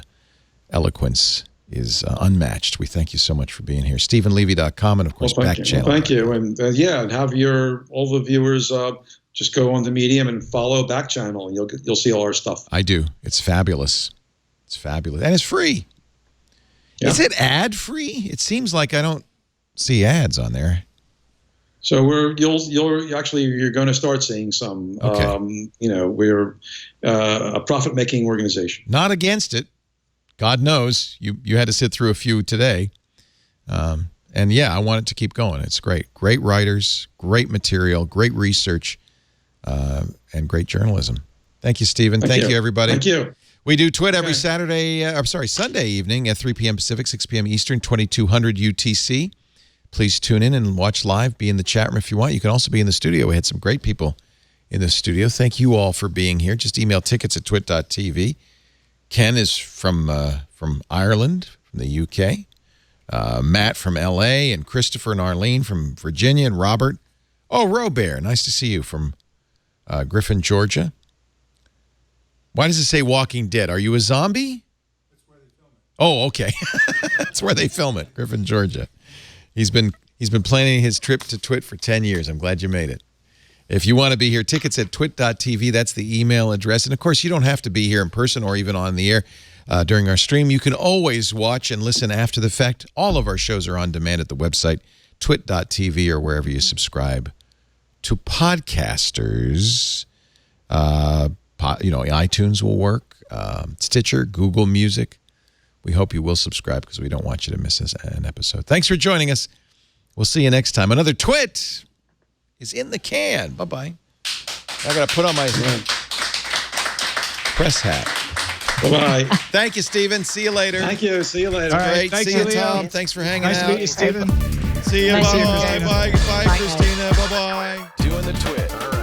eloquence is unmatched. We thank you so much for being here. StephenLevy.com, and of course, Back Channel. Thank you, and and have all the viewers just go on the Medium and follow Back Channel, and you'll see all our stuff. I do. It's fabulous. It's fabulous, and it's free. Yeah. Is it ad free? It seems like I don't see ads on there. So you're going to start seeing some. Okay. We're a profit-making organization. Not against it. God knows you had to sit through a few today, and yeah, I want it to keep going. It's great. Great writers, great material, great research, and great journalism. Thank you, Stephen. Thank you, everybody. Thank you. We do Twit every Sunday evening at 3 p.m. Pacific, 6 p.m. Eastern, 2200 UTC. Please tune in and watch live. Be in the chat room if you want. You can also be in the studio. We had some great people in the studio. Thank you all for being here. Just email tickets at twit.tv. Ken is from Ireland, from the UK. Matt from LA, and Christopher and Arlene from Virginia, and Robert. Oh, Robert, nice to see you from Griffin, Georgia. Why does it say Walking Dead? Are you a zombie? That's where they film it. Oh, okay. That's where they film it, Griffin, Georgia. He's been planning his trip to Twit for 10 years. I'm glad you made it. If you want to be here, tickets at twit.tv. That's the email address. And, of course, you don't have to be here in person or even on the air during our stream. You can always watch and listen after the fact. All of our shows are on demand at the website, twit.tv, or wherever you subscribe to podcasters. iTunes will work, Stitcher, Google Music. We hope you will subscribe because we don't want you to miss an episode. Thanks for joining us. We'll see you next time. Another Twit is in the can. Bye-bye. I got to put on my press hat. Bye-bye. Thank you, Stephen. See you later. Thank you. See you later. All right. Thanks, See you, Leo. Tom. Thanks for hanging Nice out. to meet you, Stephen. See you. Nice to Bye. meet you, Bye. Bye, Bye. Christina. Bye-bye. Doing the twit.